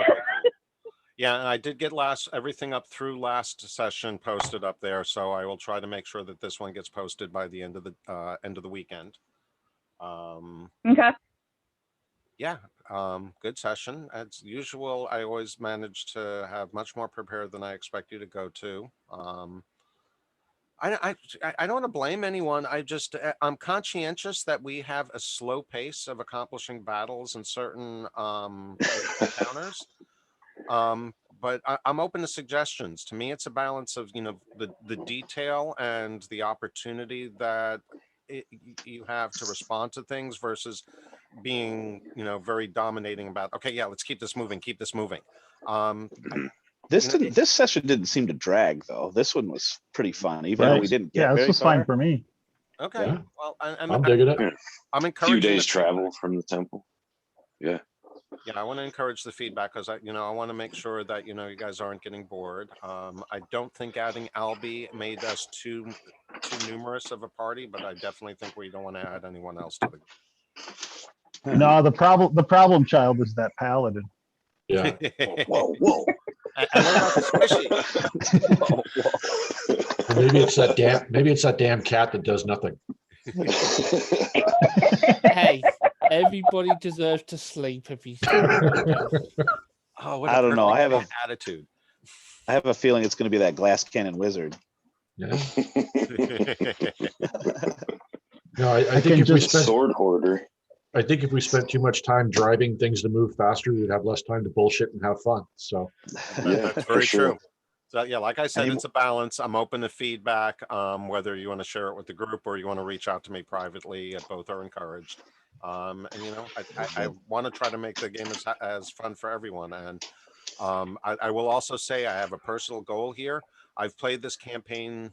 Yeah, and I did get everything up through last session posted up there, so I will try to make sure that this one gets posted by the end of the weekend. Okay. Yeah, good session. As usual, I always manage to have much more prepared than I expect you to go to. I don't want to blame anyone. I'm conscientious that we have a slow pace of accomplishing battles and certain encounters. But I'm open to suggestions. To me, it's a balance of the detail and the opportunity that you have to respond to things versus being very dominating about, okay, yeah, let's keep this moving. This session didn't seem to drag though. This one was pretty fun, even though we didn't get this very was far. fine for me. Okay. Yeah. Well, I'm digging it. I'm A encouraging few days travel from the temple. Yeah. Yeah, I want to encourage the feedback because I want to make sure that you guys aren't getting bored. I don't think adding Albie made us too numerous of a party, but I definitely think we don't want to add anyone else to the. No, the problem child is that paladin. Yeah. Whoa. And what about the squishy? Or maybe it's that damn cat that does nothing. Hey, Everybody deserves to sleep if he's. Oh, what I don't know. I have perfect a attitude. I have a feeling it's going to be that glass cannon wizard. Yeah. No, I I think can if we just- spent, Sword hoarder. I think if we spent too much time driving things to move faster, we'd have less time to bullshit and have fun. So Yeah, That's for very sure. true. So yeah, like I said, Any- it's a balance. I'm open to feedback, whether you want to share it with the group or you want to reach out to me privately. Both are encouraged. And you know, I want to try to make the game as fun for everyone. And I will also say I have a personal goal here. I've played this campaign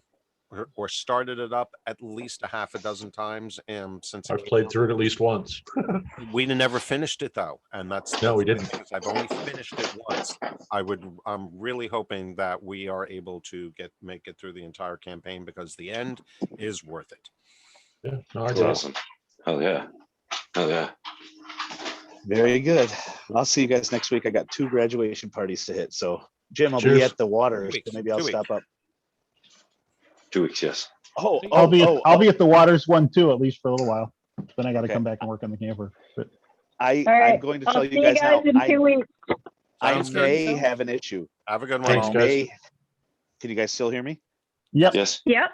or started it up at least a half a dozen times since it I've came played out. through it at least once. We never finished it though, and that's No, we the didn't. thing is I've only finished it once. I'm really hoping that we are able to make it through the entire campaign because the end is worth it. Yeah, no, I That's get it. awesome. Hell yeah. Hell yeah. Very good. I'll see you guys next week. I got 2 graduation parties to hit. So Jim, I'll be Cheers. at the water. 2 weeks, So maybe I'll 2 stop up. 2 weeks, yes. I'll be at the Waters one too, at least for a little while. Then I got to Okay. come back and work on the camper. But I'm All right. going to I'll tell see you guys now. in 2 weeks. I Sounds good. may have an issue. Have a good one. Thanks, all. guys. Can you guys still hear me? yep. Yes. Yep.